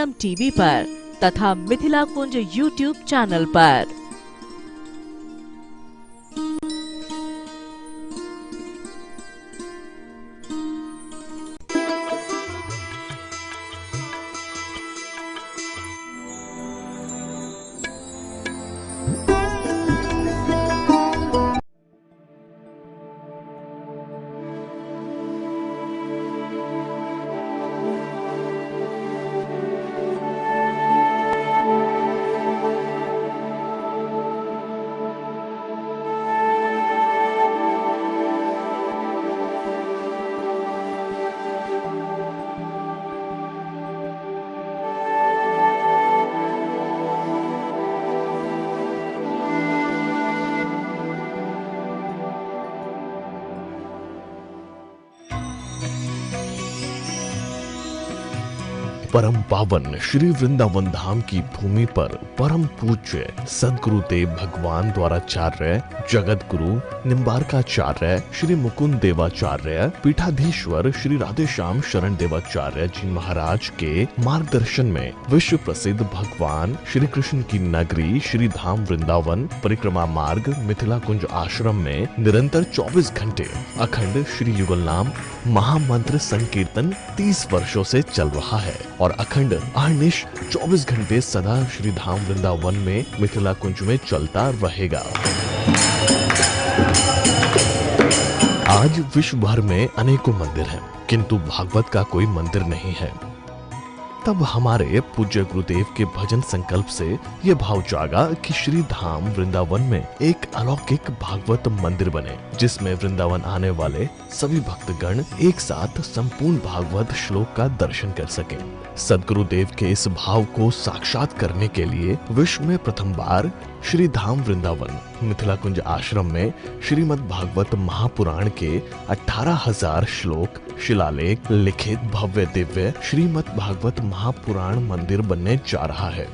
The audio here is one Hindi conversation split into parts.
एम टीवी पर तथा मिथिला कुंज यूट्यूब चैनल पर। परम पावन श्री वृंदावन धाम की भूमि पर परम पूज्य सदगुरुदेव भगवान द्वाराचार्य जगत गुरु निम्बारकाचार्य श्री मुकुंद देवाचार्य पीठाधीश्वर श्री राधेश्याम शरण देवाचार्य जी महाराज के मार्गदर्शन में विश्व प्रसिद्ध भगवान श्री कृष्ण की नगरी श्री धाम वृंदावन परिक्रमा मार्ग मिथिला कुंज आश्रम में निरंतर 24 घंटे अखंड श्री युगल नाम महामंत्र संकीर्तन 30 वर्षों से चल रहा है और अखंड अहर्निश 24 घंटे सदा श्री धाम वृंदावन में मिथिला कुंज में चलता रहेगा। आज विश्व भर में अनेकों मंदिर हैं, किंतु भागवत का कोई मंदिर नहीं है। तब हमारे पूज्य गुरुदेव के भजन संकल्प से ये भाव जागा कि श्री धाम वृंदावन में एक अलौकिक भागवत मंदिर बने, जिसमें वृंदावन आने वाले सभी भक्तगण एक साथ संपूर्ण भागवत श्लोक का दर्शन कर सकें। सदगुरुदेव के इस भाव को साक्षात करने के लिए विश्व में प्रथम बार श्री धाम वृंदावन मिथिला कुंज आश्रम में श्रीमद् भागवत महापुराण के 18,000 श्लोक शिलालेख लिखित भव्य दिव्य श्रीमद् भागवत महापुराण मंदिर बनने जा रहा है।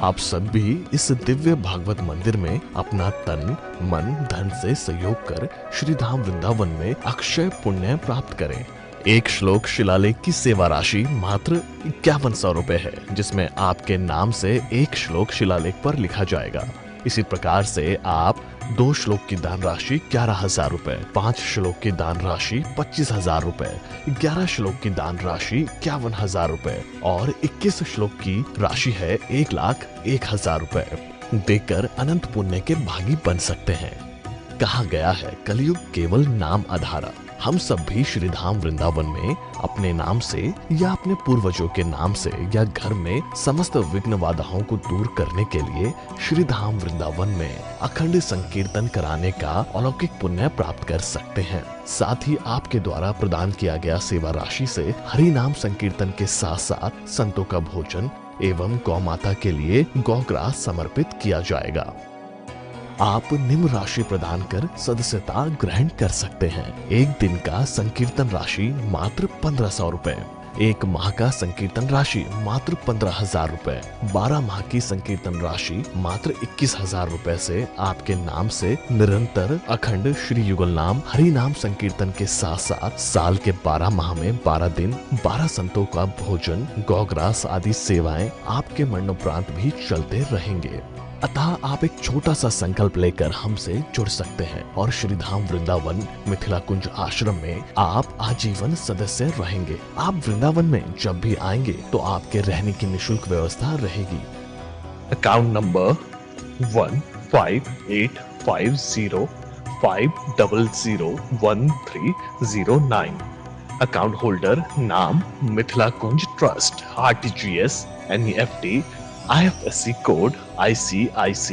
आप सब भी इस दिव्य भागवत मंदिर में अपना तन मन धन से सहयोग कर श्री धाम वृंदावन में अक्षय पुण्य प्राप्त करें। एक श्लोक शिलालेख की सेवा राशि मात्र 5100 रुपए है, जिसमें आपके नाम से एक श्लोक शिलालेख पर लिखा जाएगा। इसी प्रकार से आप 2 श्लोक की दान राशि 11,000 रुपए, 5 श्लोक की दान राशि 25,000 रुपए, 11 श्लोक की दान राशि 51,000 रुपए और 21 श्लोक की राशि है 1,01,000 रुपए देकर अनंत पुण्य के भागी बन सकते हैं। कहा गया है कलयुग केवल नाम आधारा। हम सब भी श्री धाम वृंदावन में अपने नाम से या अपने पूर्वजों के नाम से या घर में समस्त विघ्न बाधाओं को दूर करने के लिए श्री धाम वृंदावन में अखंड संकीर्तन कराने का अलौकिक पुण्य प्राप्त कर सकते हैं। साथ ही आपके द्वारा प्रदान किया गया सेवा राशि से हरि नाम संकीर्तन के साथ साथ संतों का भोजन एवं गौ माता के लिए गौग्रास समर्पित किया जाएगा। आप निम्न राशि प्रदान कर सदस्यता ग्रहण कर सकते हैं। एक दिन का संकीर्तन राशि मात्र 1500 रुपए, एक माह का संकीर्तन राशि मात्र 15,000 रुपए, 12 माह की संकीर्तन राशि मात्र 21,000 रुपए से आपके नाम से निरंतर अखंड श्री युगल नाम हरि नाम संकीर्तन के साथ साथ साल के 12 माह में 12 दिन 12 संतों का भोजन गौग्रास आदि सेवाएं आपके मरणोपरांत भी चलते रहेंगे। अतः आप एक छोटा सा संकल्प लेकर हमसे जुड़ सकते हैं और श्री धाम वृंदावन मिथिला कुंज आश्रम में आप आजीवन सदस्य रहेंगे। आप वृंदावन में जब भी आएंगे तो आपके रहने की निशुल्क व्यवस्था रहेगी। Account number 1588505001309। अकाउंट होल्डर नाम Mithila Kunj trust, RTGS, NEFT, IFSC code ICIC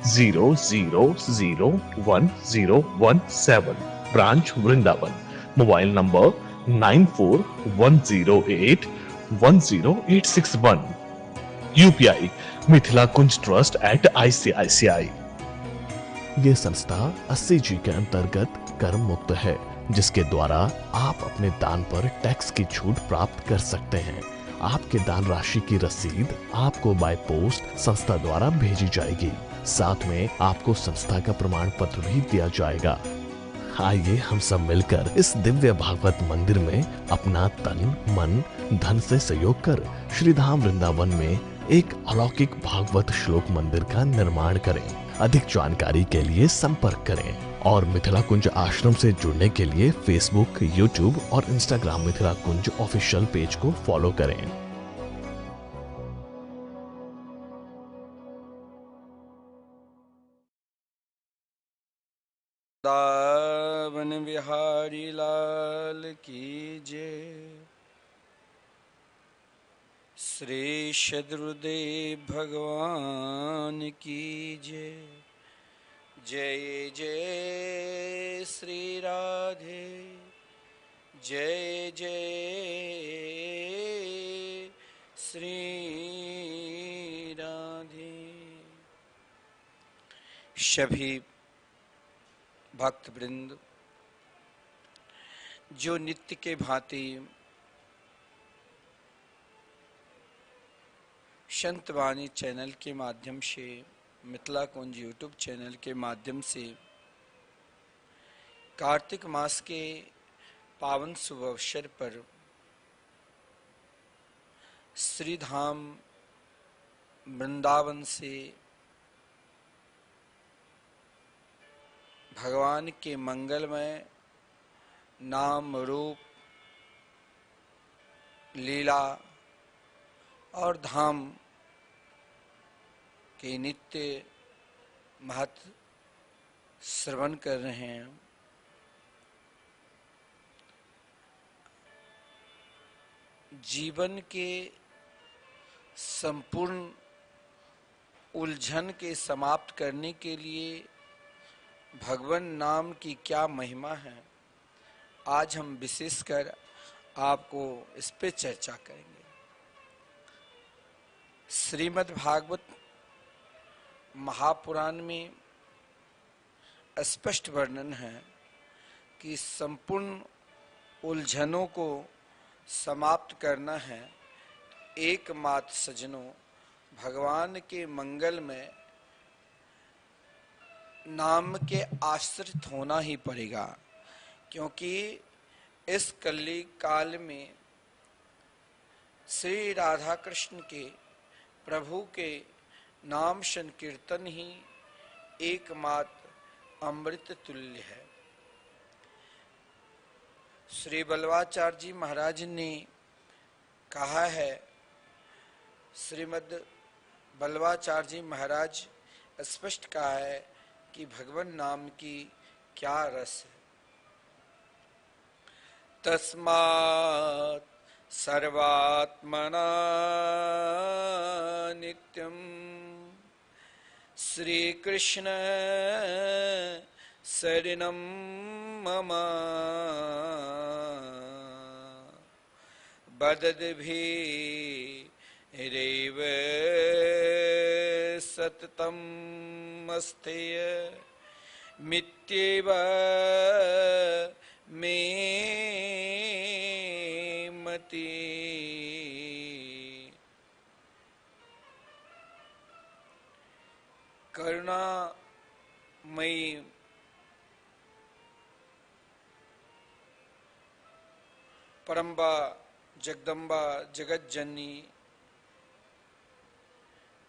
00010117, branch Vrindavan. Mobile number 9410810861। UPI Mithila Kunj trust @ICICI। ये संस्था 80G के अंतर्गत कर मुक्त है, जिसके द्वारा आप अपने दान पर टैक्स की छूट प्राप्त कर सकते हैं। आपके दान राशि की रसीद आपको बाय पोस्ट संस्था द्वारा भेजी जाएगी। साथ में आपको संस्था का प्रमाण पत्र भी दिया जाएगा। आइए हम सब मिलकर इस दिव्य भागवत मंदिर में अपना तन मन धन से सहयोग कर श्री धाम वृंदावन में एक अलौकिक भागवत श्लोक मंदिर का निर्माण करें। अधिक जानकारी के लिए संपर्क करें और मिथिला कुंज आश्रम से जुड़ने के लिए फेसबुक, यूट्यूब और इंस्टाग्राम मिथिला कुंज ऑफिशियल पेज को फॉलो करें। वृंदावन बिहारी लाल की जय। श्री सद्गुरुदेव भगवान की जय। जय जय श्री राधे, जय जय श्री राधे। सभी भक्त वृंद जो नित्य के भांति संत वाणी चैनल के माध्यम से, मिथिला कुंज यूट्यूब चैनल के माध्यम से कार्तिक मास के पावन शुभ अवसर पर श्री धाम वृंदावन से भगवान के मंगलमय नाम रूप लीला और धाम के नित्य महत्व श्रवण कर रहे हैं। जीवन के संपूर्ण उलझन के समाप्त करने के लिए भगवान नाम की क्या महिमा है, आज हम विशेषकर आपको इस पे चर्चा करेंगे। श्रीमद् भागवत महापुराण में स्पष्ट वर्णन है कि संपूर्ण उलझनों को समाप्त करना है, एकमात्र सज्जनों भगवान के मंगल में नाम के आश्रित होना ही पड़ेगा। क्योंकि इस कली काल में श्री राधा कृष्ण के प्रभु के नाम संकीर्तन ही एकमात्र अमृत तुल्य है। श्री बल्लवाचार्य जी महाराज ने कहा है, श्रीमद् बल्लवाचार्य जी महाराज स्पष्ट कहा है कि भगवान नाम की क्या रस है। तस्मात् सर्वात्मना नित्यं श्री कृष्ण शरणं मम बदद्भिरेव सततम् अस्तेय मित्येव मे मति। करुणामयी परम्बा जगदम्बा जगत जननी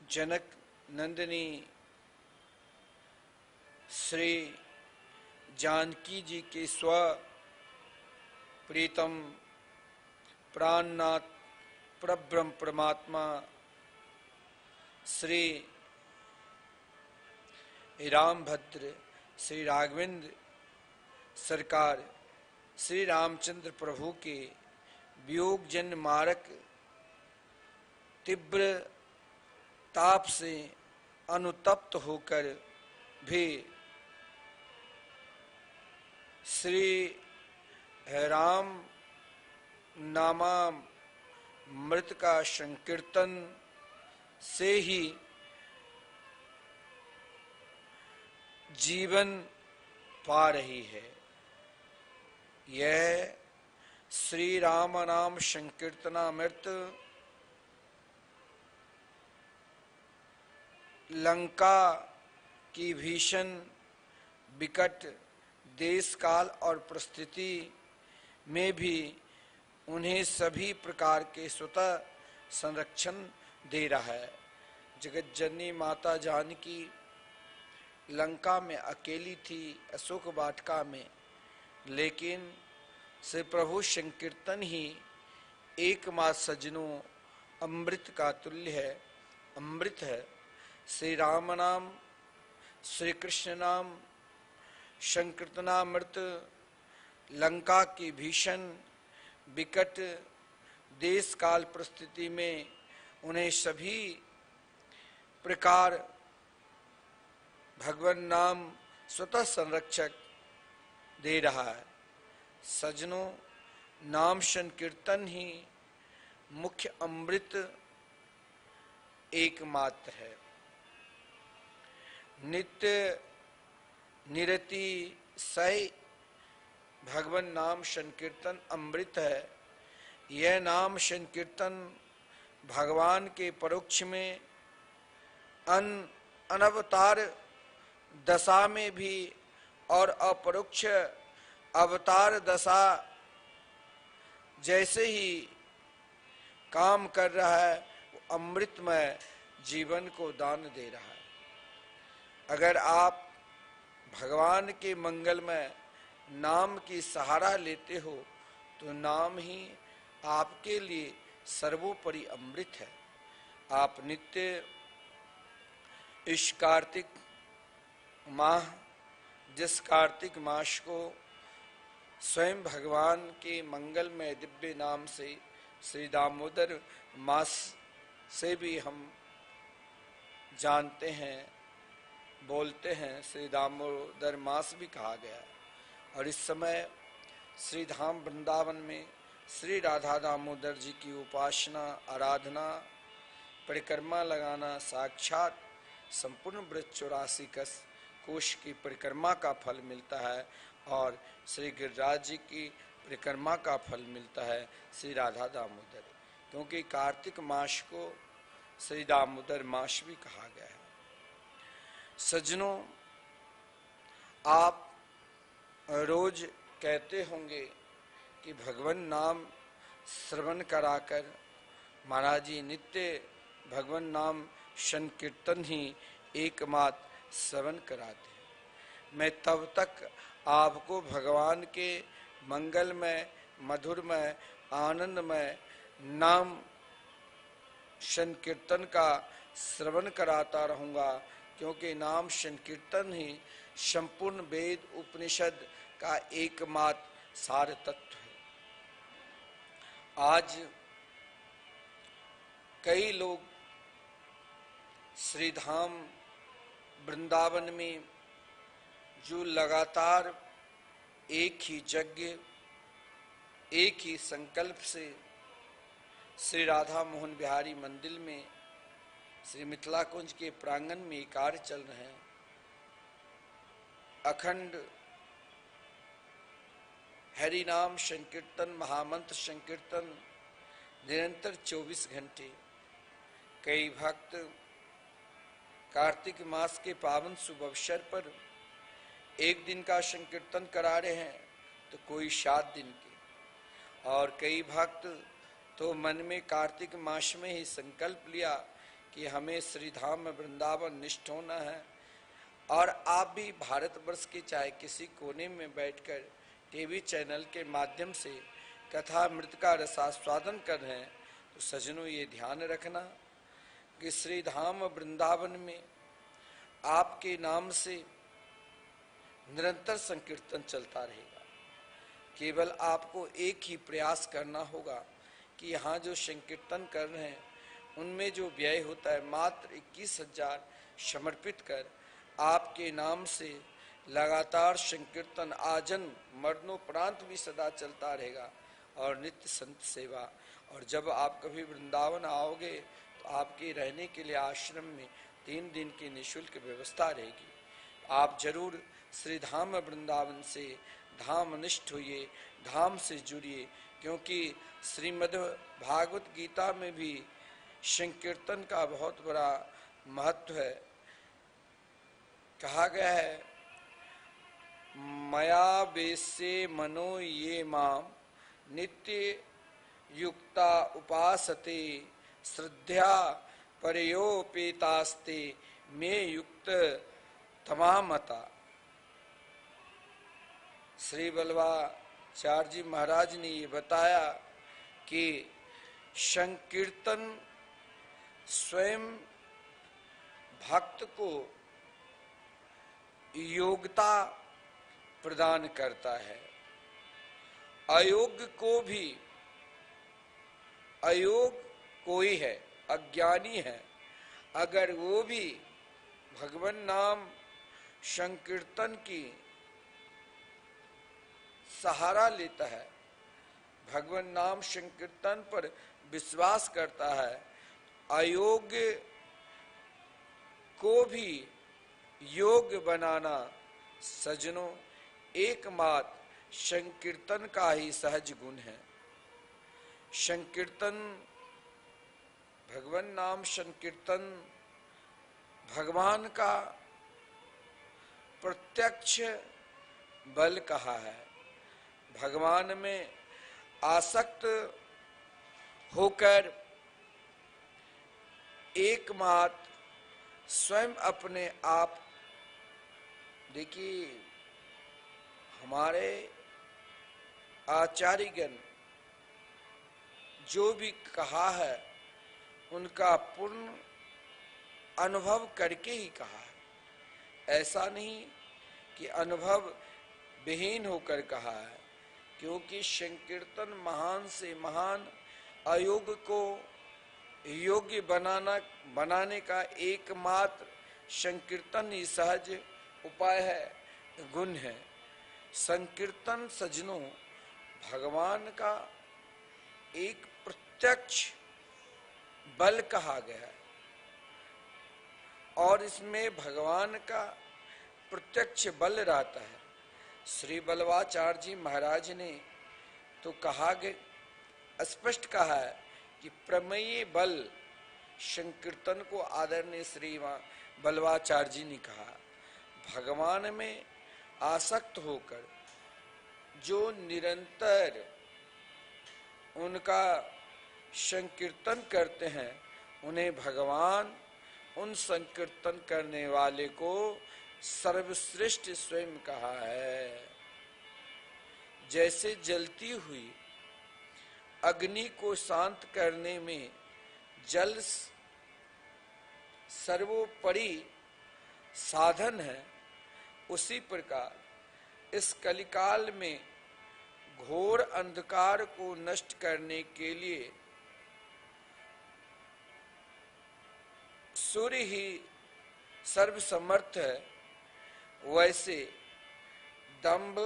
जनक नंदिनी श्री जानकी जी के स्व प्रीतम प्राणनाथ परब्रह्म परमात्मा श्री रामभद्र श्री राघवेंद्र सरकार श्री रामचंद्र प्रभु के वियोग जन मारक तीव्र ताप से अनुतप्त होकर भी श्री राम नामामृत का संकीर्तन से ही जीवन पा रही है। यह श्री राम नाम संकीर्तनामृत लंका की भीषण विकट देश काल और परिस्थिति में भी उन्हें सभी प्रकार के स्वतः संरक्षण दे रहा है। जगत जननी माता जानकी लंका में अकेली थी, अशोक वाटिका में, लेकिन श्री प्रभु संकीर्तन ही एकमात्र सज्जनों अमृत का तुल्य है, अमृत है। श्री राम नाम, श्री कृष्ण नाम, संकीर्तनामृत लंका की भीषण विकट देश काल परिस्थिति में उन्हें सभी प्रकार भगवान नाम स्वतः संरक्षक दे रहा है। सज्जनों, नाम संकीर्तन ही मुख्य अमृत एकमात्र है। नित्य निरति सही भगवान नाम संकीर्तन अमृत है। यह नाम संकीर्तन भगवान के परोक्ष में अनवतार दशा में भी और अपरोक्ष अवतार दशा जैसे ही काम कर रहा है, वो अमृतमय जीवन को दान दे रहा है। अगर आप भगवान के मंगलमय नाम की सहारा लेते हो तो नाम ही आपके लिए सर्वोपरि अमृत है। आप नित्य इस कार्तिक माह, जिस कार्तिक मास को स्वयं भगवान के मंगलमय दिव्य नाम से श्री दामोदर मास से भी हम जानते हैं, बोलते हैं, श्री दामोदर मास भी कहा गया है। और इस समय श्री धाम वृंदावन में श्री राधा दामोदर जी की उपासना, आराधना, परिक्रमा लगाना साक्षात संपूर्ण ब्रज 84 कोश की परिक्रमा का फल मिलता है और श्री गिरिराज जी की परिक्रमा का फल मिलता है श्री राधा दामोदर, क्योंकि कार्तिक मास को श्री दामोदर मास भी कहा गया है। सज्जनों, आप रोज कहते होंगे कि भगवान नाम श्रवण कराकर महाराज जी नित्य भगवान नाम संकीर्तन ही एकमात्र श्रवण कराते हैं। मैं तब तक आपको भगवान के मंगलमय, मधुरमय, आनंदमय नाम संकीर्तन का श्रवण कराता रहूंगा, क्योंकि नाम संकीर्तन ही संपूर्ण वेद उपनिषद का एकमात्र सार तत्व है। आज कई लोग श्री धाम वृंदावन में जो लगातार एक ही यज्ञ, एक ही संकल्प से श्री राधा मोहन बिहारी मंदिर में श्री मिथिला कुंज के प्रांगण में कार्य चल रहे हैं। अखंड हरि नाम संकीर्तन, महामंत्र संकीर्तन निरंतर 24 घंटे। कई भक्त कार्तिक मास के पावन शुभ अवसर पर एक दिन का संकीर्तन करा रहे हैं, तो कोई 7 दिन के, और कई भक्त तो मन में कार्तिक मास में ही संकल्प लिया कि हमें श्री धाम वृंदावन निष्ठ होना है। और आप भी भारतवर्ष के चाहे किसी कोने में बैठकर टीवी चैनल के माध्यम से कथा अमृत का रसास्वादन कर रहे हैं, तो सज्जनों ये ध्यान रखना कि श्री धाम वृंदावन में आपके नाम से निरंतर संकीर्तन चलता रहेगा। केवल आपको एक ही प्रयास करना होगा कि यहाँ जो संकीर्तन कर रहे हैं उनमें जो व्यय होता है मात्र 21,000 समर्पित कर आपके नाम से लगातार संकीर्तन आजन्म मरणोपरांत भी सदा चलता रहेगा और नित्य संत सेवा। और जब आप कभी वृंदावन आओगे तो आपके रहने के लिए आश्रम में 3 दिन की निःशुल्क व्यवस्था रहेगी। आप जरूर श्री धाम वृंदावन से धामनिष्ठ होइए, धाम से जुड़िए, क्योंकि श्रीमद् भागवत गीता में भी संकीर्तन का बहुत बड़ा महत्व है। कहा गया है मया वेश्ये मनो ये माम नित्य युक्ता उपासते श्रद्धा परयोपेतास्ते मे युक्त तमामता। श्री बल्लभाचार्य जी महाराज ने ये बताया कि संकीर्तन स्वयं भक्त को योग्यता प्रदान करता है। अयोग्य को भी, अयोग कोई है, अज्ञानी है, अगर वो भी भगवान नाम संकीर्तन की सहारा लेता है, भगवान नाम संकीर्तन पर विश्वास करता है, अयोग्य को भी योग्य बनाना सज्जनों एकमात्र संकीर्तन का ही सहज गुण है। संकीर्तन, भगवान नाम संकीर्तन भगवान का प्रत्यक्ष बल कहा है। भगवान में आसक्त होकर एकमात्र स्वयं अपने आप, देखिए हमारे आचार्यगण जो भी कहा है उनका पूर्ण अनुभव करके ही कहा है। ऐसा नहीं कि अनुभव विहीन होकर कहा है, क्योंकि संकीर्तन महान से महान अयोग्य को योग्य बनाने का एकमात्र संकीर्तन ही सहज उपाय है, गुण है। संकीर्तन सज्जनों भगवान का एक प्रत्यक्ष बल कहा गया है और इसमें भगवान का प्रत्यक्ष बल रहता है। श्री बल्लभाचार्य जी महाराज ने तो कहा गया, स्पष्ट कहा है कि प्रमेय बल संकीर्तन को आदरणीय श्री बल्लभाचार्य जी ने कहा। भगवान में आसक्त होकर जो निरंतर उनका संकीर्तन करते हैं, उन्हें भगवान उन संकीर्तन करने वाले को सर्वश्रेष्ठ स्वयं कहा है। जैसे जलती हुई अग्नि को शांत करने में जल सर्वोपरि साधन है, उसी प्रकार इस कलिकाल में घोर अंधकार को नष्ट करने के लिए सूर्य ही सर्वसमर्थ है। वैसे दंभ,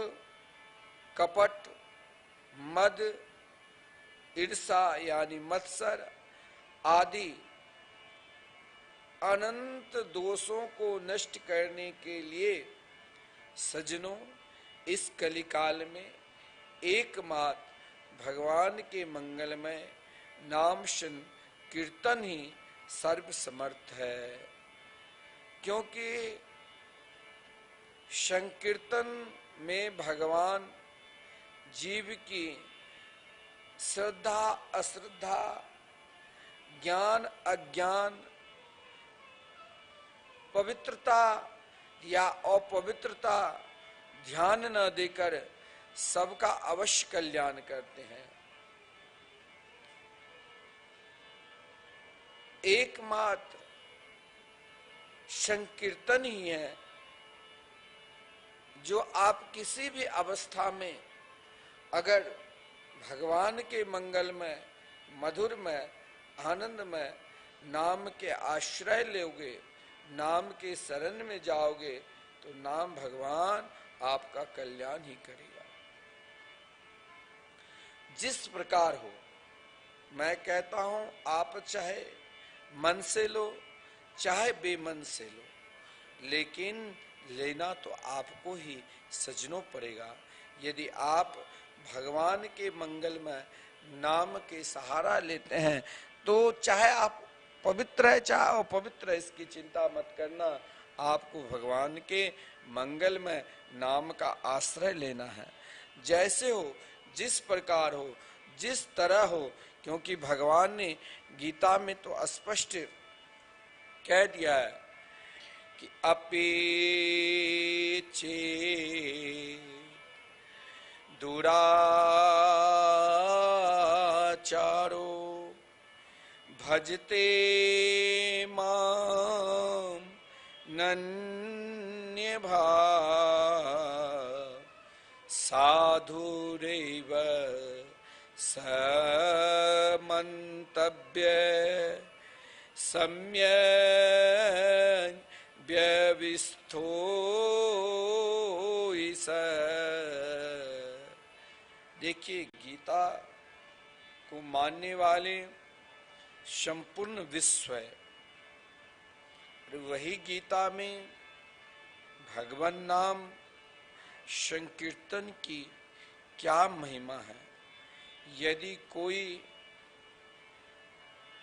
कपट, मद, ईर्षा यानी मत्सर आदि अनंत दोषों को नष्ट करने के लिए सज्जनों इस कलिकाल में एकमात्र भगवान के मंगलमय नाम कीर्तन ही सर्वसमर्थ है। क्योंकि संकीर्तन में भगवान जीव की श्रद्धा अश्रद्धा, ज्ञान अज्ञान, पवित्रता या अपवित्रता ध्यान न देकर सबका अवश्य कल्याण करते हैं। एकमात्र संकीर्तन ही है जो आप किसी भी अवस्था में अगर भगवान के मंगलमय, मधुरमय, आनंदमय नाम के आश्रय लोगे, नाम के शरण में जाओगे, तो नाम भगवान आपका कल्याण ही करेगा। जिस प्रकार हो, मैं कहता हूं आप चाहे मन से लो चाहे बेमन से लो, लेकिन लेना तो आपको ही सजनों पड़ेगा। यदि आप भगवान के मंगलमय नाम के सहारा लेते हैं तो चाहे आप पवित्र है चाहे अपवित्र है, इसकी चिंता मत करना, आपको भगवान के मंगलमय नाम का आश्रय लेना है। जैसे हो, जिस प्रकार हो, जिस तरह हो, क्योंकि भगवान ने गीता में तो स्पष्ट कह दिया है कि अपि चे दुराचारो भजते माम नन्यभा साधुरेव समन्तव्य सम्यक् व्यवस्थो स। देखिए, गीता को मानने वाले संपूर्ण विश्व है। वही गीता में भगवान नाम संकीर्तन की क्या महिमा है। यदि कोई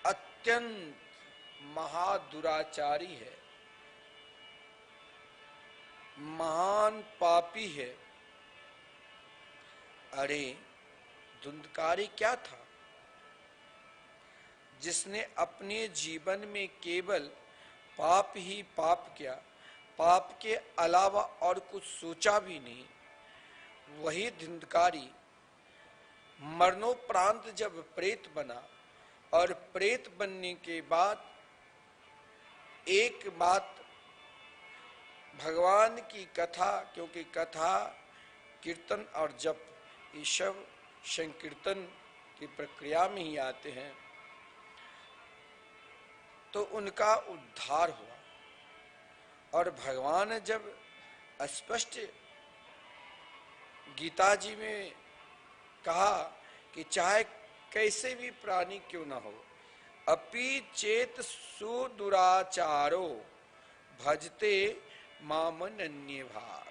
अत्यंत महादुराचारी है, महान पापी है, अरे धुंधकारी क्या था, जिसने अपने जीवन में केवल पाप ही पाप किया, पाप के अलावा और कुछ सोचा भी नहीं, वही धुंधकारी मरणोपरांत जब प्रेत बना और प्रेत बनने के बाद एक बात भगवान की कथा, क्योंकि कथा कीर्तन और जप ये सब संकीर्तन की प्रक्रिया में ही आते हैं, तो उनका उद्धार हुआ। और भगवान ने जब स्पष्ट गीता जी में कहा कि चाहे कैसे भी प्राणी क्यों न हो, अपि चेत सुदुराचारो भजते मामनन्यभा।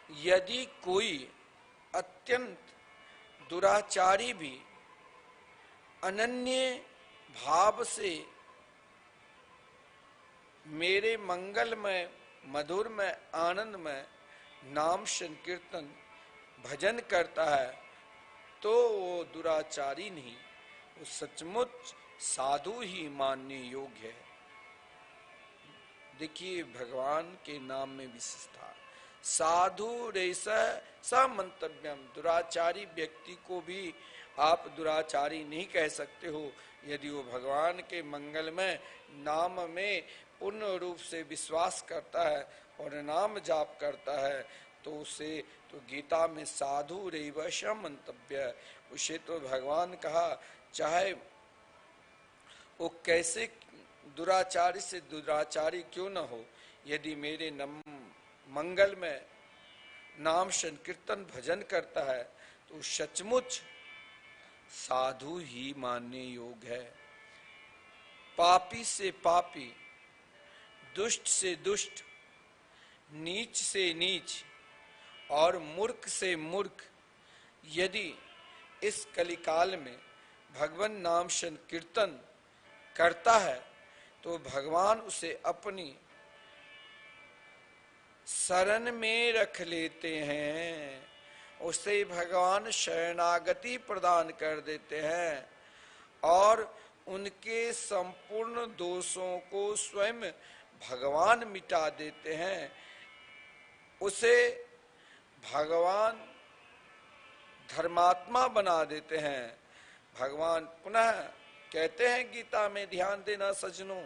यदि कोई अत्यंत दुराचारी भी अनन्य भाव से मेरे मंगलमय मधुरमय आनंदमय नाम संकीर्तन भजन करता है, तो वो दुराचारी नहीं, वो सचमुच साधु ही मानने योग्य है। देखिए, भगवान के नाम में विशेषता, साधु रेस समंतव्यम। दुराचारी व्यक्ति को भी आप दुराचारी नहीं कह सकते हो यदि वो भगवान के मंगलमय नाम में पूर्ण रूप से विश्वास करता है और नाम जाप करता है, तो उसे तो गीता में साधु रेव समंतव्य, उसे तो भगवान कहा चाहे वो कैसे दुराचारी से दुराचारी क्यों न हो, यदि मेरे मंगल में नाम संकीर्तन भजन करता है तो सचमुच साधु ही मानने योग्य है। पापी से पापी, दुष्ट से दुष्ट, नीच से नीच और मूर्ख से मूर्ख यदि इस कलिकाल में भगवान नाम संकीर्तन करता है तो भगवान उसे अपनी शरण में रख लेते हैं, उसे भगवान शरणागति प्रदान कर देते हैं और उनके संपूर्ण दोषों को स्वयं भगवान मिटा देते हैं। उसे भगवान धर्मात्मा बना देते हैं। भगवान पुनः कहते हैं गीता में, ध्यान देना सज्जनों,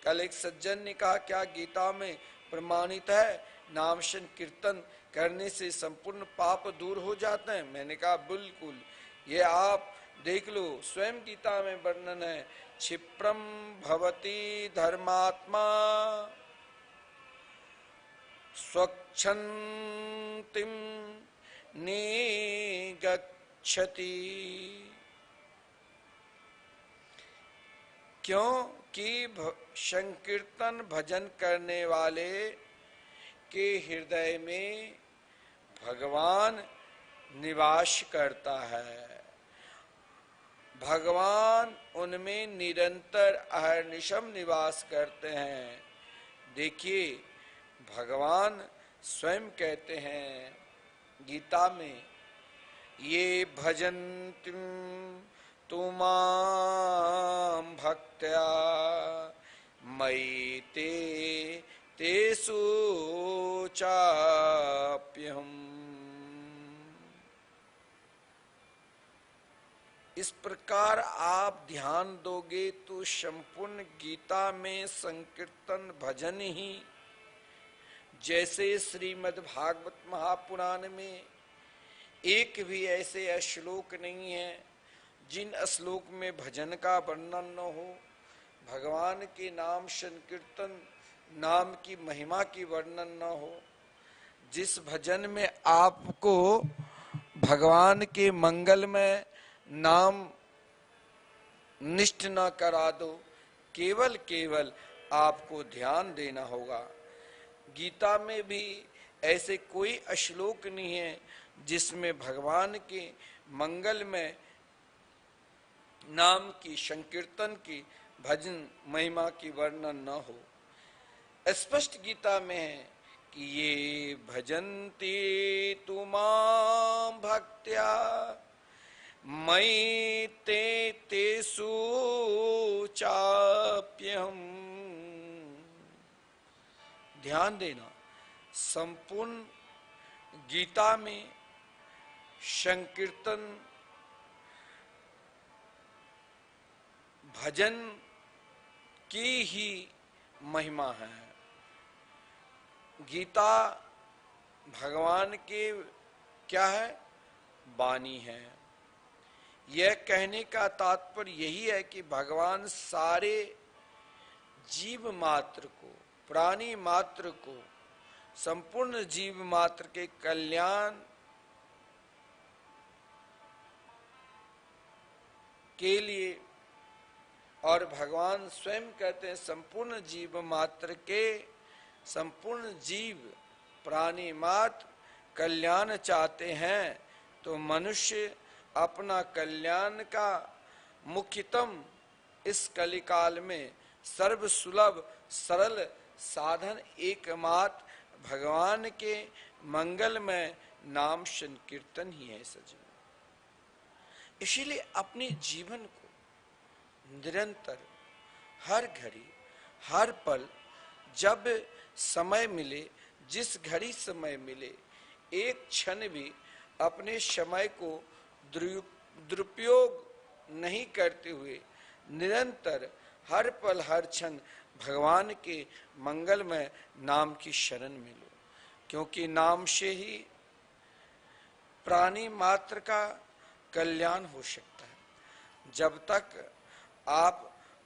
कल एक सज्जन ने कहा क्या गीता में प्रमाणित है नाम संकीर्तन करने से संपूर्ण पाप दूर हो जाते हैं? मैंने कहा बिल्कुल, ये आप देख लो, स्वयं गीता में वर्णन है, क्षिप्रम भवति धर्मात्मा स्वच्छन्तिम निगच्छति। क्योंकि संकीर्तन भजन करने वाले के हृदय में भगवान निवास करता है। भगवान उनमें निरंतर अहर्निशम निवास करते हैं। देखिए, भगवान स्वयं कहते हैं गीता में, ये भजन्तिं तु मां भक्त्या मयि ते तेषु चाप्यहम्। इस प्रकार आप ध्यान दोगे तो संपूर्ण गीता में संकीर्तन भजन ही, जैसे श्रीमद् भागवत महापुराण में एक भी ऐसे श्लोक नहीं है जिन श्लोक में भजन का वर्णन न हो, भगवान के नाम संकीर्तन नाम की महिमा की वर्णन न हो। जिस भजन में आपको भगवान के मंगल में नाम निष्ठ न करा दो, केवल आपको ध्यान देना होगा। गीता में भी ऐसे कोई श्लोक नहीं है जिसमें भगवान के मंगल में नाम की संकीर्तन की भजन महिमा की वर्णन न हो। स्पष्ट गीता में है कि ये भजन्ति तु मां भक्त्या मयि ते तेषु चाप्यहम्। ध्यान देना, संपूर्ण गीता में संकीर्तन भजन की ही महिमा है। गीता भगवान के क्या है? वाणी है। यह कहने का तात्पर्य यही है कि भगवान सारे जीव मात्र को, प्राणी मात्र को, संपूर्ण जीव मात्र के कल्याण के लिए, और भगवान स्वयं कहते हैं संपूर्ण जीव मात्र के, संपूर्ण जीव प्राणी मात्र कल्याण चाहते हैं, तो मनुष्य अपना कल्याण का मुख्यतम इस कलिकाल में सर्व सुलभ सरल साधन एकमात्र भगवान के मंगल में नाम संकीर्तन ही है सजीव। इसीलिए अपने जीवन को निरंतर हर घड़ी हर पल जब समय मिले, जिस घड़ी समय मिले, एक क्षण भी अपने समय को दुरुपयोग नहीं करते हुए निरंतर हर पल हर क्षण भगवान के मंगलमय नाम की शरण में लो, क्योंकि नाम से ही प्राणी मात्र का कल्याण हो सकता है। जब तक आप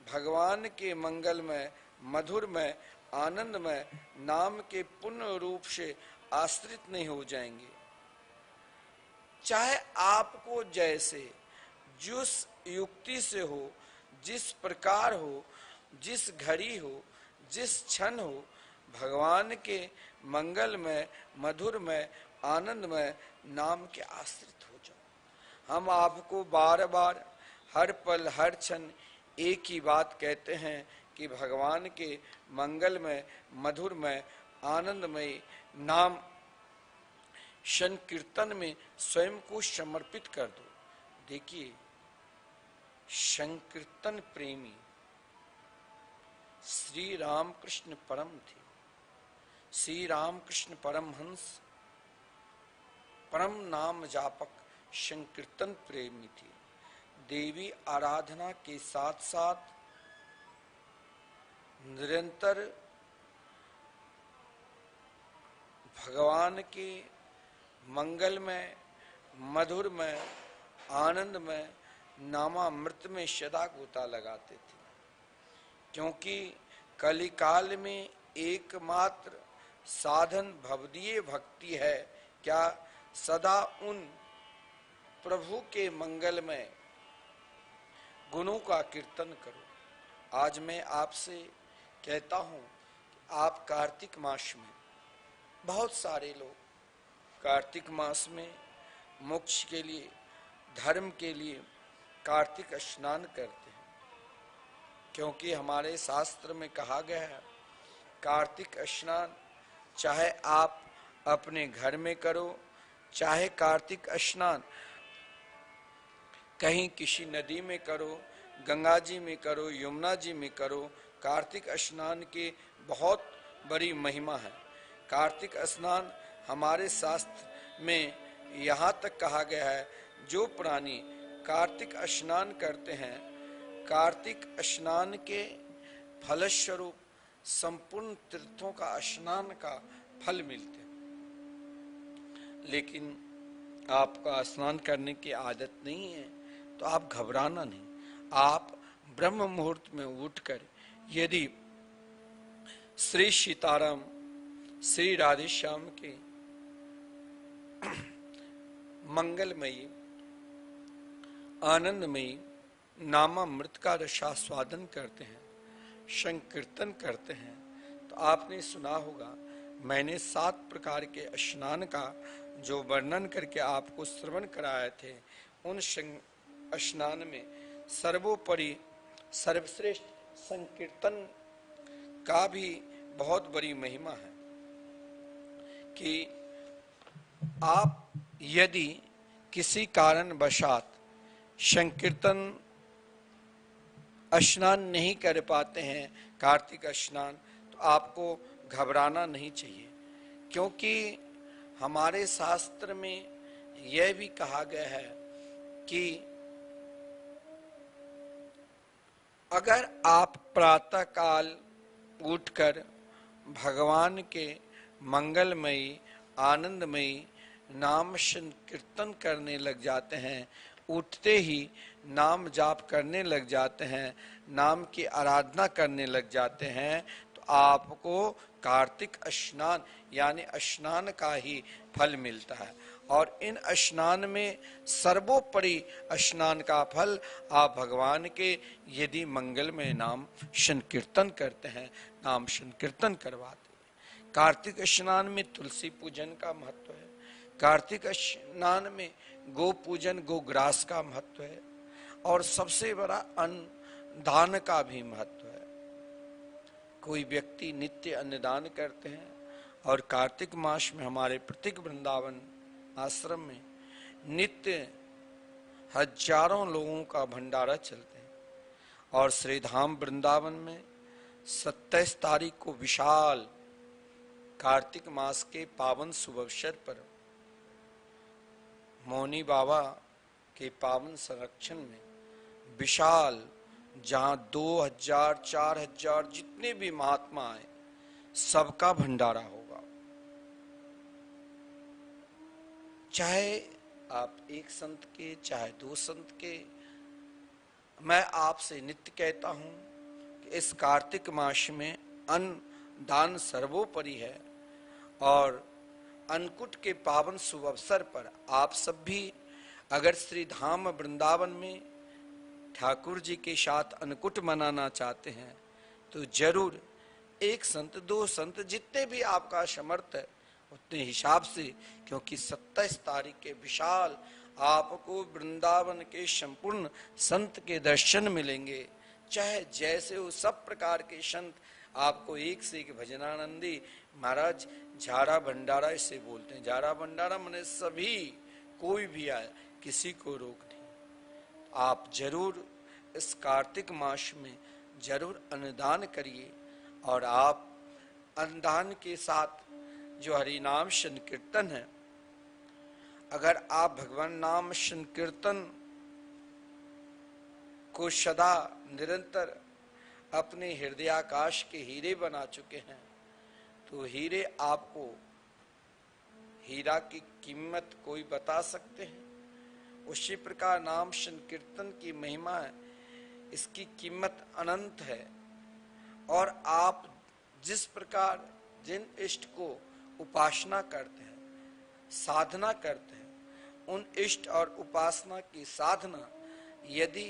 भगवान के मंगलमय मधुरमय आनंदमय नाम के पूर्ण रूप से आश्रित नहीं हो जाएंगे, चाहे आपको जैसे जिस युक्ति से हो, जिस प्रकार हो, जिस घड़ी हो, जिस क्षण हो, भगवान के मंगलमय मधुरमय आनंदमय नाम के आश्रित हो जाओ। हम आपको बार बार हर पल हर क्षण एक ही बात कहते हैं कि भगवान के मंगलमय मधुरमय आनंदमय नाम संकीर्तन में स्वयं को समर्पित कर दो। देखिए, संकीर्तन प्रेमी श्री रामकृष्ण परम थे। श्री रामकृष्ण परमहंस परम नाम जापक संकीर्तन प्रेमी थे। देवी आराधना के साथ साथ निरंतर भगवान के मंगलमय मधुरमय आनंदमय नामामृत में सदा गोता लगाते थे, क्योंकि कलिकाल में एकमात्र साधन भवदीय भक्ति है। क्या? सदा उन प्रभु के मंगलमय गुणों का कीर्तन करो। आज मैं आपसे कहता हूं कि आप कार्तिक मास में, बहुत सारे लोग कार्तिक मास में मोक्ष के लिए, धर्म के लिए, कार्तिक स्नान करते हैं, क्योंकि हमारे शास्त्र में कहा गया है कार्तिक स्नान चाहे आप अपने घर में करो, चाहे कार्तिक स्नान कहीं किसी नदी में करो, गंगा जी में करो, यमुना जी में करो, कार्तिक स्नान की बहुत बड़ी महिमा है। कार्तिक स्नान हमारे शास्त्र में यहाँ तक कहा गया है, जो प्राणी कार्तिक स्नान करते हैं, कार्तिक स्नान के फलस्वरूप संपूर्ण तीर्थों का स्नान का फल मिलते हैं। लेकिन आपका स्नान करने की आदत नहीं है तो आप घबराना नहीं। आप ब्रह्म मुहूर्त में उठकर यदि श्री सीताराम, श्री राधे श्याम के मंगलमयी आनंदमयी नामामृत का रसास्वादन करते हैं, संकीर्तन करते हैं, तो आपने सुना होगा मैंने 7 प्रकार के स्नान का जो वर्णन करके आपको श्रवण कराए थे, उन स्नान में सर्वोपरि सर्वश्रेष्ठ संकीर्तन का भी बहुत बड़ी महिमा है कि आप यदि किसी कारणवशात संकीर्तन स्नान नहीं कर पाते हैं, कार्तिक स्नान, तो आपको घबराना नहीं चाहिए, क्योंकि हमारे शास्त्र में यह भी कहा गया है कि अगर आप प्रातः काल उठकर भगवान के मंगलमयी आनंदमयी नाम संकीर्तन करने लग जाते हैं, उठते ही नाम जाप करने लग जाते हैं, नाम की आराधना करने लग जाते हैं, तो आपको कार्तिक स्नान यानी स्नान का ही फल मिलता है। और इन स्नान में सर्वोपरि स्नान का फल आप भगवान के यदि मंगलमय नाम संकीर्तन करते हैं, नाम संकीर्तन करवाते हैं। कार्तिक स्नान में तुलसी पूजन का महत्व है, कार्तिक स्नान में गो पूजन गोग्रास का महत्व है, और सबसे बड़ा अन्न दान का भी महत्व है। कोई व्यक्ति नित्य अन्नदान करते हैं, और कार्तिक मास में हमारे प्रत्येक वृंदावन आश्रम में नित्य हजारों लोगों का भंडारा चलते हैं। और श्रीधाम वृंदावन में 27 तारीख को विशाल कार्तिक मास के पावन शुभ अवसर पर मौनी बाबा के पावन संरक्षण में विशाल, जहां 2000 4000 जितने भी महात्मा आए सबका भंडारा होगा। चाहे आप एक संत के, चाहे 2 संत के, मैं आपसे नित्य कहता हूं कि इस कार्तिक मास में अन्न दान सर्वोपरि है। और अन्नकूट के पावन शुभ अवसर पर आप सब भी अगर श्री धाम वृंदावन में ठाकुर जी के साथ अन्नकूट मनाना चाहते हैं, तो जरूर 1 संत 2 संत जितने भी आपका समर्थ है उतने हिसाब से, क्योंकि 27 तारीख के विशाल आपको वृंदावन के संपूर्ण संत के दर्शन मिलेंगे। चाहे जैसे हो सब प्रकार के संत आपको एक से एक भजनानंदी महाराज झारा भंडारा इसे बोलते हैं। झारा भंडारा माने सभी, कोई भी आए, किसी को रोक नहीं। आप जरूर इस कार्तिक मास में जरूर अन्नदान करिए, और आप अन्नदान के साथ जो हरि नाम संकीर्तन है, अगर आप भगवान नाम संकीर्तन को सदा निरंतर अपने हृदयाकाश के हीरे बना चुके हैं, तो हीरे आपको हीरा की कीमत कोई बता सकते हैं? उसी प्रकार नाम संकीर्तन की महिमा है, इसकी कीमत अनंत है। और आप जिस प्रकार जिन इष्ट को उपासना करते हैं, साधना करते हैं, उन इष्ट और उपासना की साधना यदि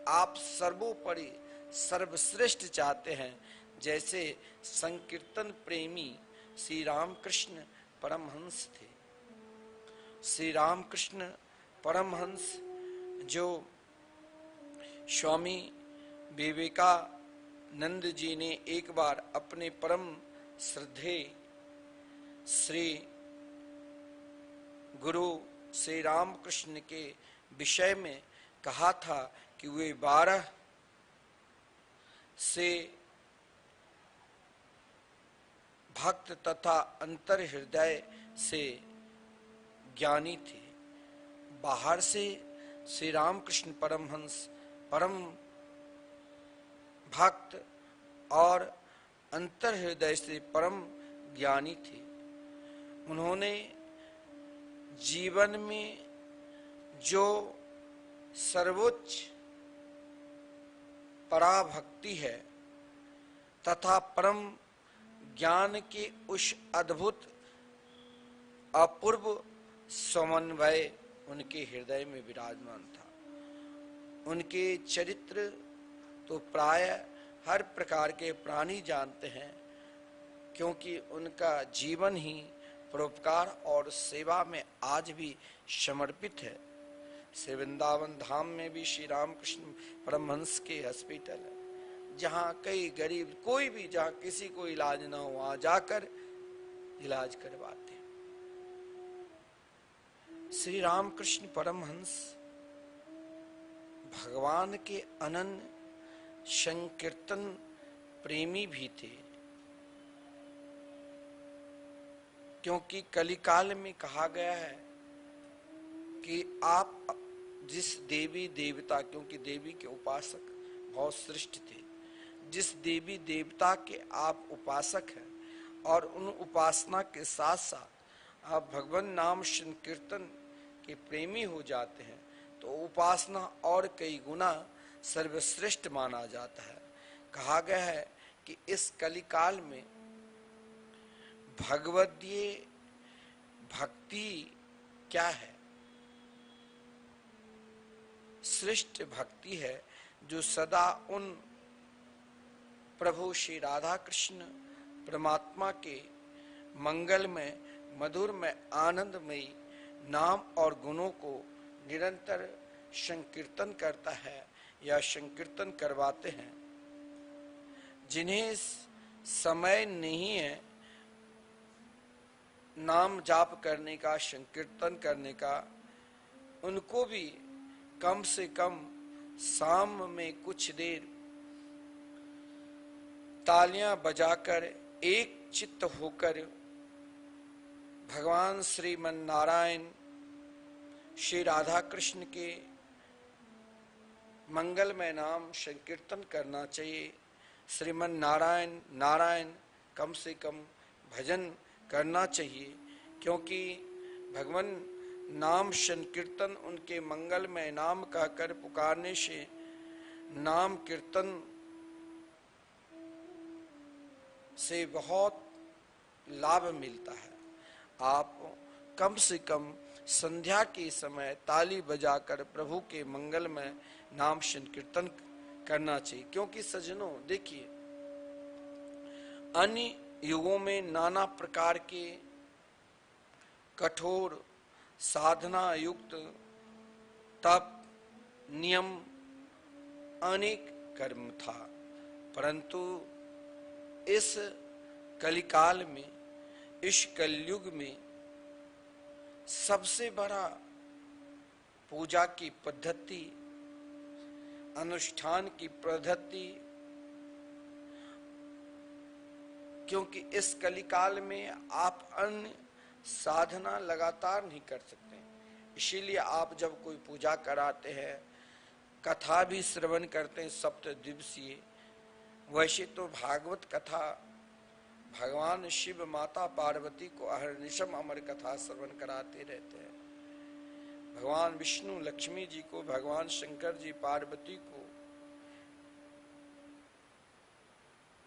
आप सर्वोपरि सर्वश्रेष्ठ चाहते हैं, जैसे संकीर्तन प्रेमी श्री रामकृष्ण परमहंस थे। श्री रामकृष्ण परमहंस जो स्वामी विवेकानंद जी ने एक बार अपने परम श्रद्धेय श्री गुरु श्री रामकृष्ण के विषय में कहा था कि वे 12 से भक्त तथा अंतर हृदय से ज्ञानी थे। बाहर से श्री रामकृष्ण परमहंस परम भक्त और अंतर हृदय से परम ज्ञानी थे। उन्होंने जीवन में जो सर्वोच्च पराभक्ति है तथा परम ज्ञान के उस अद्भुत अपूर्व समन्वय उनके हृदय में विराजमान था। उनके चरित्र तो प्राय हर प्रकार के प्राणी जानते हैं, क्योंकि उनका जीवन ही परोपकार और सेवा में आज भी समर्पित है। श्री वृंदावन धाम में भी श्री रामकृष्ण परमहंस के हॉस्पिटल है, जहाँ कई गरीब कोई भी जहाँ किसी को इलाज ना हो वहां जाकर इलाज करवाते हैं। श्री रामकृष्ण परमहंस भगवान के अनन्य संकीर्तन प्रेमी भी थे, क्योंकि कलिकाल में कहा गया है कि आप जिस देवी देवता, क्योंकि देवी के उपासक बहुत श्रेष्ठ थे, जिस देवी देवता के आप उपासक हैं और उन उपासना के साथ साथ आप भगवान नाम संकीर्तन के प्रेमी हो जाते हैं, तो उपासना और कई गुना सर्वश्रेष्ठ माना जाता है। कहा गया है कि इस कलिकाल में भगवदीय भक्ति क्या है? श्रेष्ठ भक्ति है जो सदा उन प्रभु श्री राधा कृष्ण परमात्मा के मंगलमय मधुरमय आनंदमयी नाम और गुणों को निरंतर संकीर्तन करता है या संकीर्तन करवाते हैं। जिन्हें समय नहीं है नाम जाप करने का, संकीर्तन करने का, उनको भी कम से कम शाम में कुछ देर तालियां बजाकर एक चित्त होकर भगवान श्रीमन नारायण श्री राधा कृष्ण के मंगलमय नाम संकीर्तन करना चाहिए। श्रीमन नारायण नारायण कम से कम भजन करना चाहिए, क्योंकि भगवान नाम संकीर्तन उनके मंगलमय नाम कहकर पुकारने से नाम कीर्तन से बहुत लाभ मिलता है। आप कम से कम संध्या के समय ताली बजाकर प्रभु के मंगलमय नाम संकीर्तन करना चाहिए, क्योंकि सज्जनों देखिए, अन्य युगों में नाना प्रकार के कठोर साधना युक्त तप नियम अनेक कर्म था, परंतु इस कलिकाल में, इस कलयुग में सबसे बड़ा पूजा की पद्धति, अनुष्ठान की पद्धति, क्योंकि इस कलिकाल में आप अन्य साधना लगातार नहीं कर सकते, इसीलिए आप जब कोई पूजा कराते हैं, कथा भी श्रवण करते हैं सप्तदिवसीय। वैसे तो भागवत कथा भगवान शिव माता पार्वती को अहर्निशम अमर कथा श्रवण कराते रहते हैं। भगवान विष्णु लक्ष्मी जी को, भगवान शंकर जी पार्वती को,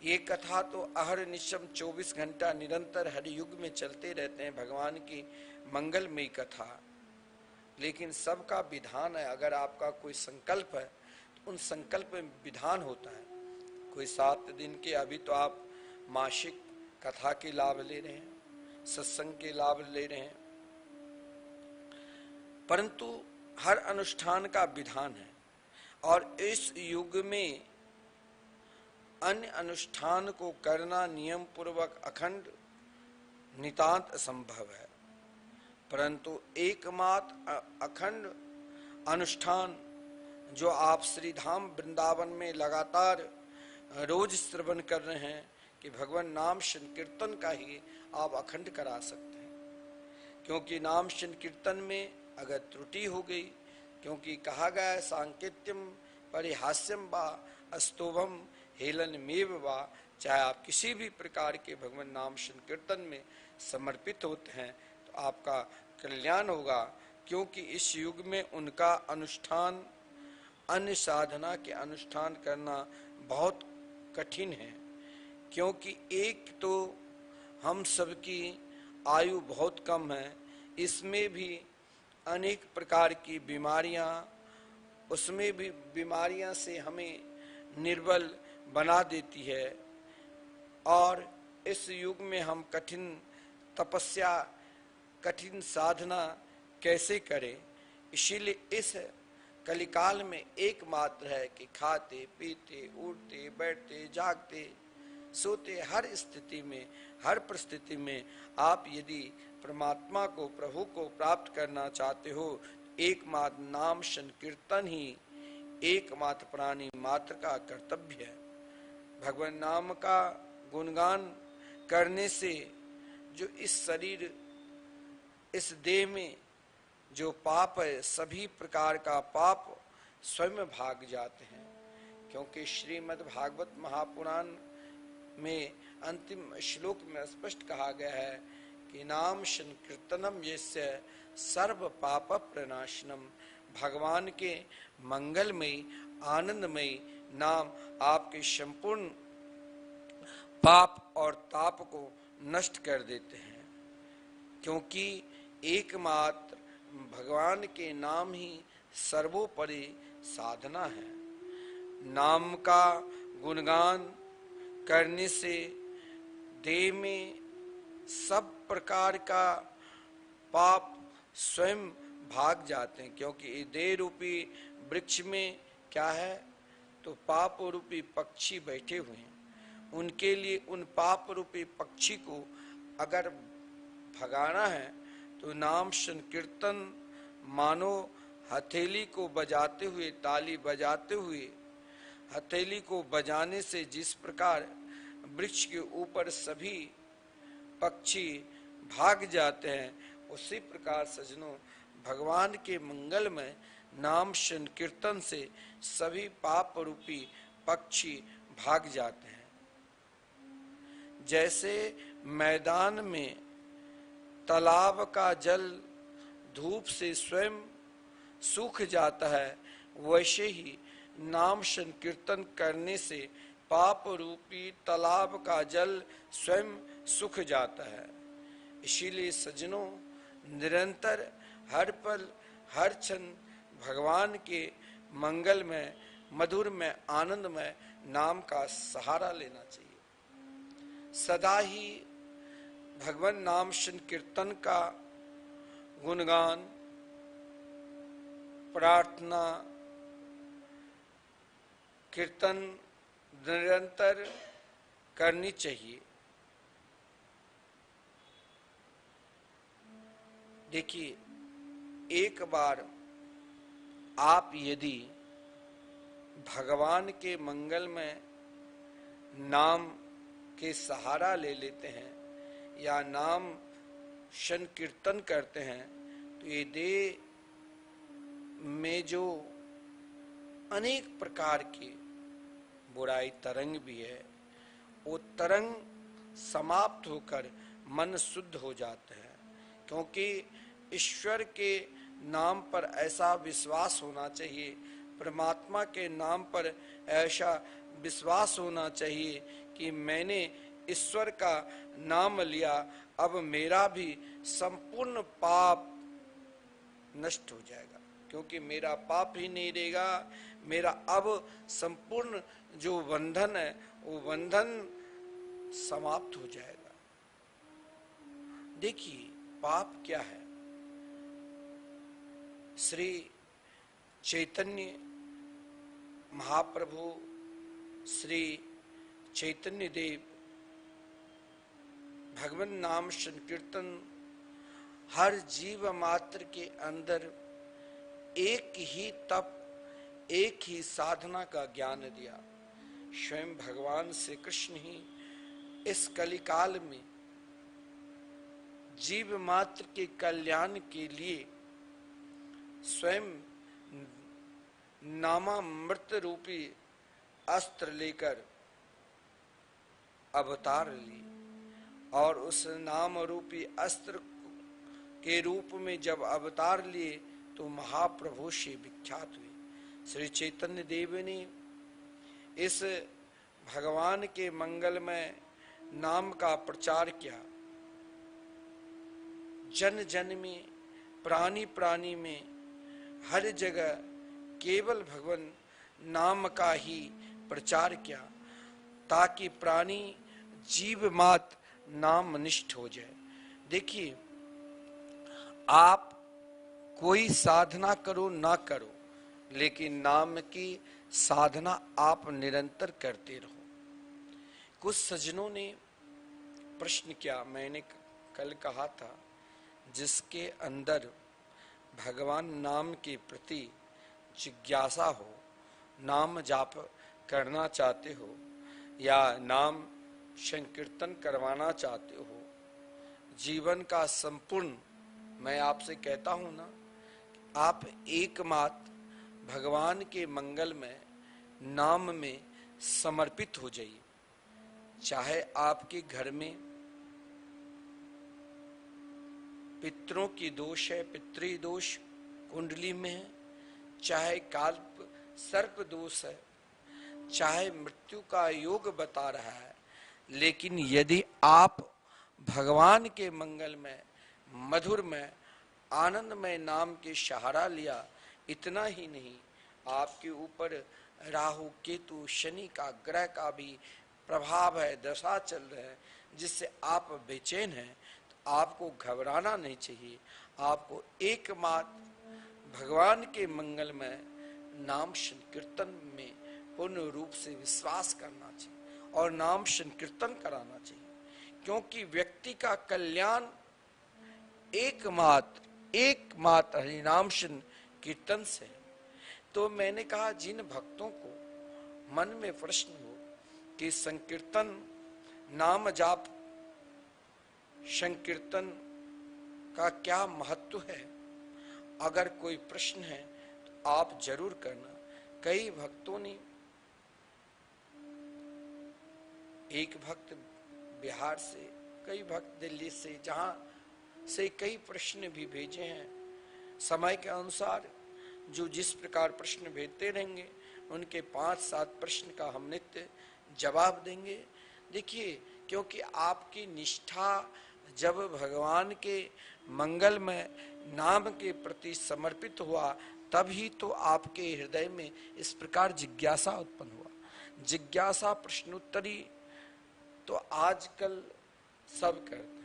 ये कथा तो अहर्निशम 24 घंटा निरंतर हर युग में चलते रहते हैं, भगवान की मंगलमयी कथा। लेकिन सबका विधान है, अगर आपका कोई संकल्प है तो उन संकल्प में विधान होता है। कोई 7 दिन के, अभी तो आप मासिक कथा के लाभ ले रहे हैं, सत्संग के लाभ ले रहे हैं, परंतु हर अनुष्ठान का विधान है। और इस युग में अन्य अनुष्ठान को करना नियम पूर्वक अखंड नितांत असंभव है, परंतु एकमात्र अखंड अनुष्ठान जो आप श्री धाम वृंदावन में लगातार रोज श्रवण कर रहे हैं कि भगवान नाम संकीर्तन का ही आप अखंड करा सकते हैं। क्योंकि नाम संकीर्तन में अगर त्रुटि हो गई, क्योंकि कहा गया है सांकेत्यम परिहास्यम वा अस्तोभम हेलन मेव वा, चाहे आप किसी भी प्रकार के भगवान नाम संकीर्तन में समर्पित होते हैं तो आपका कल्याण होगा। क्योंकि इस युग में उनका अनुष्ठान अन्य साधना के अनुष्ठान करना बहुत कठिन है। क्योंकि एक तो हम सबकी आयु बहुत कम है, इसमें भी अनेक प्रकार की बीमारियां, उसमें भी बीमारियां से हमें निर्बल बना देती है। और इस युग में हम कठिन तपस्या, कठिन साधना कैसे करें। इसीलिए इस कलिकाल में एकमात्र है कि खाते पीते उठते बैठते जागते सोते हर स्थिति में, हर परिस्थिति में आप यदि परमात्मा को, प्रभु को प्राप्त करना चाहते हो, एकमात्र नाम संकीर्तन ही एकमात्र प्राणी मात्र का कर्तव्य है। भगवान नाम का गुणगान करने से जो इस शरीर, इस देह में जो पाप है, सभी प्रकार का पाप स्वयं भाग जाते हैं। क्योंकि श्रीमद् भागवत महापुराण में अंतिम श्लोक में स्पष्ट कहा गया है कि नाम संकीर्तनम यस्य सर्व पाप प्रणाशनम, भगवान के मंगलमयी आनंदमयी नाम आपके संपूर्ण पाप और ताप को नष्ट कर देते हैं। क्योंकि एकमात्र भगवान के नाम ही सर्वोपरि साधना है। नाम का गुणगान करने से देह में सब प्रकार का पाप स्वयं भाग जाते हैं। क्योंकि देह रूपी वृक्ष में क्या है, तो पाप रूपी पक्षी बैठे हुए हैं। उनके लिए उन पाप रूपी पक्षी को अगर भगाना है तो नाम संकीर्तन मानो हथेली को बजाते हुए, ताली बजाते हुए, हथेली को बजाने से जिस प्रकार वृक्ष के ऊपर सभी पक्षी भाग जाते हैं, उसी प्रकार सजनों भगवान के मंगल में नाम संकीर्तन से सभी पाप रूपी पक्षी भाग जाते हैं। जैसे मैदान में तालाब का जल धूप से स्वयं सूख जाता है, वैसे ही नाम संकीर्तन करने से पाप रूपी तालाब का जल स्वयं सूख जाता है। इसीलिए सज्जनों निरंतर हर पल हर क्षण भगवान के मंगल में, मधुर में, आनंद में नाम का सहारा लेना चाहिए। सदा ही भगवान नाम संकीर्तन का गुणगान, प्रार्थना, कीर्तन निरंतर करनी चाहिए। देखिए, एक बार आप यदि भगवान के मंगल में नाम के सहारा ले लेते हैं या नाम संकीर्तन करते हैं, तो ये देह में जो अनेक प्रकार की बुराई तरंग भी है, वो तरंग समाप्त होकर मन शुद्ध हो जाता है। क्योंकि ईश्वर के नाम पर ऐसा विश्वास होना चाहिए, परमात्मा के नाम पर ऐसा विश्वास होना चाहिए कि मैंने ईश्वर का नाम लिया, अब मेरा भी संपूर्ण पाप नष्ट हो जाएगा। क्योंकि मेरा पाप ही नहीं रहेगा, मेरा अब संपूर्ण जो बंधन है वो बंधन समाप्त हो जाएगा। देखिए, पाप क्या है? श्री चैतन्य महाप्रभु श्री चैतन्य देव भगवान नाम संकीर्तन हर जीव मात्र के अंदर एक ही तप, एक ही साधना का ज्ञान दिया। स्वयं भगवान श्री कृष्ण ही इस कलिकाल में जीव मात्र के कल्याण के लिए स्वयं नामामृत रूपी अस्त्र लेकर अवतार ली, और उस नाम रूपी अस्त्र के रूप में जब अवतार लिए तो महाप्रभु से विख्यात हुए। श्री चैतन्य देव ने इस भगवान के मंगलमय नाम का प्रचार किया। जन जन में, प्राणी प्राणी में, हर जगह केवल भगवान नाम का ही प्रचार किया, ताकि प्राणी जीव मात्र नाम निष्ठ हो जाए। देखिए, आप कोई साधना करो ना करो, लेकिन नाम की साधना आप निरंतर करते रहो। कुछ सज्जनों ने प्रश्न किया, मैंने कल कहा था, जिसके अंदर भगवान नाम के प्रति जिज्ञासा हो, नाम जाप करना चाहते हो या नाम संकीर्तन करवाना चाहते हो, जीवन का संपूर्ण, मैं आपसे कहता हूं ना, आप एकमात्र भगवान के मंगल में नाम में समर्पित हो जाइए। चाहे आपके घर में पितरों की दोष है, पितृ दोष कुंडली में है, चाहे काल्प सर्प दोष है, चाहे मृत्यु का योग बता रहा है, लेकिन यदि आप भगवान के मंगल में, मधुर में, आनंदमय नाम के सहारा लिया, इतना ही नहीं, आपके ऊपर राहु केतु शनि का ग्रह का भी प्रभाव है, दशा चल रहा है, जिससे आप बेचैन हैं, तो आपको घबराना नहीं चाहिए। आपको एकमात्र भगवान के मंगल में नाम संकीर्तन में पूर्ण रूप से विश्वास करना चाहिए और नाम संकीर्तन कराना चाहिए, क्योंकि व्यक्ति का कल्याण एकमात्र हरिनाम संकीर्तन से है। तो मैंने कहा, जिन भक्तों को मन में प्रश्न हो कि संकीर्तन, नाम जाप संकीर्तन का क्या महत्व है, अगर कोई प्रश्न है तो आप जरूर करना। कई भक्तों ने, एक भक्त बिहार से, कई भक्त दिल्ली से, जहां से कई प्रश्न भी भेजे हैं। समय के अनुसार जो जिस प्रकार प्रश्न भेजते रहेंगे, उनके 5-7 प्रश्न का हम नित्य जवाब देंगे। देखिए, क्योंकि आपकी निष्ठा जब भगवान के मंगल में नाम के प्रति समर्पित हुआ, तभी तो आपके हृदय में इस प्रकार जिज्ञासा उत्पन्न हुआ। जिज्ञासा प्रश्नोत्तरी तो आजकल सब करते हैं।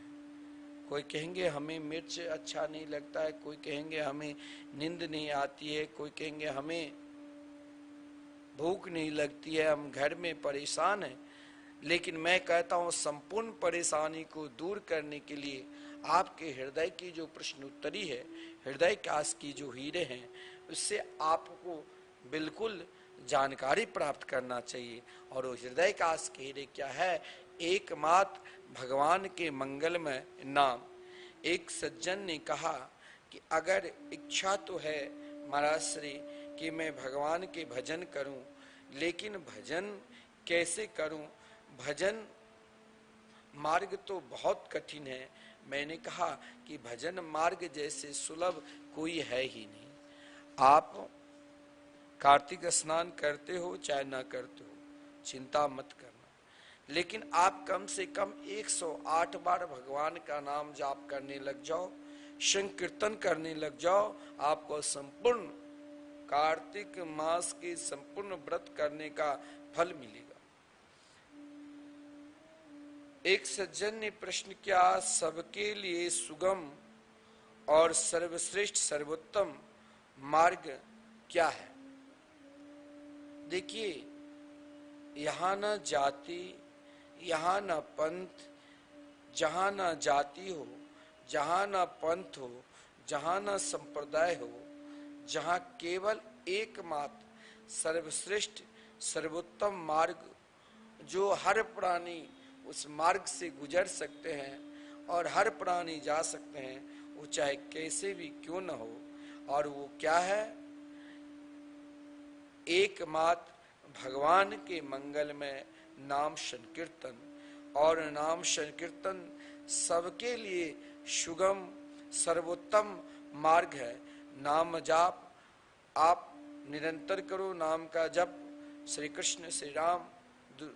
कोई कहेंगे हमें मिर्च अच्छा नहीं लगता है, कोई कहेंगे हमें नींद नहीं आती है, कोई कहेंगे हमें भूख नहीं लगती है, हम घर में परेशान हैं। लेकिन मैं कहता हूं, संपूर्ण परेशानी को दूर करने के लिए आपके हृदय की जो प्रश्नोत्तरी है, हृदय काश की जो हीरे हैं, उससे आपको बिल्कुल जानकारी प्राप्त करना चाहिए। और वो हृदय काश के हीरे क्या है? एकमात्र भगवान के मंगलमय नाम। एक सज्जन ने कहा कि अगर इच्छा तो है महाराज श्री कि मैं भगवान के भजन करूं, लेकिन भजन कैसे करूं? भजन मार्ग तो बहुत कठिन है। मैंने कहा कि भजन मार्ग जैसे सुलभ कोई है ही नहीं। आप कार्तिक स्नान करते हो चाहे ना करते हो, चिंता मत करना, लेकिन आप कम से कम 108 बार भगवान का नाम जाप करने लग जाओ, संकीर्तन करने लग जाओ, आपको संपूर्ण कार्तिक मास के संपूर्ण व्रत करने का फल मिलेगा। एक सज्जन ने प्रश्न किया, सबके लिए सुगम और सर्वश्रेष्ठ सर्वोत्तम मार्ग क्या है? देखिए, यहाँ न जाति, यहाँ न पंथ, जहाँ न जाति हो, जहाँ न पंथ हो, जहाँ न संप्रदाय हो, जहाँ केवल एकमात्र सर्वश्रेष्ठ सर्वोत्तम मार्ग, जो हर प्राणी उस मार्ग से गुजर सकते हैं और हर प्राणी जा सकते हैं, वो चाहे कैसे भी क्यों न हो। और वो क्या है? एकमात्र भगवान के मंगल में नाम संकीर्तन। और नाम संकीर्तन सबके लिए सुगम सर्वोत्तम मार्ग है। नाम जाप आप निरंतर करो, नाम का जप। श्री कृष्ण, श्री राम,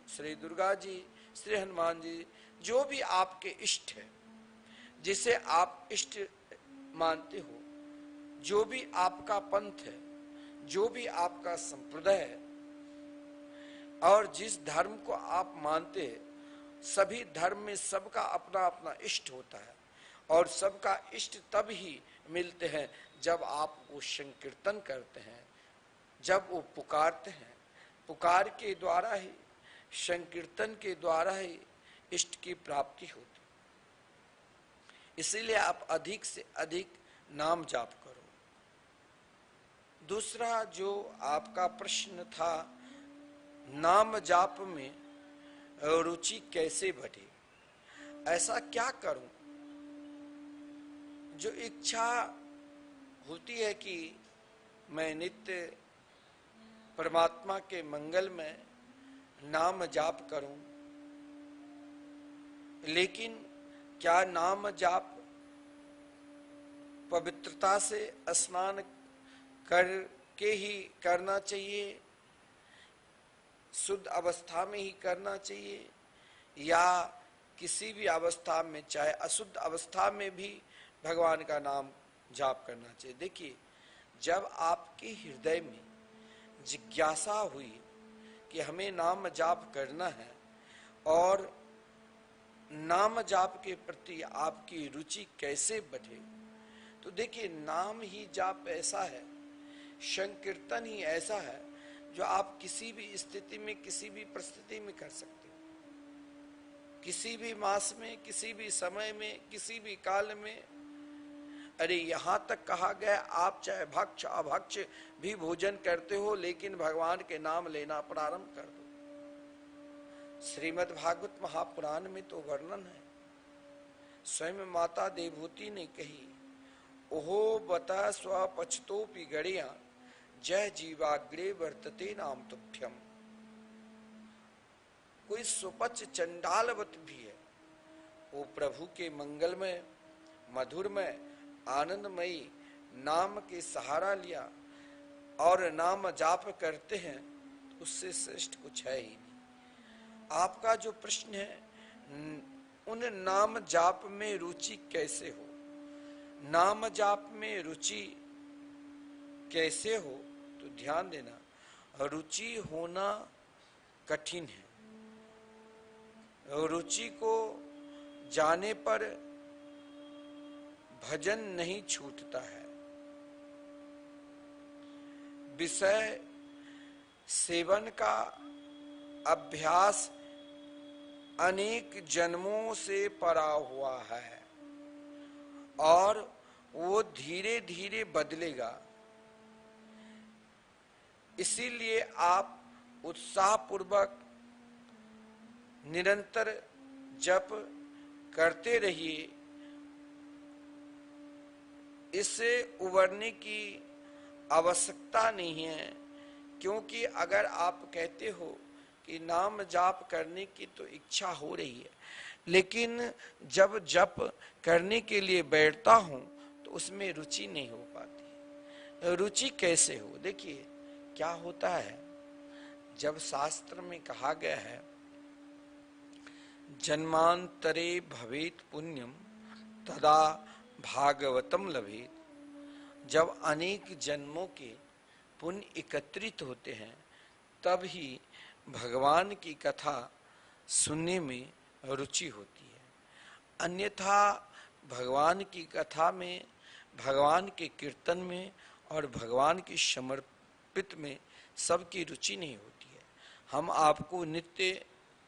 श्री दुर्गा जी, श्री हनुमान जी, जो भी आपके इष्ट है, जिसे आप इष्ट मानते हो, जो भी आपका पंथ है, जो भी आपका संप्रदाय है, और जिस धर्म को आप मानते हैं, सभी धर्म में सबका अपना अपना इष्ट होता है। और सबका इष्ट तब ही मिलते हैं जब आप वो संकीर्तन करते हैं, जब वो पुकारते हैं। पुकार के द्वारा ही, संकीर्तन के द्वारा ही इष्ट की प्राप्ति होती। इसीलिए आप अधिक से अधिक नाम जाप करो। दूसरा जो आपका प्रश्न था, नाम जाप में रुचि कैसे बढ़े, ऐसा क्या करूं? जो इच्छा होती है कि मैं नित्य परमात्मा के मंगल में नाम जाप करूं, लेकिन क्या नाम जाप पवित्रता से स्नान करके ही करना चाहिए, शुद्ध अवस्था में ही करना चाहिए, या किसी भी अवस्था में, चाहे अशुद्ध अवस्था में भी भगवान का नाम जाप करना चाहिए? देखिए, जब आपके हृदय में जिज्ञासा हुई कि हमें नाम जाप करना है और नाम जाप के प्रति आपकी रुचि कैसे बढ़े, तो देखिए, नाम ही जाप ऐसा है, संकीर्तन ही ऐसा है जो आप किसी भी स्थिति में, किसी भी परिस्थिति में कर सकते हो, किसी भी मास में, किसी भी समय में, किसी भी काल में। अरे यहाँ तक कहा गया, आप चाहे भक्ष अभक्ष भी भोजन करते हो, लेकिन भगवान के नाम लेना प्रारंभ कर दो। श्रीमद् भागवत महापुराण में तो वर्णन है, स्वयं माता देवहूति ने कही, ओहो बता स्वपछतोपि गणिया जय जीवाग्रे वर्तते नाम तुभ्यम। कोई सुपच चंडालवत भी है, वो प्रभु के मंगल में, मधुर में, आनंदमयी नाम के सहारा लिया और नाम जाप करते हैं, तो उससे श्रेष्ठ कुछ है ही नहीं। आपका जो प्रश्न है, उन नाम जाप में रुचि कैसे हो, नाम जाप में रुचि कैसे हो, तो ध्यान देना, रुचि होना कठिन है। रुचि को जाने पर भजन नहीं छूटता है। विषय सेवन का अभ्यास अनेक जन्मों से पड़ा हुआ है और वो धीरे धीरे बदलेगा। इसीलिए आप उत्साहपूर्वक निरंतर जप करते रहिए। इससे उबरने की आवश्यकता नहीं है, क्योंकि अगर आप कहते हो कि नाम जाप करने की तो इच्छा हो रही है, लेकिन जब जप करने के लिए बैठता हूं तो उसमें रुचि नहीं हो पाती। रुचि कैसे हो? देखिए क्या होता है, जब शास्त्र में कहा गया है जन्मांतरे भवेत पुण्यम तदा भागवतम लभेत, जब अनेक जन्मों के पुण्य एकत्रित होते हैं तब ही भगवान की कथा सुनने में रुचि होती है। अन्यथा भगवान की कथा में, भगवान के कीर्तन में और भगवान की समर्पित में सबकी रुचि नहीं होती है। हम आपको नित्य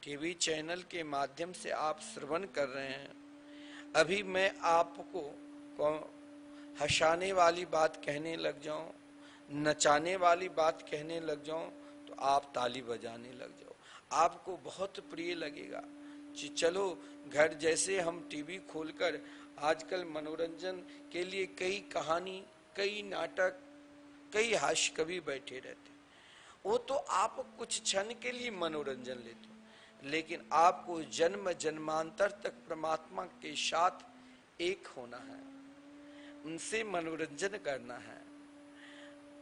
टीवी चैनल के माध्यम से आप श्रवण कर रहे हैं। अभी मैं आपको हंसाने वाली बात कहने लग जाऊं, नचाने वाली बात कहने लग जाऊं, तो आप ताली बजाने लग जाओ। आपको बहुत प्रिय लगेगा कि चलो घर जैसे हम टीवी खोलकर आजकल मनोरंजन के लिए कई कहानी, कई नाटक, कई हास्य कवि बैठे रहते, वो तो आप कुछ क्षण के लिए मनोरंजन लेते हो, लेकिन आपको जन्म जन्मांतर तक परमात्मा के साथ एक होना है, उनसे मनोरंजन करना है।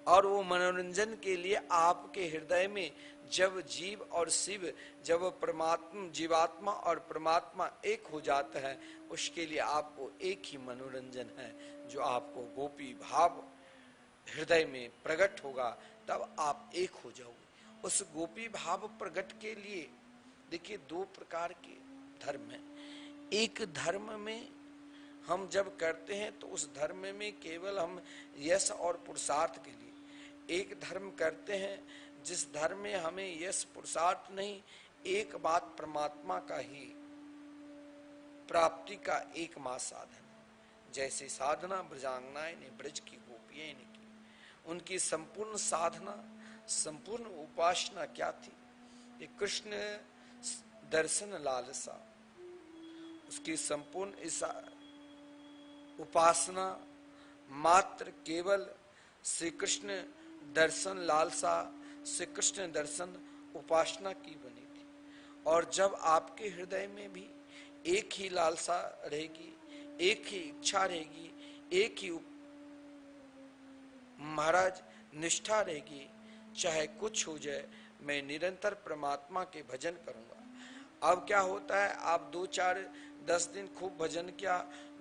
और वो मनोरंजन के लिए आपके हृदय में जब जीव और शिव, जब परमात्मा, जीवात्मा और परमात्मा एक हो जाता है, उसके लिए आपको एक ही मनोरंजन है, जो आपको गोपी भाव हृदय में प्रकट होगा, तब आप एक हो जाओगे। उस गोपी भाव प्रकट के लिए देखिए दो प्रकार के धर्म हैं। एक धर्म में हम जब करते हैं तो उस धर्म में केवल हम यश और पुरुषार्थ के लिए, एक धर्म करते हैं जिस धर्म में हमें यश पुरुषार्थ नहीं, एक बात परमात्मा का ही प्राप्ति का एकमात्र साधन है। जैसे साधना ब्रजांगनाएं ने, ब्रज की गोपियां ने की, उनकी संपूर्ण साधना, संपूर्ण उपासना क्या थी? ये कृष्ण दर्शन लालसा, उसकी संपूर्ण उपासना मात्र केवल श्री कृष्ण दर्शन लालसा, श्री कृष्ण दर्शन उपासना की बनी थी। और जब आपके हृदय में भी एक ही लालसा रहेगी, एक ही इच्छा रहेगी, एक ही महाराज निष्ठा रहेगी, चाहे कुछ हो जाए, मैं निरंतर परमात्मा के भजन करूंगा। अब क्या होता है, आप 2-4-10 दिन खूब भजन किया,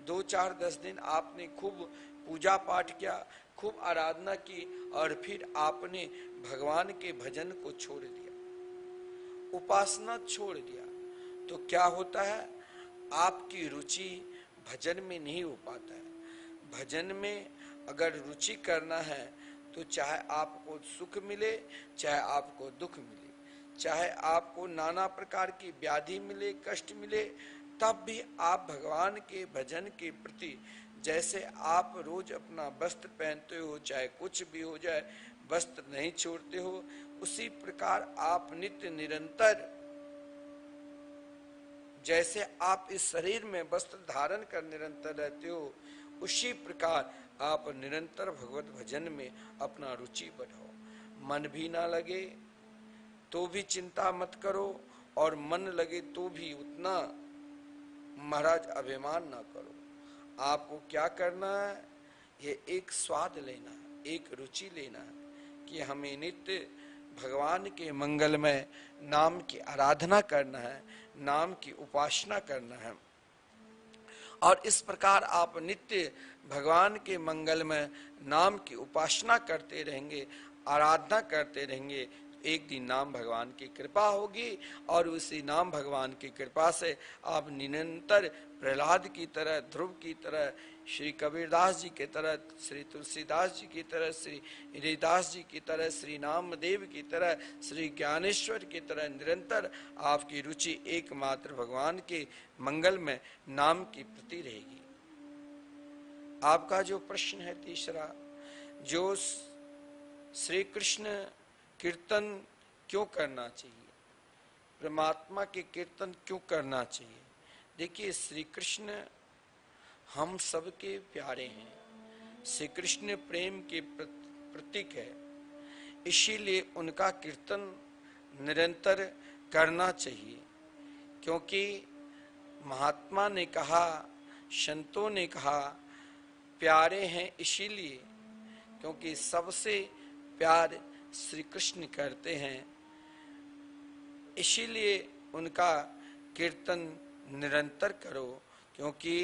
2-4-10 दिन आपने खूब पूजा पाठ किया, खूब आराधना की, और फिर आपने भगवान के भजन को छोड़ दिया, उपासना छोड़ दिया, तो क्या होता है, आपकी रुचि भजन में नहीं हो पाता है। भजन में अगर रुचि करना है तो चाहे आपको सुख मिले, चाहे आपको दुख मिले, चाहे आपको नाना प्रकार की व्याधि मिले, कष्ट मिले, तब भी आप भगवान के भजन के प्रति, जैसे आप रोज अपना वस्त्र पहनते हो, चाहे कुछ भी हो जाए, वस्त्र नहीं छोड़ते हो, उसी प्रकार आप नित्य निरंतर, जैसे आप इस शरीर में वस्त्र धारण कर निरंतर रहते हो, उसी प्रकार आप निरंतर भगवत भजन में अपना रुचि बढ़ाओ। मन भी ना लगे तो भी चिंता मत करो, और मन लगे तो भी उतना महाराज अभिमान ना करो। आपको क्या करना है, ये एक स्वाद लेना है, एक रुचि लेना है कि हमें नित्य भगवान के मंगलमय नाम की आराधना करना है, नाम की उपासना करना है। और इस प्रकार आप नित्य भगवान के मंगलमय नाम की उपासना करते रहेंगे, आराधना करते रहेंगे, एक दिन नाम भगवान की कृपा होगी, और उसी नाम भगवान की कृपा से आप निरंतर प्रहलाद की तरह, ध्रुव की तरह, श्री कबीरदास जी की तरह, श्री तुलसीदास जी की तरह, श्री हरिदास जी की तरह, श्री नामदेव की तरह, श्री ज्ञानेश्वर की तरह निरंतर आपकी रुचि एकमात्र भगवान के मंगल में नाम की प्रति रहेगी। आपका जो प्रश्न है तीसरा, जो श्री कृष्ण कीर्तन क्यों करना चाहिए, परमात्मा के कीर्तन क्यों करना चाहिए? देखिए, श्री कृष्ण हम सबके प्यारे हैं, श्री कृष्ण प्रेम के प्रतीक है, इसीलिए उनका कीर्तन निरंतर करना चाहिए। क्योंकि महात्मा ने कहा, संतों ने कहा, प्यारे हैं इसीलिए क्योंकि सबसे प्यार श्री कृष्ण करते हैं, इसीलिए उनका कीर्तन निरंतर करो। क्योंकि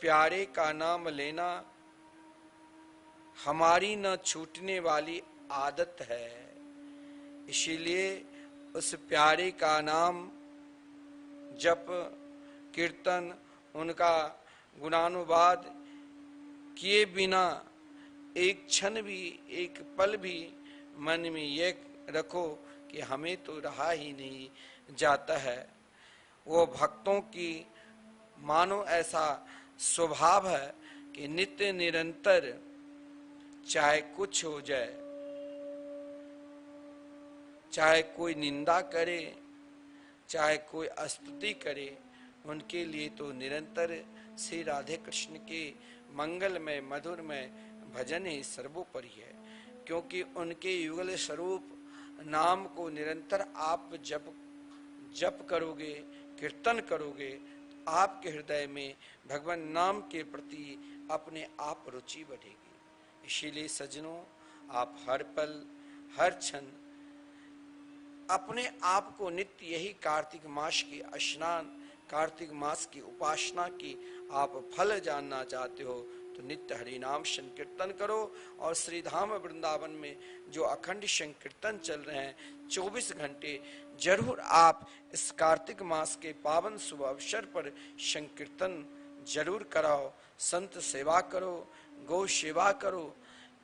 प्यारे का नाम लेना हमारी न छूटने वाली आदत है, इसीलिए उस प्यारे का नाम जप, कीर्तन, उनका गुणानुवाद किए बिना एक क्षण भी, एक पल भी मन में ये रखो कि हमें तो रहा ही नहीं जाता है। वो भक्तों की मानो ऐसा स्वभाव है कि नित्य निरंतर चाहे कुछ हो जाए, चाहे कोई निंदा करे, चाहे कोई स्तुति करे, उनके लिए तो निरंतर श्री राधे कृष्ण के मंगलमय मधुरमय भजन ही सर्वोपरि है। क्योंकि उनके युगल स्वरूप नाम को निरंतर आप जप करोगे, कीर्तन करोगे, आपके हृदय में भगवान नाम के प्रति अपने आप रुचि बढ़ेगी। इसीलिए सज्जनों, आप हर पल हर क्षण अपने आप को नित्य यही कार्तिक मास की स्नान, कार्तिक मास की उपासना की आप फल जानना चाहते हो तो नित्य हरि नाम संकीर्तन करो। और श्री धाम वृंदावन में जो अखंड संकीर्तन चल रहे हैं 24 घंटे, जरूर आप इस कार्तिक मास के पावन शुभ अवसर पर संकीर्तन जरूर कराओ। संत सेवा करो, गौ सेवा करो।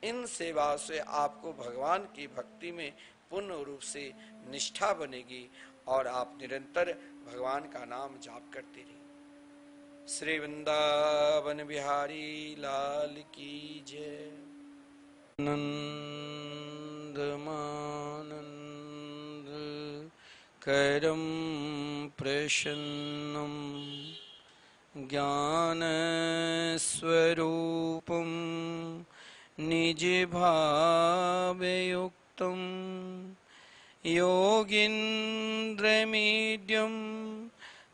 इन सेवा से आपको भगवान की भक्ति में पूर्ण रूप से निष्ठा बनेगी और आप निरंतर भगवान का नाम जाप करते रहिए। श्री वृंदावन बिहारी लाल की जय। नंद मानंद करम प्रसन्नम ज्ञान स्वरूपम निज भावयुक्तम योगीन्द्रमीड्यम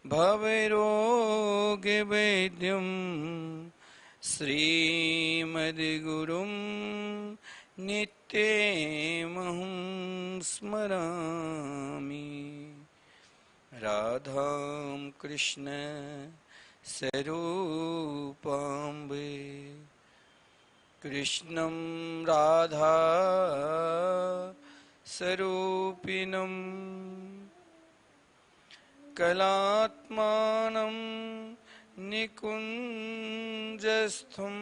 भवरोगवैद्यम श्रीमद्गुरुं नित्यमहं स्मरामि। राधां कृष्ण स्वरूपाम्बे कृष्णं राधा स्वरूपिणं कलात्मानं निकुञ्जस्थं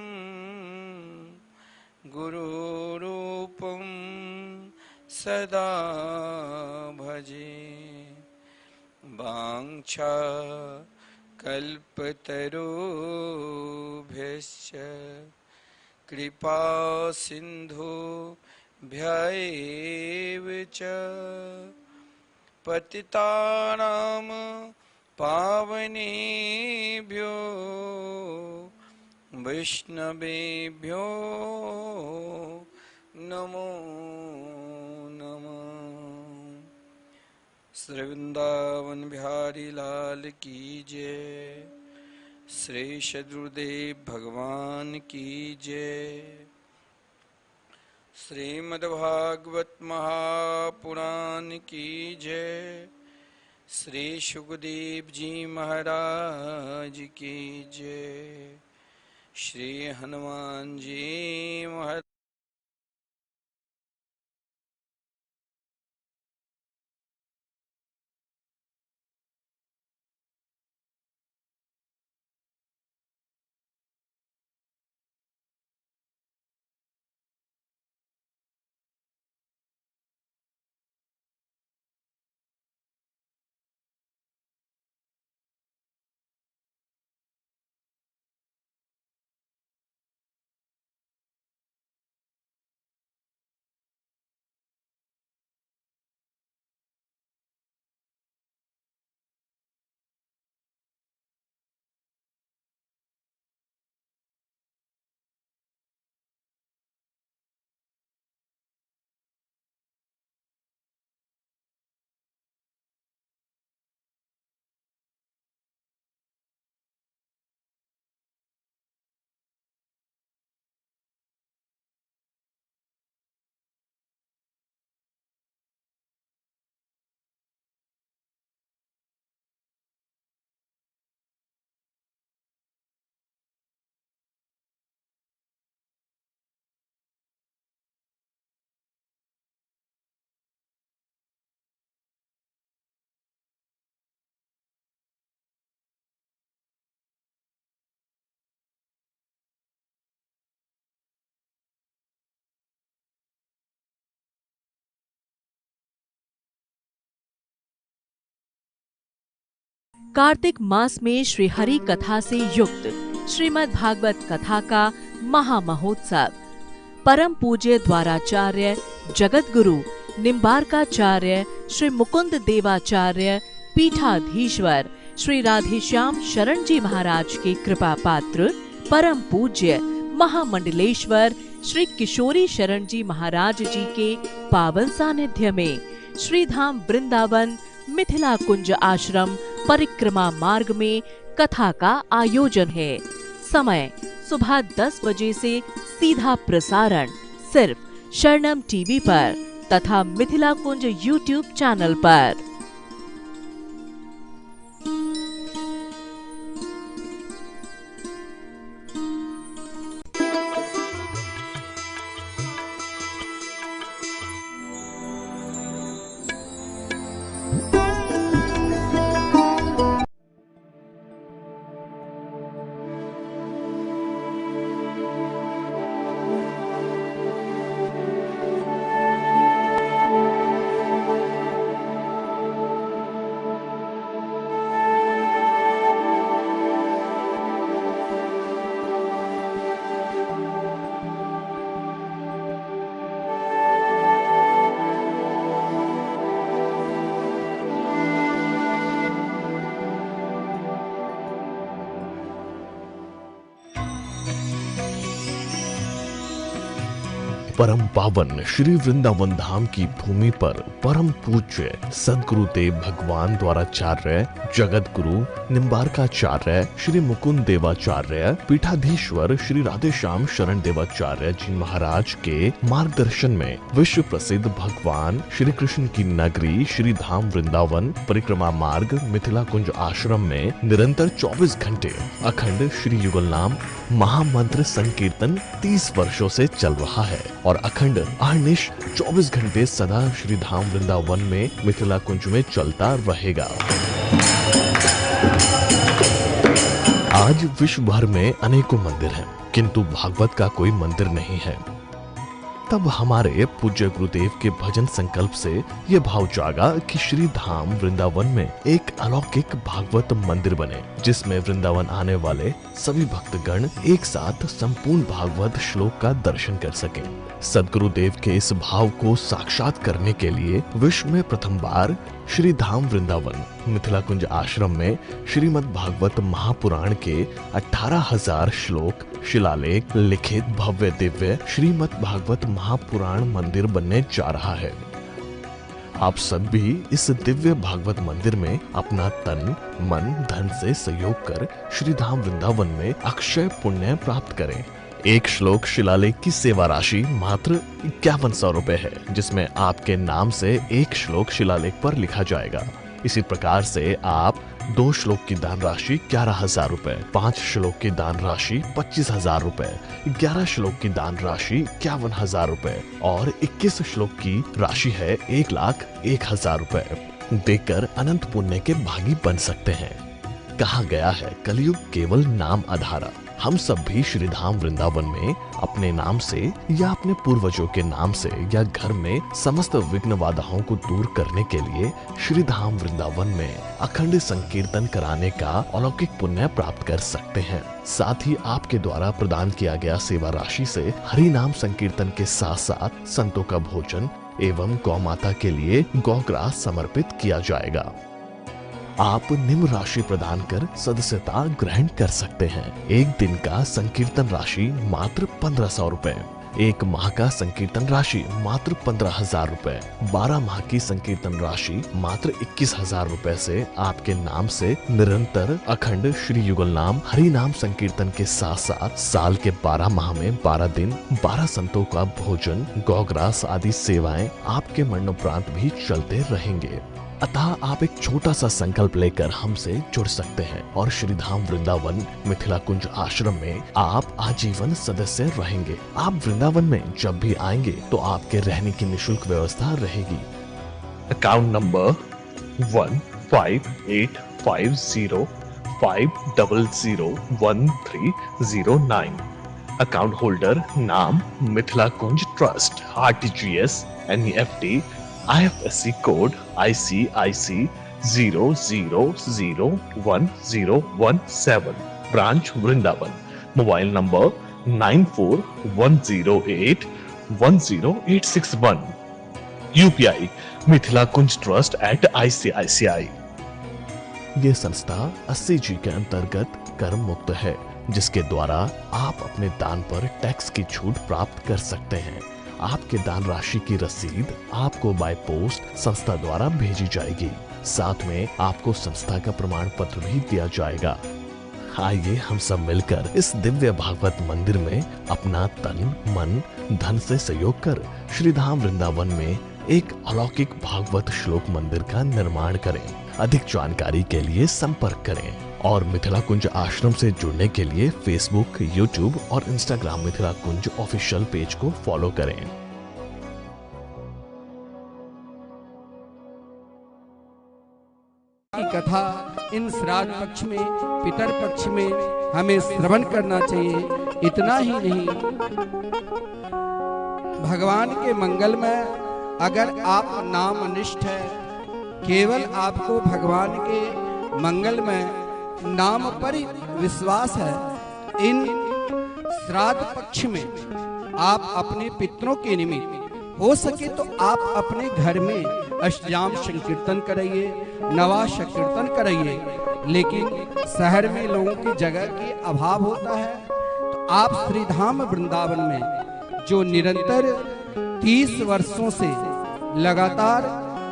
गुरुरूपं सदा भजे। वाञ्छा कल्पतरुभ्यश्च कृपा सिन्धुभ्यैव च पतितानां पावनेभ्यो वैष्णवेभ्यो नमो नमः। श्री वृंदावन बिहारी लाल की जय। श्री सद्गुरुदेव भगवान की जय। श्रीमद्भागवत महापुराण की जय। श्री सुखदेव जी महाराज की जय। श्री हनुमान जी महाराज कार्तिक मास में श्री हरि कथा से युक्त श्रीमद् भागवत कथा का महामहोत्सव परम पूज्य द्वाराचार्य जगत गुरु निम्बारकाचार्य श्री मुकुंद देवाचार्य पीठाधीश्वर श्री राधेश्याम शरण जी महाराज के कृपा पात्र परम पूज्य महामंडलेश्वर श्री किशोरी शरण जी महाराज जी के पावन सानिध्य में श्री धाम वृंदावन मिथिला कुंज आश्रम परिक्रमा मार्ग में कथा का आयोजन है। समय सुबह 10 बजे से सीधा प्रसारण सिर्फ शरणम टीवी पर तथा मिथिला कुंज यूट्यूब चैनल पर। परम पावन श्री वृंदावन धाम की भूमि पर परम पूज्य सदगुरुदेव भगवान द्वाराचार्य जगत गुरु निम्बारकाचार्य श्री मुकुंद देवाचार्य पीठाधीश्वर श्री राधेश्याम शरण देवाचार्य जी महाराज के मार्गदर्शन में विश्व प्रसिद्ध भगवान श्री कृष्ण की नगरी श्री धाम वृंदावन परिक्रमा मार्ग मिथिला कुंज आश्रम में निरंतर 24 घंटे अखंड श्री युगल नाम महामंत्र संकीर्तन 30 वर्षों से चल रहा है और अखंड अहर्निश 24 घंटे सदा श्री धाम वृंदावन में मिथिला कुंज में चलता रहेगा। आज विश्व भर में अनेकों मंदिर हैं, किंतु भागवत का कोई मंदिर नहीं है। तब हमारे पूज्य गुरुदेव के भजन संकल्प से ये भाव जागा कि श्री धाम वृंदावन में एक अलौकिक भागवत मंदिर बने, जिसमें वृंदावन आने वाले सभी भक्तगण एक साथ संपूर्ण भागवत श्लोक का दर्शन कर सकें। सदगुरुदेव के इस भाव को साक्षात करने के लिए विश्व में प्रथम बार श्री धाम वृंदावन मिथिला कुंज आश्रम में श्रीमद् भागवत महापुराण के 18,000 श्लोक शिलालेख लिखित भव्य दिव्य श्रीमद् भागवत महापुराण मंदिर बनने जा रहा है। आप सब भी इस दिव्य भागवत मंदिर में अपना तन मन धन से सहयोग कर श्री धाम वृंदावन में अक्षय पुण्य प्राप्त करें। एक श्लोक शिलालेख की सेवा राशि मात्र 5100 रुपए है, जिसमें आपके नाम से एक श्लोक शिलालेख पर लिखा जाएगा। इसी प्रकार से आप 2 श्लोक की दान राशि 11,000 रुपए, 5 श्लोक की दान राशि 25,000 रुपए, 11 श्लोक की दान राशि 51,000 रुपए और 21 श्लोक की राशि है 1,01,000 रुपए देकर अनंत पुण्य के भागी बन सकते हैं। कहा गया है कलयुग केवल नाम आधारा। हम सब भी श्री धाम वृंदावन में अपने नाम से या अपने पूर्वजों के नाम से या घर में समस्त विघ्न बाधाओं को दूर करने के लिए श्री धाम वृंदावन में अखंड संकीर्तन कराने का अलौकिक पुण्य प्राप्त कर सकते हैं। साथ ही आपके द्वारा प्रदान किया गया सेवा राशि से हरि नाम संकीर्तन के साथ साथ संतों का भोजन एवं गौ माता के लिए गौग्रास समर्पित किया जाएगा। आप निम्न राशि प्रदान कर सदस्यता ग्रहण कर सकते हैं। एक दिन का संकीर्तन राशि मात्र 1500 रुपए, एक माह का संकीर्तन राशि मात्र 15,000 रुपए, 12 माह की संकीर्तन राशि मात्र 21,000 रुपए से आपके नाम से निरंतर अखंड श्री युगल नाम हरि नाम संकीर्तन के साथ साथ साल के 12 माह में 12 दिन 12 संतों का भोजन गौग्रास आदि सेवाएं आपके मरणोपरांत भी चलते रहेंगे। अतः आप एक छोटा सा संकल्प लेकर हमसे जुड़ सकते हैं और श्री धाम वृंदावन मिथिला कुंज आश्रम में आप आजीवन सदस्य रहेंगे। आप वृंदावन में जब भी आएंगे तो आपके रहने की निशुल्क व्यवस्था रहेगी। Account number 1585501309। अकाउंट होल्डर नाम Mithila Kunj trust, RTGS, NEFT, IFSC code ICIC 000117, branch Vrindavan. Mobile number 9410810861। UPI mithilakunj@ICICI। ये संस्था 80G के अंतर्गत कर मुक्त है, जिसके द्वारा आप अपने दान पर टैक्स की छूट प्राप्त कर सकते हैं। आपके दान राशि की रसीद आपको बाय पोस्ट संस्था द्वारा भेजी जाएगी। साथ में आपको संस्था का प्रमाण पत्र भी दिया जाएगा। आइए हम सब मिलकर इस दिव्य भागवत मंदिर में अपना तन मन धन से सहयोग कर श्रीधाम वृंदावन में एक अलौकिक भागवत श्लोक मंदिर का निर्माण करें। अधिक जानकारी के लिए संपर्क करें और मिथिला कुंज आश्रम से जुड़ने के लिए फेसबुक, यूट्यूब और इंस्टाग्राम मिथिला कुंज ऑफिशियल पेज को फॉलो करें। की कथा इन श्राद्ध पक्ष में, पितर पक्ष में हमें श्रवण करना चाहिए। इतना ही नहीं, भगवान के मंगल में अगर आप नामनिष्ठ है, केवल आपको भगवान के मंगल में नाम पर ही विश्वास है, इन श्राद्ध पक्ष में आप अपने पितरों के निमित्त हो सके तो आप अपने घर में अष्टयाम संकीर्तन कराइए, नवा संकीर्तन कराइए। लेकिन शहर में लोगों की जगह की अभाव होता है, तो आप श्रीधाम वृंदावन में जो निरंतर 30 वर्षों से लगातार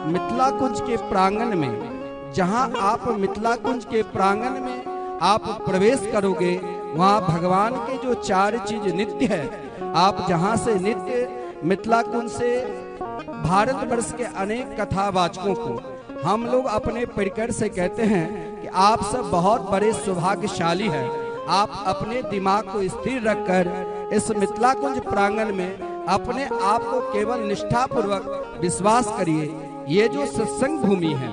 मिथिला कुंज के प्रांगण में, जहां आप मिथिला कुंज के प्रांगण में आप प्रवेश करोगे, वहां भगवान के जो 4 चीज नित्य है, आप जहां से नित्य मिथिला कुंज से भारतवर्ष के अनेक कथावाचकों को हम लोग अपने परिकर से कहते हैं कि आप सब बहुत बड़े सौभाग्यशाली हैं। आप अपने दिमाग को स्थिर रखकर इस मिथिला कुंज प्रांगण में अपने आप को केवल निष्ठापूर्वक विश्वास करिए। ये जो सत्संग भूमि है,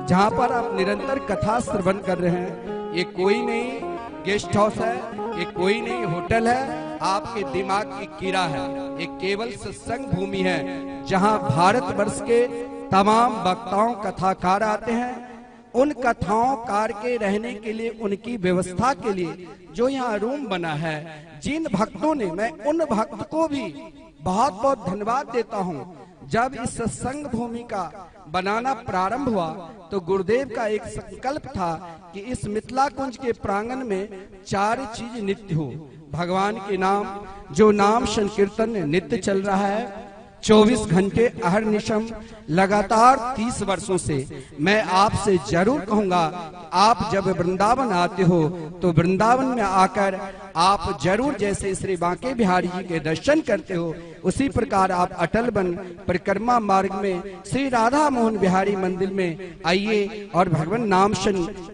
जहाँ पर आप निरंतर कथा श्रवण कर रहे हैं, ये कोई नहीं गेस्ट हाउस है, ये कोई नहीं होटल है, आपके दिमाग की कीड़ा है। एक केवल सत्संग भूमि है, जहां भारतवर्ष के तमाम वक्ताओं कथाकार आते हैं। उन कथाओं कार के रहने के लिए, उनकी व्यवस्था के लिए जो यहाँ रूम बना है, जिन भक्तों ने, मैं उन भक्त को भी बहुत बहुत धन्यवाद देता हूँ। जब इस सत्संग भूमि का बनाना प्रारंभ हुआ तो गुरुदेव का एक संकल्प था कि इस मिथिला कुंज के प्रांगण में 4 चीज नित्य हो। भगवान के नाम, जो नाम संकीर्तन नित्य चल रहा है 24 घंटे अहर्निशम लगातार 30 वर्षों से। मैं आपसे जरूर कहूंगा, आप जब वृंदावन आते हो तो वृंदावन में आकर आप जरूर, जैसे श्री बांके बिहारी जी के दर्शन करते हो, उसी प्रकार आप अटल वन परिक्रमा मार्ग में श्री राधा मोहन बिहारी मंदिर में आइए और भगवान नाम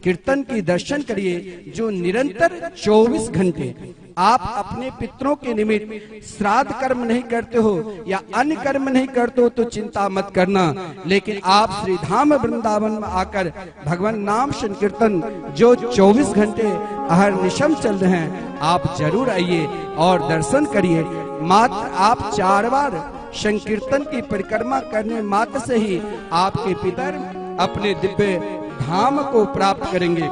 कीर्तन की दर्शन करिए, जो निरंतर 24 घंटे आप अपने पितरों के निमित्त श्राद्ध कर्म नहीं करते हो या अन्य कर्म नहीं करते हो तो चिंता मत करना, लेकिन आप श्री धाम वृंदावन में आकर भगवान नाम संकीर्तन जो 24 घंटे अहर्निशम चल रहे हैं, आप जरूर आइए और दर्शन करिए। मात्र आप 4 बार संकीर्तन की परिक्रमा करने मात्र से ही आपके पितर अपने दिव्य धाम को प्राप्त करेंगे।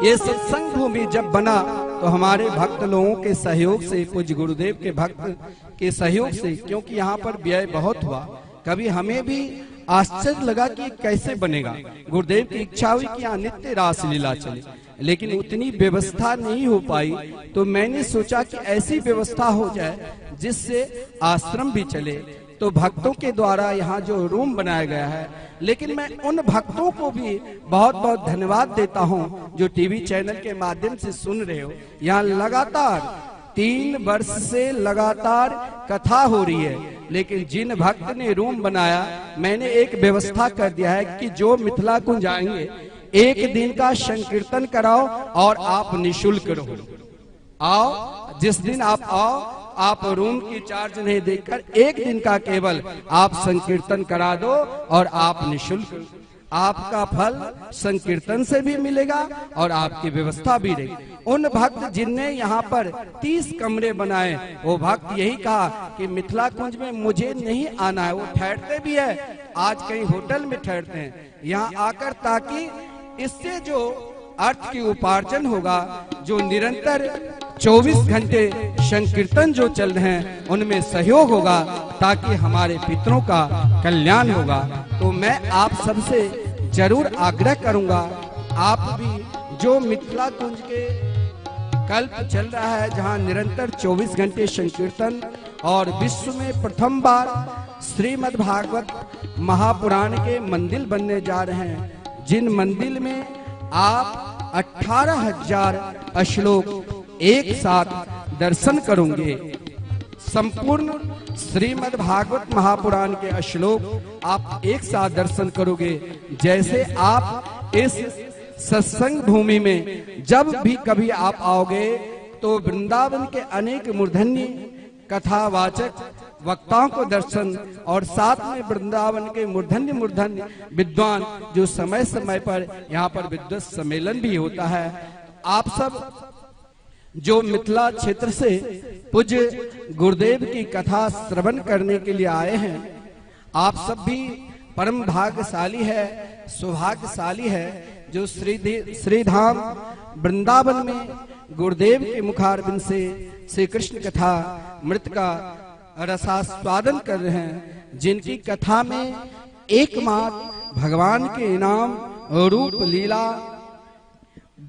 ये सत्संग भूमि जब बना तो हमारे भक्त लोगों के सहयोग से, कुछ गुरुदेव के भक्त के सहयोग से, क्योंकि यहाँ पर व्यय बहुत हुआ, कभी हमें भी आश्चर्य लगा कि कैसे बनेगा। गुरुदेव की इच्छा हुई कि यहाँ नित्य रास लीला चले, लेकिन उतनी व्यवस्था नहीं हो पाई, तो मैंने सोचा कि ऐसी व्यवस्था हो जाए जिससे आश्रम भी चले। तो भक्तों के द्वारा यहाँ जो रूम बनाया गया है, लेकिन मैं उन भक्तों को भी बहुत बहुत धन्यवाद देता हूँ जो टीवी चैनल के माध्यम से सुन रहे हो। यहाँ लगातार 3 वर्ष से लगातार कथा हो रही है, लेकिन जिन भक्त ने रूम बनाया, मैंने एक व्यवस्था कर दिया है कि जो मिथिला कुंज आएंगे 1 दिन का संकीर्तन कराओ और आप निःशुल्क रहो। आओ, जिस दिन आप आओ, आप रूम की चार्ज नहीं देकर 1 दिन का केवल आप संकीर्तन करा दो और आप निःशुल्क। आपका फल संकीर्तन से भी मिलेगा और आपकी व्यवस्था भी रहेगी। उन भक्त जिनने यहाँ पर 30 कमरे बनाए, वो भक्त यही कहा कि मिथिला कुंज में मुझे नहीं आना है। वो ठहरते भी है, आज कहीं होटल में ठहरते हैं यहाँ आकर, ताकि इससे जो अर्थ की उपार्जन होगा, जो निरंतर 24 घंटे संकीर्तन जो चल रहे हैं उनमें सहयोग होगा, ताकि हमारे पितरों का कल्याण होगा। तो मैं आप सबसे जरूर आग्रह करूंगा, आप भी जो मिथिला कुंज के कल्प चल रहा है, जहां निरंतर 24 घंटे संकीर्तन और विश्व में प्रथम बार श्रीमद् भागवत महापुराण के मंदिर बनने जा रहे हैं, जिन मंदिर में आप 18,000 श्लोक एक साथ दर्शन करोगे। संपूर्ण श्रीमद् भागवत महापुराण के श्लोक आप एक साथ दर्शन करोगे। जैसे आप इस सत्संग भूमि में जब भी कभी आप आओगे, तो वृंदावन के अनेक मूर्धन्य कथावाचक वक्ताओं को दर्शन, और साथ में वृंदावन के मूर्धन्य विद्वान, जो समय समय पर यहाँ पर विद्वत सम्मेलन भी होता है। आप सब जो मिथिला क्षेत्र से पूज्य गुरुदेव की कथा श्रवण करने के लिए आए हैं, आप सब भी परम भाग्यशाली है, सौभाग्यशाली है, जो श्रीधाम वृंदावन में गुरुदेव के मुखारबिंद से श्री कृष्ण कथा मृत का रसास्वादन कर रहे हैं, जिनकी कथा में एकमात्र भगवान के नाम रूप लीला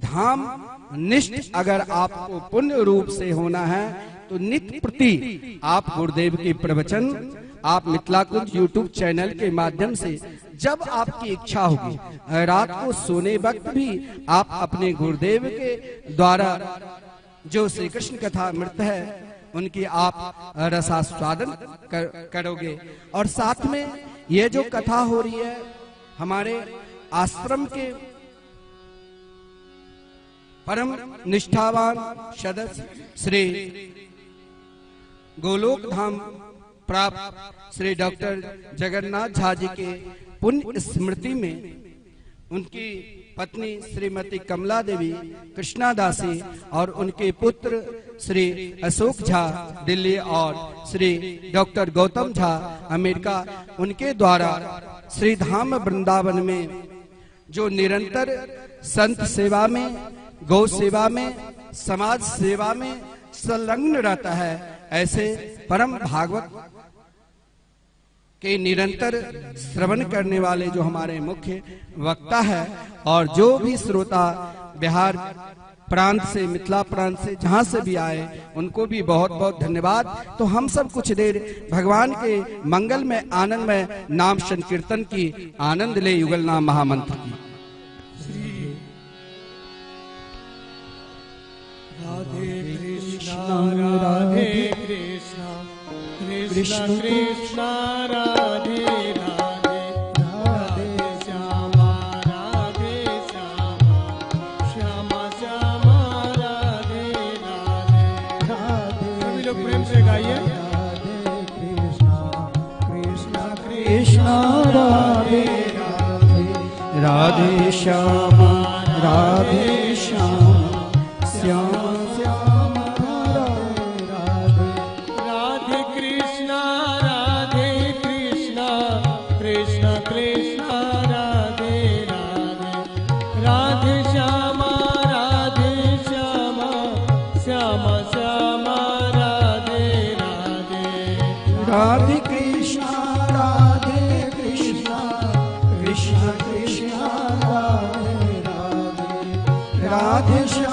धाम निष्ठ अगर आपको पुण्य रूप से होना है, तो नित्य प्रति आप गुरुदेव के प्रवचन आप मिथिला कुंज यूट्यूब चैनल के माध्यम से जब आपकी इच्छा होगी, रात को सोने वक्त भी आप अपने गुरुदेव के द्वारा जो श्री कृष्ण कथा मृत है उनकी आप रसास्वादन करोगे। और साथ में ये जो कथा हो रही है, हमारे आश्रम के परम निष्ठावान सदस्य श्री गोलोक धाम प्राप्त श्री डॉक्टर जगन्नाथ झा जी के पुण्य स्मृति में उनकी पत्नी श्रीमती कमला देवी कृष्णा दासी और उनके पुत्र श्री अशोक झा दिल्ली और श्री डॉक्टर गौतम झा अमेरिका, उनके द्वारा श्री धाम वृंदावन में जो निरंतर संत सेवा में, गौ सेवा में, समाज सेवा में संलग्न रहता है, ऐसे परम भागवत के निरंतर श्रवण करने वाले जो हमारे मुख्य वक्ता है, और जो भी श्रोता बिहार प्रांत से, मिथिला प्रांत से, जहां से भी आए, उनको भी बहुत बहुत धन्यवाद। तो हम सब कुछ देर भगवान के मंगल में आनंद में नाम संकीर्तन की आनंद ले, युगल नाम महामंत्र की। राधे कृष्णा राधे कृष्णा कृष्ण कृष्ण राधे राधे राधे श्यामा राधे श्यामा श्यामा श्यामा राधे राधे राधे। सभी लोग प्रेम से गाइए। राधे कृष्णा कृष्ण कृष्ण राधे राधे राधे श्यामा राधे श्यामा श्यामा राधे कृष्णा राधे कृष्णा कृष्ण कृष्ण राधे राधे राधे श्याम राधे श्याम श्याम श्याम राधे राधे राधे कृष्णा राधे कृष्णा कृष्ण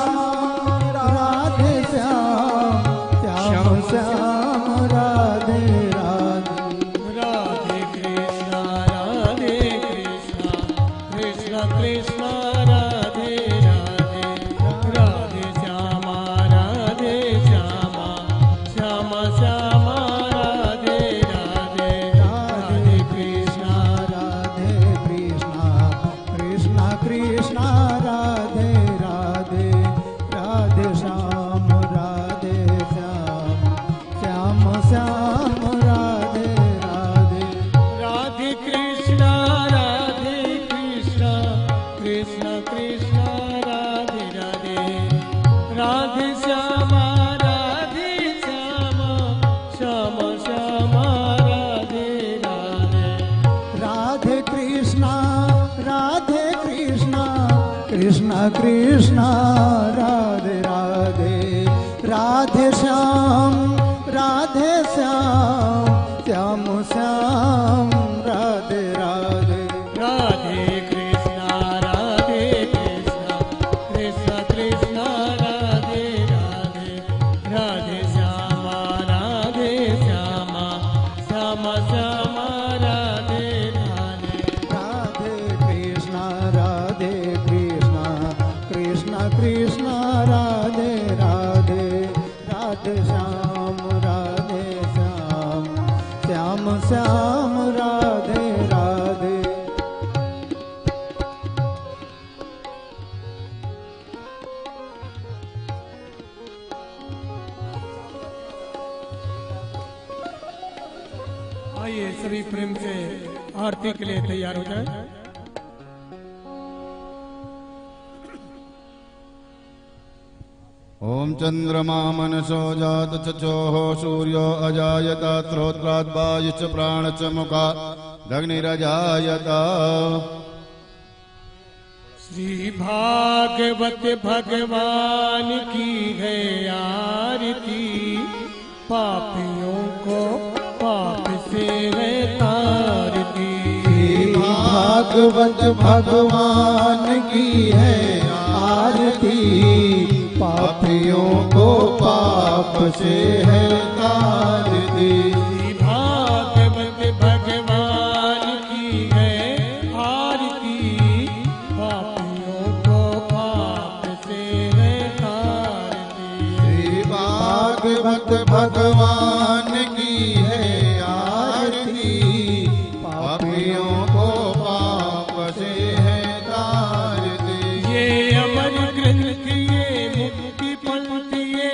कृष्ण राधे राधे राधे श्यामा राधे श्यामा श्यामा श्यामा राधे राधे राधे कृष्णा राधे कृष्णा कृष्ण कृष्ण राधे राधे राधे श्याम राधे श्याम श्याम श्याम राधे राधे राधे कृष्णा राधे कृष्णा कृष्ण कृष्ण राधे राधे राधे श्यामा राधे श्यामा श्यामा श्यामा राधे राधे राधे कृष्ण कृष्ण कृष्ण राधे राधे राधे श्याम श्याम श्याम राधे राधे राधे कृष्ण कृष्ण कृष्ण राधे राधे राधे श्यामा श्यामा श्यामा श्यामा राधे राधे राधे कृष्ण कृष्ण कृष्ण राधे राधे राधे श्याम श्याम श्याम राधे राधे आइए सभी प्रेम से आरती के लिए तैयार हो जाए। ओम चंद्रमा मनसो जात चचोः सूर्यो अजायत श्रोत्राद्वायु च प्राण च मुखा अग्निरजायत। श्री भागवत भगवान की है आरती पापियों को पाप से है तारती। भागवत भगवान की है आरती पापियों को पाप से है तारती। भागवत भगवान की है आरती पापियों को पाप से है तारती। भागवत भगवान की है आरती पापियों को पाप से है तारती। ये अमर ग्रंथ ये मुक्ति पंथ ये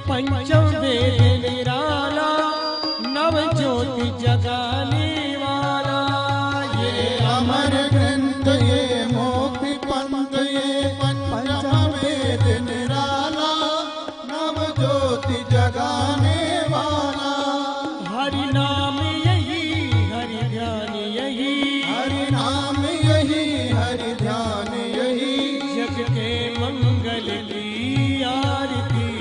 पंचम वेद निराला नव ज्योति जगाने वाला। ये अमर ग्रंथ ये मोक्ति पंथ ये पंचम वेद निराला नव ज्योति जगाने वाला। हरि नाम यही हरि ध्यान यही हरि नाम यही हरि ध्यान यही जग के मंगल की आरती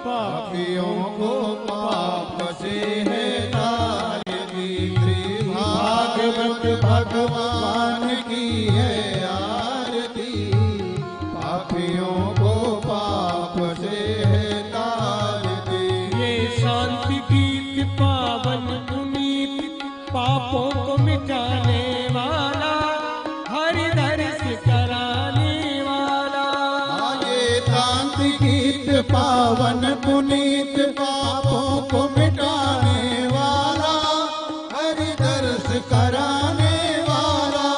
पापियों को पाप से है तारती। भागवत भगवान की है आरती पापियों को पाप से है तारती। ये शांति गीत पावन पुनीत पापों को मिटाने वाला हरि दर्श कराने वाला। ये शांति गीत पावन पुनीत पापों को मिटाने वाला हरि दर्श कराने वाला।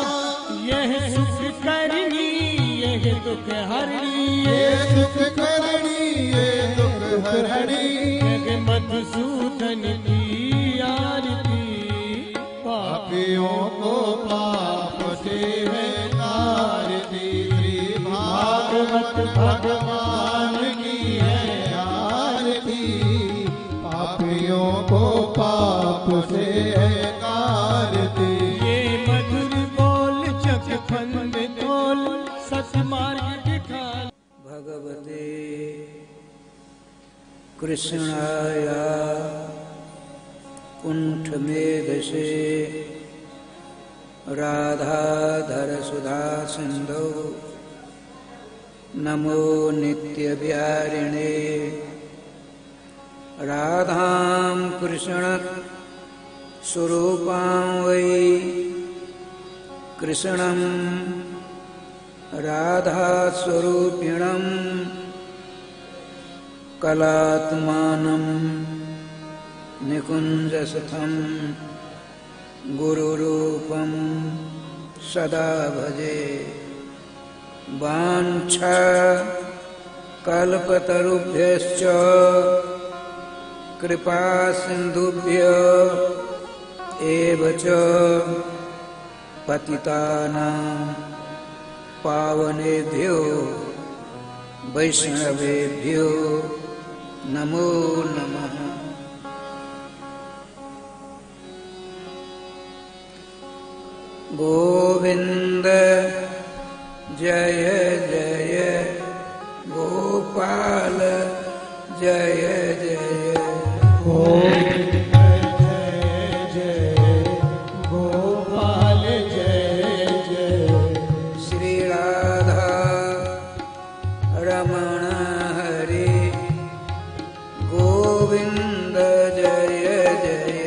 यह सुख करनी यह दुख हरणी ये सुख करणी ये दुख हरणी जग मधुसूदन की आरती पापियों को पाप से है तारती। भागवत भगवान की है आरती पापियों को पाप से है तारती। ये मधुर बोल जग फंद तोल सतमार्ग दिखा। भगवते कृष्णाय कुंठमेधसे राधाधर सुधा सिंधौ नमो नित्यविहारिणे। राधां कृष्ण स्वरूपां वै कृष्णं राधा स्वरूपिणं कलात्मानं निकुंजस्थं गुरुरूपं सदा भजे। वाञ्छा कल्पतरुभ्यश्च कृपा सिन्धुभ्य एव च पतितानां पावनेभ्यो वैष्णवेभ्यो नमो नमः। गोविंद जय जय गोपाल जय जय गोविंद जय जय गोपाल जय जय। श्री राधा रमण हरि गोविंद जय जय।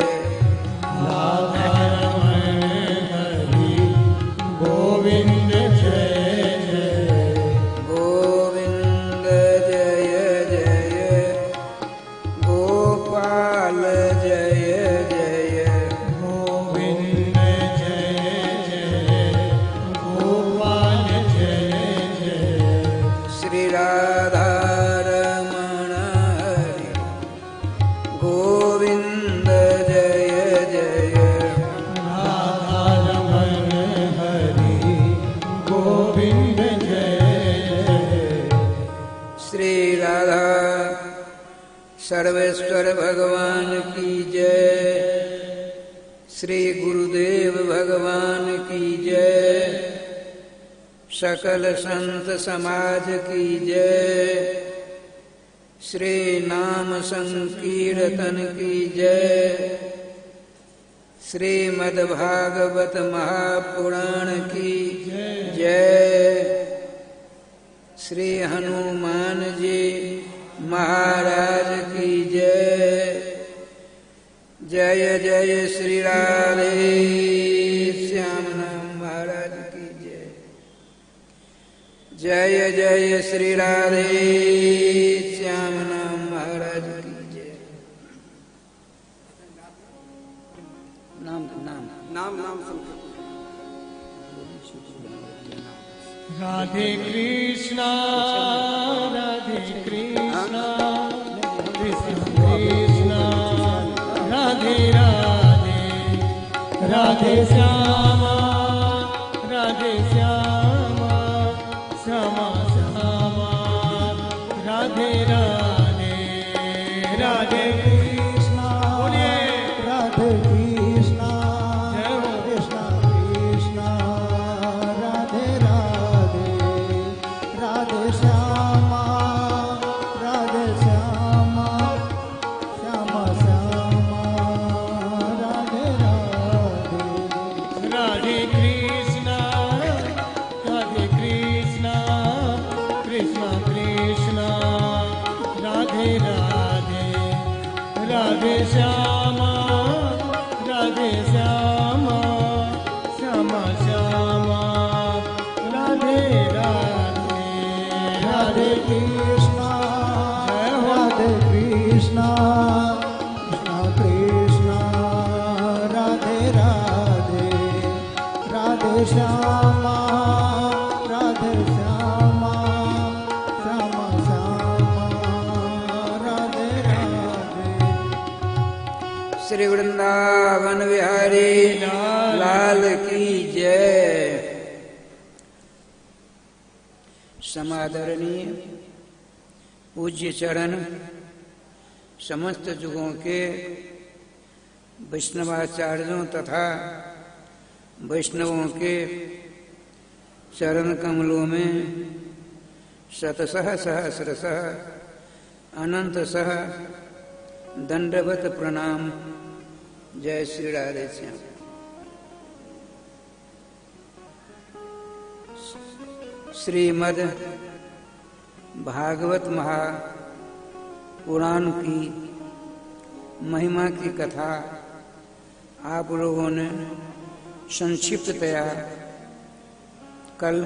राधा रमण हरि गोविंद जय जय। गोविंद जय जय गोपाल जय जय। गोविंद जय जय गोपाल जय जय। श्री राधा रमण हरि गोविंद जय जय। राधा रमण हरि गोविंद जय जय। श्री राधा सर्वेश्वर भगवान की जय। श्री गुरुदेव भगवान की जय। सकल संत समाज की जय। श्री नाम संकीर्तन की जय। श्रीमद् भागवत महापुराण की जय। श्री हनुमान जी महाराज की जय। जय जय श्री राधे श्याम नाम महाराज की जय। जय जय श्री राधे श्याम नाम महाराज की जय। नाम नाम नाम नाम राधे कृष्णा कृष्ण कृष्णा राधे राधे राधे श्यामा राधे श्यामा श्यामा श्यामा राधे राधे राधे कृष्णा राधे कृष्णा कृष्णा कृष्णा राधे राधे राधे श्यामा राधे श्यामा श्यामा श्यामा राधे राधे राधे कृष्णा कृष्णा कृष्णा राधे राधे राधे श्यामा श्यामा श्यामा राधे राधे राधे कृष्णा राधे कृष्णा कृष्णा कृष्णा राधे राधे राधे श्यामा राधे श्यामा श्यामा श्यामा राधे राधे। श्री वृंदावन बिहारी लाल की जय। समादरणीय पूज्य चरण समस्त युगों के वैष्णवाचार्यों तथा वैष्णवों के चरण कमलों में शतशः सहस्रशः अनंतशः दंडवत प्रणाम। जय श्री राधे श्याम। श्रीमद् भागवत महापुराण की महिमा की कथा आप लोगों ने संक्षिप्ततया कल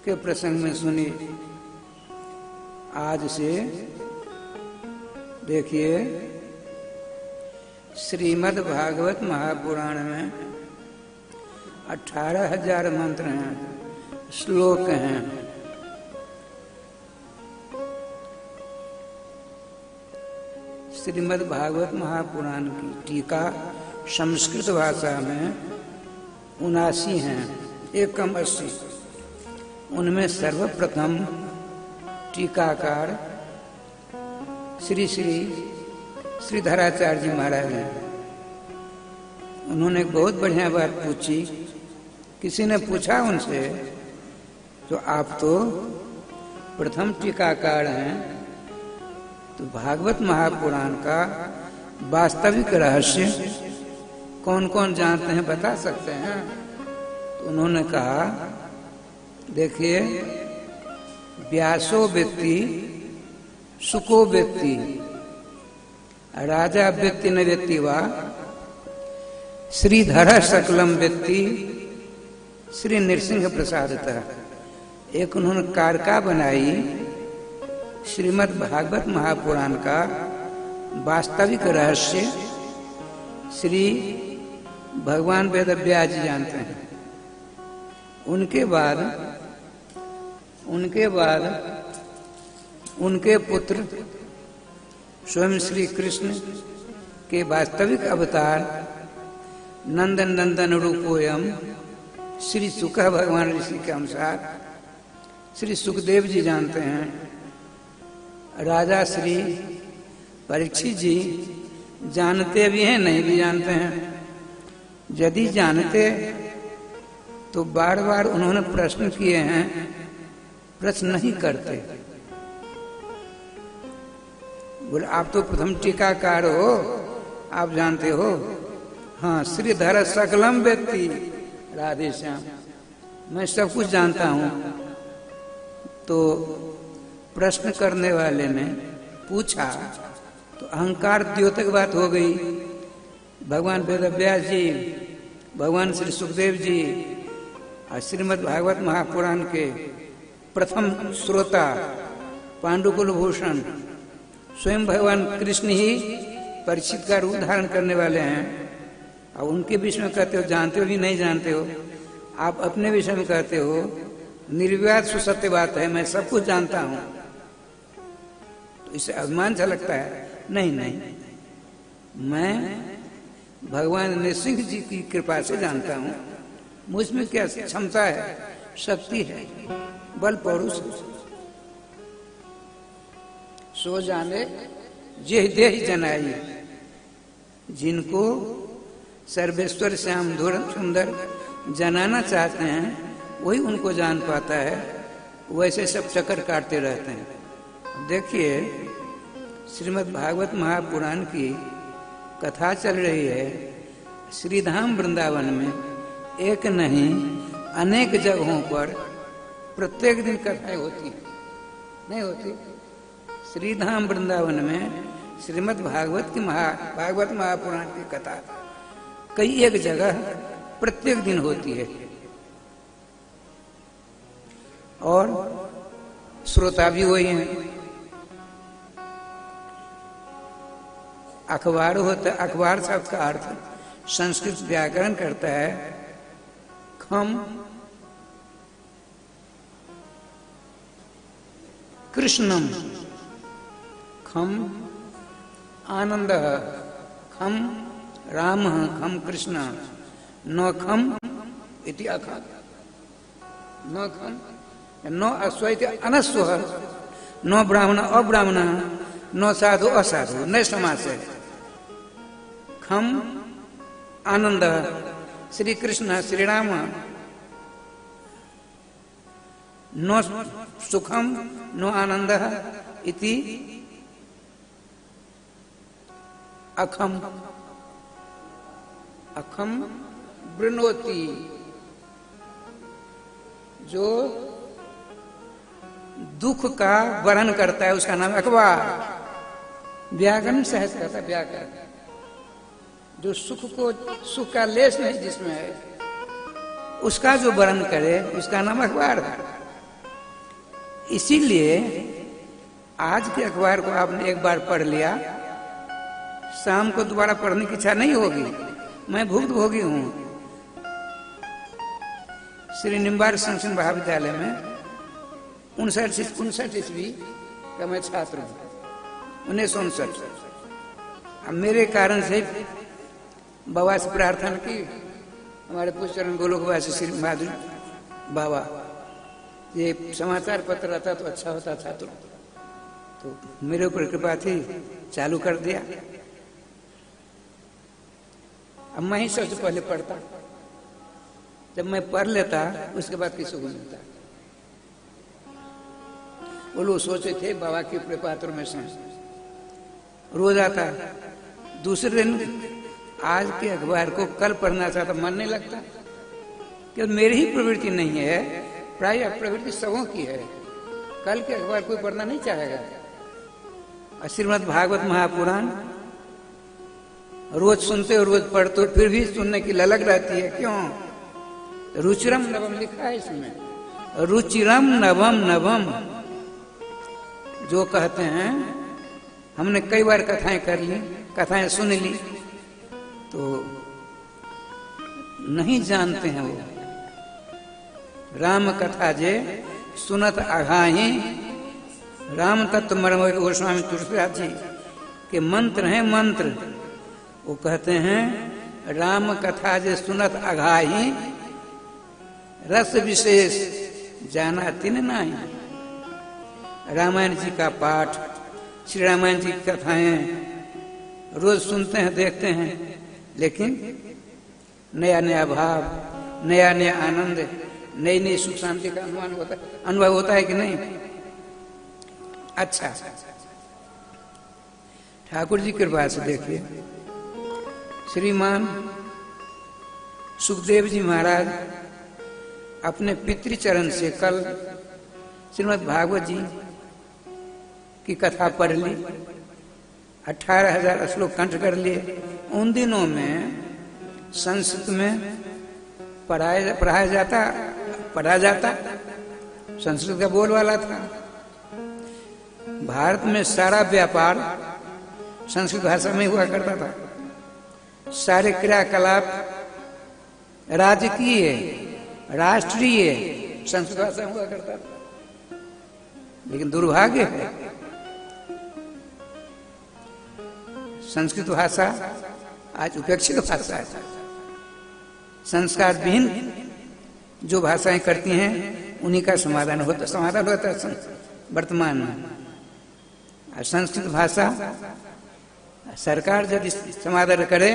के प्रसंग में सुनी। आज से देखिए श्रीमद् भागवत महापुराण में 18,000 मंत्र हैं, श्लोक हैं। श्रीमद् भागवत महापुराण की टीका संस्कृत भाषा में 79 हैं, 1 कम 80। उनमें सर्वप्रथम टीकाकार श्री श्री श्रीधराचार्य जी महाराज हैं। उन्होंने एक बहुत बढ़िया बात पूछी। किसी ने पूछा उनसे, तो आप तो प्रथम टीकाकार हैं, तो भागवत महापुराण का वास्तविक रहस्य कौन कौन जानते हैं, बता सकते हैं? तो उन्होंने कहा, देखिए, व्यासो वेत्ति सुको वेत्ति राजा वेत्ति न वेत्ति वा श्रीधर सकलम वेत्ति श्री नृसिंह प्रसादतः। एक उन्होंने कारका बनाई श्रीमद् भागवत महापुराण का वास्तविक रहस्य श्री भगवान वेदव्यास जी जानते हैं। उनके बाद उनके पुत्र स्वयं श्री कृष्ण के वास्तविक अवतार नंदन नंदन रूपोयम श्री सुख भगवान ऋषि के अनुसार श्री सुखदेव जी जानते हैं। राजा श्री परीक्षित जी जानते भी हैं, नहीं भी जानते हैं। यदि जानते तो बार बार उन्होंने प्रश्न किए हैं, प्रश्न नहीं करते। बोले, आप तो प्रथम टीकाकार हो, आप जानते हो। हाँ, श्रीधर सकलम वेत्ति राधे श्याम, मैं सब कुछ जानता हूं। तो प्रश्न करने वाले ने पूछा तो अहंकार द्योतक बात हो गई। भगवान वेदव्यास जी, भगवान श्री सुखदेव जी और श्रीमद् भागवत महापुराण के प्रथम श्रोता पांडुकुल भूषण स्वयं भगवान कृष्ण ही परीक्षित का रूप धारण करने वाले हैं। और उनके विषय में कहते हो जानते हो भी नहीं जानते हो। आप अपने विषय में कहते हो निर्विवाद सुसत्य बात है, मैं सब कुछ जानता हूं। तो इससे अभिमान झलकता है। नहीं नहीं, मैं भगवान नृसिंह जी की कृपा से जानता हूं। मुझमें क्या क्षमता है, शक्ति है, बल पौरुष। सो जाने जे देह जनाई, जिनको सर्वेश्वर श्याम धुर सुंदर जनाना चाहते हैं वही उनको जान पाता है। वैसे सब चक्कर काटते रहते हैं। देखिए, श्रीमद् भागवत महापुराण की कथा चल रही है। श्रीधाम वृंदावन में एक नहीं अनेक जगहों पर प्रत्येक दिन कथाएं होती हैं, नहीं होती? श्रीधाम वृंदावन में श्रीमद् भागवत महापुराण की कथा कई एक जगह प्रत्येक दिन होती है और श्रोता भी वही हैं। अखबार होता, अखबार शब्द का अर्थ संस्कृत व्याकरण करता है खम कृष्णम, खम आनंद, खम राम, खम कृष्ण, न खम इति अखम, न खम न अश्व इति अनस्व, न ब्राह्मण अब्राह्मण, न साधु असाधु, न समास है। खम आनंद श्री कृष्ण श्री राम, न सुखम न आनंद इति अखम, अखम वृणोति, जो दुख का वर्णन करता है उसका नाम अखबार। व्याकरण सहज करता है, व्याकरण जो सुख का लेस नहीं जिसमें है उसका जो वर्णन करे उसका नाम अखबार है। इसीलिए आज के अखबार को आपने एक बार पढ़ लिया, शाम को दोबारा पढ़ने की इच्छा नहीं होगी। मैं भुक्तभोगी हूं। श्री निम्बार्क संस्कृत महाविद्यालय में 59 ईस्वी का मैं छात्र हूं, 1959। अब मेरे कारण से बाबा से प्रार्थना की, हमारे पूज्य चरण गोलोकवासी श्री माधुरी बाबा ये समाचार पत्र आता तो अच्छा होता था, तो मेरे ऊपर कृपा थी, चालू कर दिया। अब मैं ही सबसे पहले पढ़ता, जब मैं पढ़ लेता उसके बाद किसी को मिलता। वो लोग सोचे थे बाबा के प्रपात्र में से रोज आता, दूसरे दिन आज के अखबार को कल पढ़ना चाहता, मन नहीं लगता, क्योंकि मेरी ही प्रवृत्ति नहीं है, प्राय प्रवृत्ति सबों की है। कल के अखबार कोई पढ़ना नहीं चाहेगा। श्रीमद् भागवत महापुराण रोज सुनते हो, रोज पढ़ते हो, फिर भी सुनने की ललक रहती है। क्यों? रुचिरम नवम लिखा है इसमें, रुचिरम नवम नवम। जो कहते हैं, हमने कई बार कथाएं कर ली, कथाएं सुन ली, तो नहीं जानते हैं वो राम कथा जे सुनत अघाही। राम तत्व मरम गोस्वामी तुलसीदास जी के मंत्र हैं, मंत्र। वो कहते हैं राम कथा जे सुनत अघाही, रस विशेष जाना तिन नाही। रामायण जी का पाठ, श्री रामायण जी की कथाएं रोज सुनते हैं, देखते हैं, लेकिन नया नया भाव, नया नया आनंद, नई नई सुख शांति का अनुभव होता है कि नहीं? अच्छा, ठाकुर जी कृपा से देखिए, श्रीमान सुखदेव जी महाराज अपने पितृचरण से कल श्रीमद् भागवत जी की कथा पढ़ ली, 18,000 श्लोक कंठ कर लिए। उन दिनों में संस्कृत में पढ़ाया जाता, संस्कृत का बोलवाला था। भारत में सारा व्यापार संस्कृत भाषा में हुआ करता था, सारे क्रियाकलाप राजकीय, राष्ट्रीय संस्कृत भाषा में हुआ करता था। लेकिन दुर्भाग्य है, संस्कृत भाषा आज उपेक्षित भाषा है। संस्कार विहीन जो भाषाएं करती हैं उन्हीं का समाधान होता है वर्तमान में। संस्कृत भाषा सरकार यदि समाधान करे,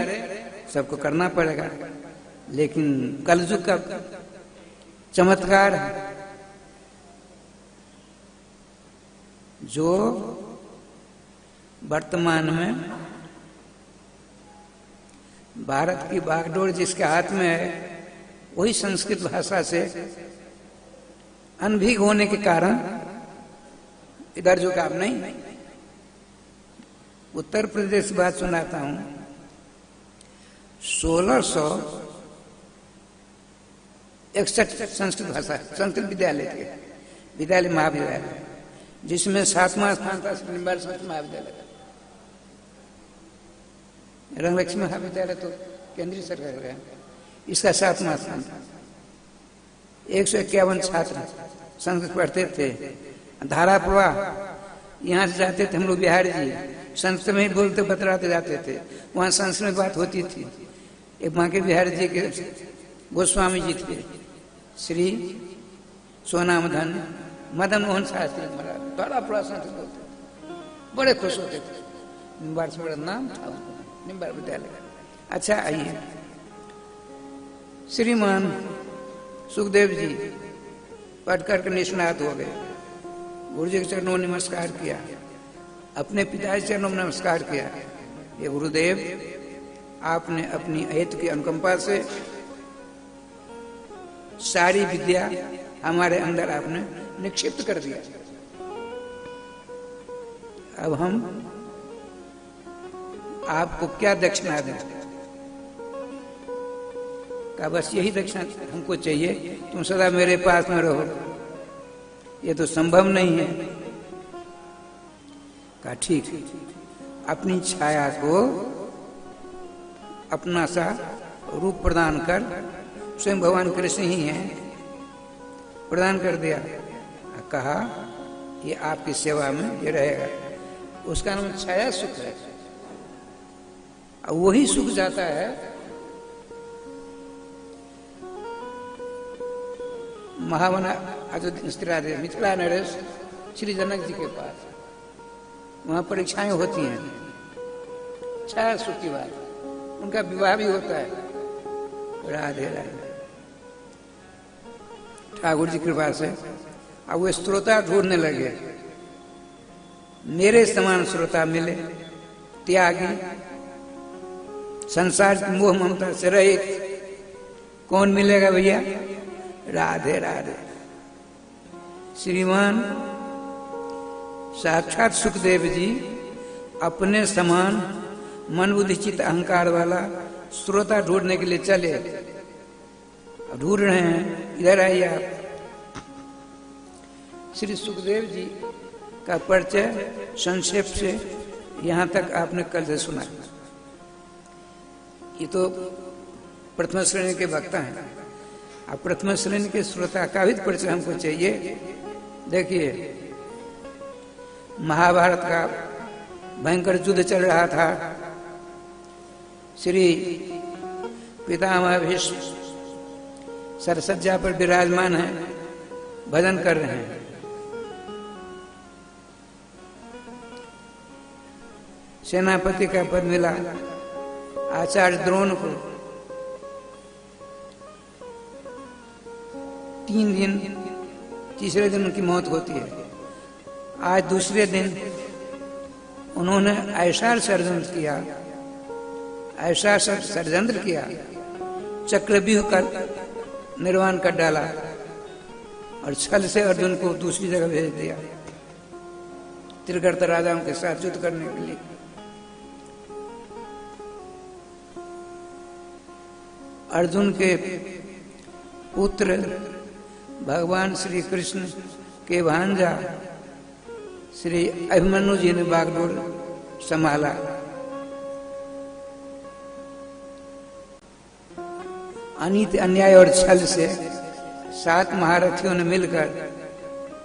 सबको करना पड़ेगा। लेकिन कलयुग का चमत्कार है, जो वर्तमान में भारत की बागडोर जिसके हाथ में है, वही संस्कृत भाषा से अनभिज्ञ होने के कारण इधर जो काम नहीं। उत्तर प्रदेश की बात सुनाता हूं, 1661 संस्कृत भाषा संस्कृत विद्यालय थे, विद्यालय महाविद्यालय, जिसमें 7वां स्थान था निम्बार संस्कृत महाविद्यालय। रंगलक्ष्मी महाविद्यालय तो केंद्रीय सरकार का है, इसका 7वां स्थान था। 151 छात्र संस्कृत पढ़ते थे। धारा प्रवाह यहाँ से जाते थे हम लोग, बिहार जी संस्कृत में ही बोलते बतराते जाते थे, वहाँ संस्कृत में बात होती थी। एक वहाँ के बिहार जी के गोस्वामी जी थे, श्री सोनाम धन मदन मोहन शास्त्री महाराज, बड़ा बड़ा संस्कृत बोलते, बड़े खुश होते थे। निम्बार से बड़ा नाम था निम्बार विद्यालय। अच्छा, आइए, श्रीमान सुखदेव जी पढ़ करके निष्णात हो गए, गुरु जी के चरणों में नमस्कार किया, अपने पिता के चरणों में नमस्कार किया। ये गुरुदेव, आपने अपनी अहित की अनुकंपा से सारी विद्या हमारे अंदर आपने निक्षिप्त कर दिया। अब हम आपको क्या दक्षिणा दें? का बस यही दक्षिणा हमको चाहिए, तुम सदा मेरे पास में रहो। ये तो संभव नहीं है। कहा ठीक, अपनी छाया को अपना सा रूप प्रदान कर, स्वयं भगवान कृष्ण ही हैं, प्रदान कर दिया। कहा ये आपकी सेवा में ये रहेगा। उसका नाम छाया सुख है। वही सुख जाता है महावना स्थिरा मिथिला नरेश श्री जनक जी के पास, वहां परीक्षाएं होती हैं। 6 सुख की बात, उनका विवाह भी होता है। राधे राधे। ठाकुर जी कृपा से अब वो श्रोता ढूंढने लगे, मेरे समान श्रोता मिले, त्यागी, संसार की मोह ममता से रहित। कौन मिलेगा भैया? राधे राधे। श्रीमान साक्षात सुखदेव जी अपने समान मन बुद्धि चित्त अहंकार वाला श्रोता ढूंढने के लिए चले। ढूंढ रहे हैं, इधर आइए आप। श्री सुखदेव जी का परिचय संक्षेप से यहाँ तक आपने कल से सुना। ये तो प्रथम श्रेणी के वक्ता हैं। अब प्रथम श्रेणी के श्रोता का भी परिचय हमको चाहिए। देखिए, महाभारत का भयंकर युद्ध चल रहा था। श्री पितामह भीष्म सरसज्जा पर विराजमान है, भजन कर रहे हैं। सेनापति का पद मिला आचार्य द्रोण को। 3 दिन, तीसरे दिन उनकी मौत होती है। आज दूसरे दिन उन्होंने ऐसा षड्यंत्र किया, ऐसा षड्यंत्र किया, चक्रव्यूह का निर्माण कर डाला और छल से अर्जुन को दूसरी जगह भेज दिया, त्रिगर्त राजाओं के साथ युद्ध करने के लिए। अर्जुन के पुत्र भगवान श्री कृष्ण के भांजा श्री अभिमन्यु जी ने बागडोर संभाला। अनीति अन्याय और छल से 7 महारथियों ने मिलकर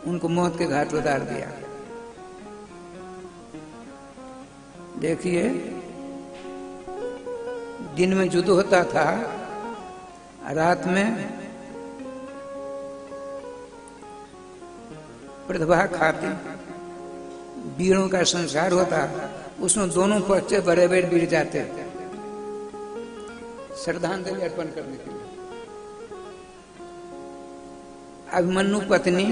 उनको मौत के घाट उतार दिया। देखिए, दिन में युद्ध होता था, रात में प्रतिभा खाते वीरों का संसार होता। उसमें दोनों पक्ष से बड़े बड़े वीर जाते श्रद्धांजलि अर्पण करने के लिए। अभिमन्यु पत्नी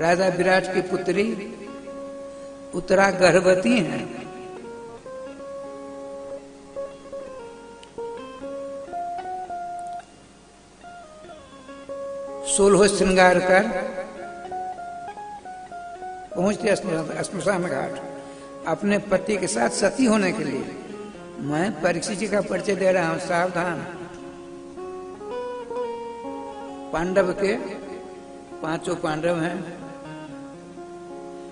राजा विराट की पुत्री उत्तरा गर्भवती हैं। सोलह श्रृंगार कर पहुंचते श्मशान घाट अपने पति के साथ सती होने के लिए। मैं परीक्षित जी का परिचय दे रहा हूं, सावधान। पांडव के 5 पांडव हैं।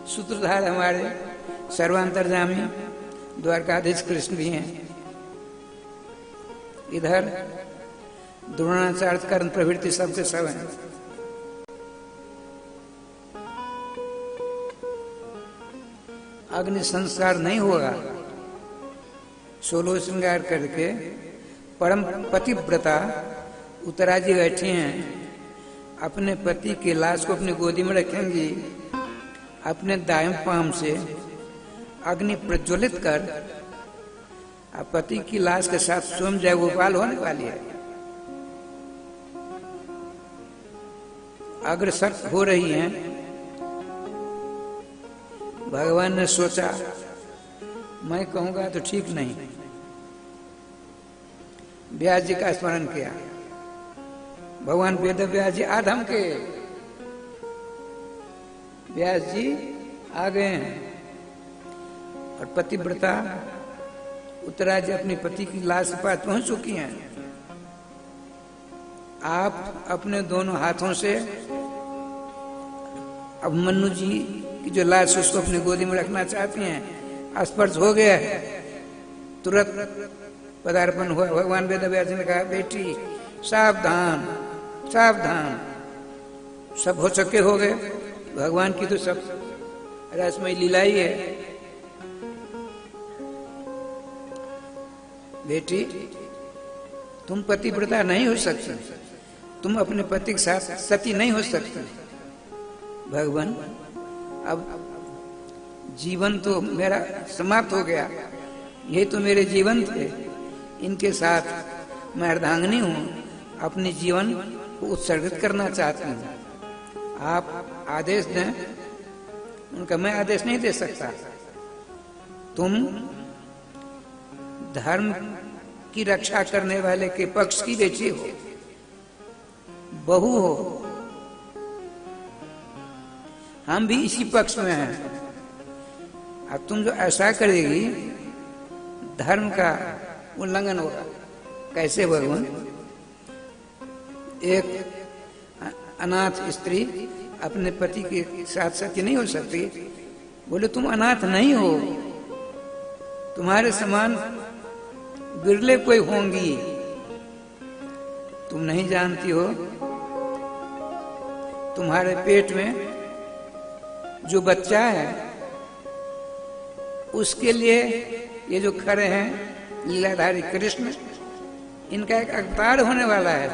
सूत्रधार हमारे सर्वांतर्यामी द्वारकाधीश कृष्ण भी हैं। इधर द्रोणाचार्य कर्ण प्रवृत्ति सबके सब हैं। अग्नि संस्कार नहीं होगा। 16 श्रृंगार करके परम पतिव्रता उत्तरा जी बैठी हैं। अपने पति की लाश को अपनी गोदी में रखेंगी। अपने दाएं पांव से अग्नि प्रज्वलित कर पति की लाश के साथ स्वयं जय गोपाल होने वाली है। अग्रसर हो रही हैं। भगवान ने सोचा मैं कहूंगा तो ठीक नहीं। व्यास जी का स्मरण किया। भगवान वेद व्यास जी आधम के व्यास जी आ गए हैं और पतिव्रता उत्तरा जी अपने पति की लाश के पास पहुंच चुकी हैं। आप अपने दोनों हाथों से अभिमन्यु जी की जो लाश उसको अपनी गोदी में रखना चाहती हैं। स्पर्श हो गया है, तुरंत पदार्पण हुआ। भगवान वेद व्यास जी ने कहा बेटी सावधान सावधान। सब हो चुके हो गए। भगवान की तो सब रसमय लीला ही है। बेटी तुम पतिव्रता नहीं हो सकती। तुम अपने पति के साथ सती नहीं हो सकती। भगवान, अब जीवन तो मेरा समाप्त हो गया, ये तो मेरे जीवन थे, इनके साथ मैं अर्धांगिनी हूँ, अपने जीवन को उत्सर्गित करना चाहती हूँ, आप आदेश दें। उनका मैं आदेश नहीं दे सकता। तुम धर्म की रक्षा करने वाले के पक्ष की बेटी हो, बहू हो, हम भी इसी पक्ष में हैं। अब तुम जो ऐसा करेगी धर्म का उल्लंघन होगा। कैसे भगवान? एक अनाथ स्त्री अपने पति के साथ सती नहीं हो सकती। बोले तुम अनाथ नहीं हो, तुम्हारे समान बिरले कोई होंगी। तुम नहीं जानती हो, तुम्हारे पेट में जो बच्चा है उसके लिए ये जो खड़े हैं लीलाधारी कृष्ण, इनका एक अवतार होने वाला है।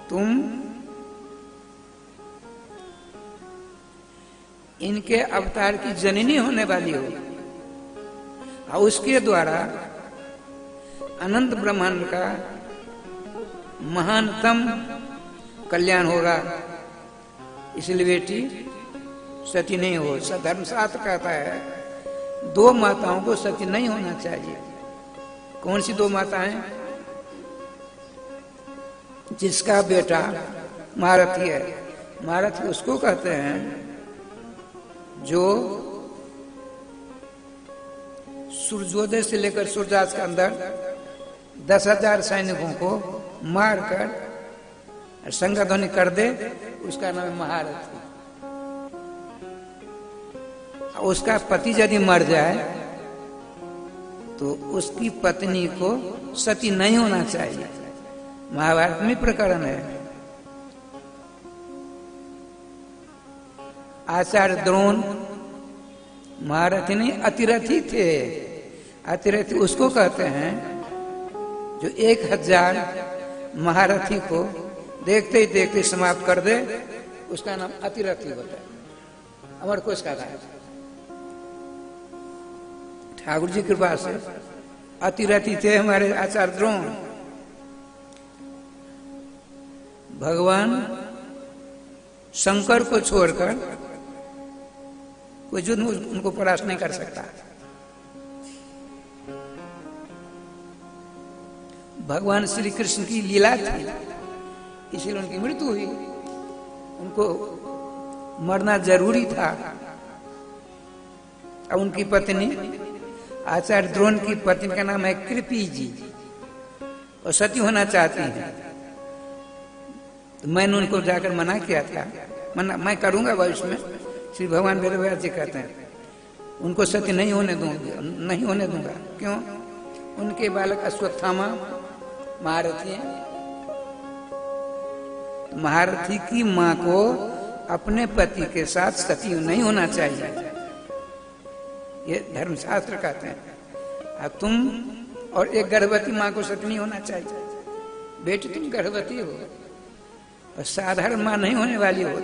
तुम इनके अवतार की जननी होने वाली हो और उसके द्वारा अनंत ब्रह्मांड का महानतम कल्याण होगा। इसलिए बेटी सती नहीं हो। धर्मशास्त्र कहता है 2 माताओं को सती नहीं होना चाहिए। कौन सी 2 माताएं? जिसका बेटा महारथी है। महारथी उसको कहते हैं जो सूर्योदय से लेकर सूर्यास्त के अंदर 10,000 सैनिकों को मारकर संगध्वनि कर दे, उसका नाम है महारथी। उसका पति यदि मर जाए तो उसकी पत्नी को सती नहीं होना चाहिए। महाभारत में प्रकरण है। आचार्य द्रोण महारथी नहीं अतिरथी थे। अतिरथी उसको कहते हैं जो 1000 महारथी को देखते ही देखते समाप्त कर दे, उसका नाम अतिरथी होता है। अमर कोश का है। ठाकुर जी कृपा से अतिरथी थे हमारे आचार्य द्रोण। भगवान शंकर को छोड़कर कोई युद्ध उनको परास्त नहीं कर सकता। भगवान श्री कृष्ण की लीला थी, इसलिए उनकी मृत्यु हुई। उनको मरना जरूरी था। अब उनकी पत्नी आचार्य द्रोण की पत्नी का नाम है कृपी जी, और सती होना चाहती है। तो मैंने उनको जाकर मना किया था। मैं करूंगा भविष्य में। श्री भगवान वेदव्यास जी कहते हैं उनको सती नहीं होने दूंगा। क्यों? उनके बालक अश्वत्थामा महारथी हैं। महारथी की मां को अपने पति के साथ सती नहीं होना चाहिए, ये धर्मशास्त्र कहते हैं। अब तुम और एक गर्भवती मां को सती नहीं होना चाहिए। बेटी तुम गर्भवती हो और साधारण मां नहीं होने वाली हो।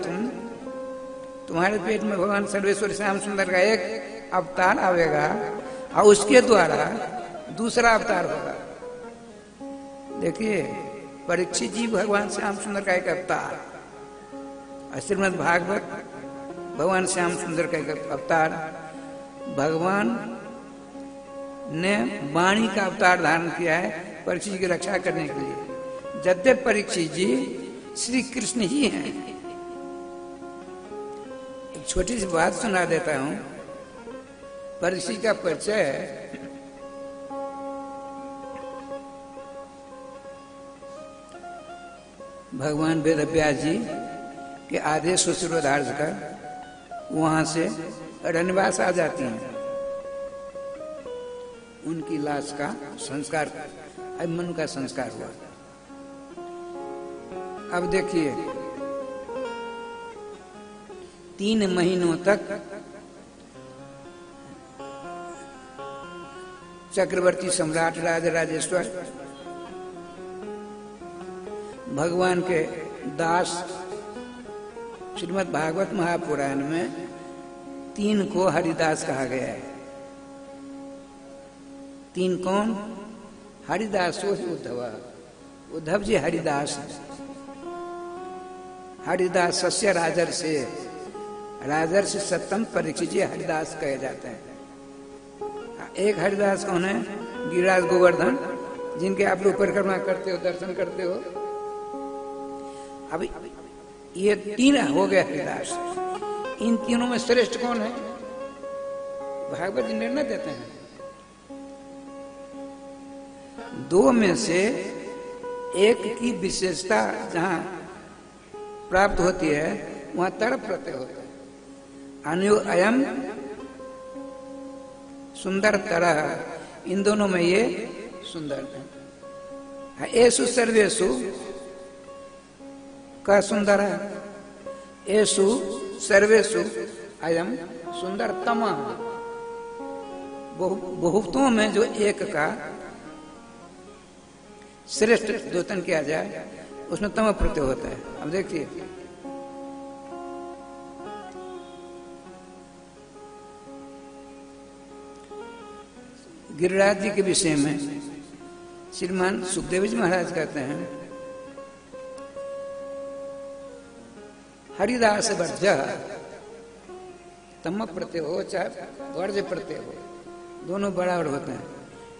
तुम्हारे पेट में भगवान सर्वेश्वर श्याम सुंदर का एक अवतार आवेगा और उसके द्वारा दूसरा अवतार होगा। देखिए परीक्षित जी भगवान श्याम सुंदर का एक अवतार, और श्रीमद् भागवत भगवान श्याम सुंदर का एक अवतार। भगवान ने वाणी का अवतार धारण किया है परीक्षित जी की रक्षा करने के लिए। यद्यपि परीक्षित जी श्री कृष्ण ही हैं। एक छोटी सी बात सुना देता हूं। परीक्षित का परिचय है। भगवान वेदव्यास जी के आदेश को शिरोधार्य कर वहां से रनवास आ जाती हैं। उनकी लाश का संस्कार अभिमन्यु का संस्कार हुआ। अब देखिए 3 महीनों तक चक्रवर्ती सम्राट राजराजेश्वर भगवान के दास श्रीमद् भागवत महापुराण में 3 को हरिदास कहा गया है। 3 कौन? हरिदास उद्धव जी हरिदास है। हरिदास सस्य राजर्षि सत्तम परीक्षित जी हरिदास कहे जाते हैं। एक हरिदास कौन है? गिरिराज गोवर्धन, जिनके आप लोग परिक्रमा करते हो, दर्शन करते हो। अभी ये 3 हो गए हरिदास। इन तीनों में श्रेष्ठ कौन है? भागवत जी निर्णय देते हैं। 2 में से एक की विशेषता जहां प्राप्त होती है वहां तड़प प्रत्यय होता है। अन्यो अयम सुंदर तरह, इन दोनों में ये सुंदर है। एसु सर्वेशु का सुंदर है, एसु सर्वेशु अयम सुंदरतम। बहुतों में जो एक का श्रेष्ठ द्योतन किया जाए उसमें तम प्रत्यय होता है। अब देखिए, गिरिराज जी के विषय में श्रीमान सुखदेव जी महाराज कहते हैं, हरिदास वर्ज, तम प्रत्यय हो चाहे वर्ज प्रत्यय हो, दोनों बराबर होते हैं।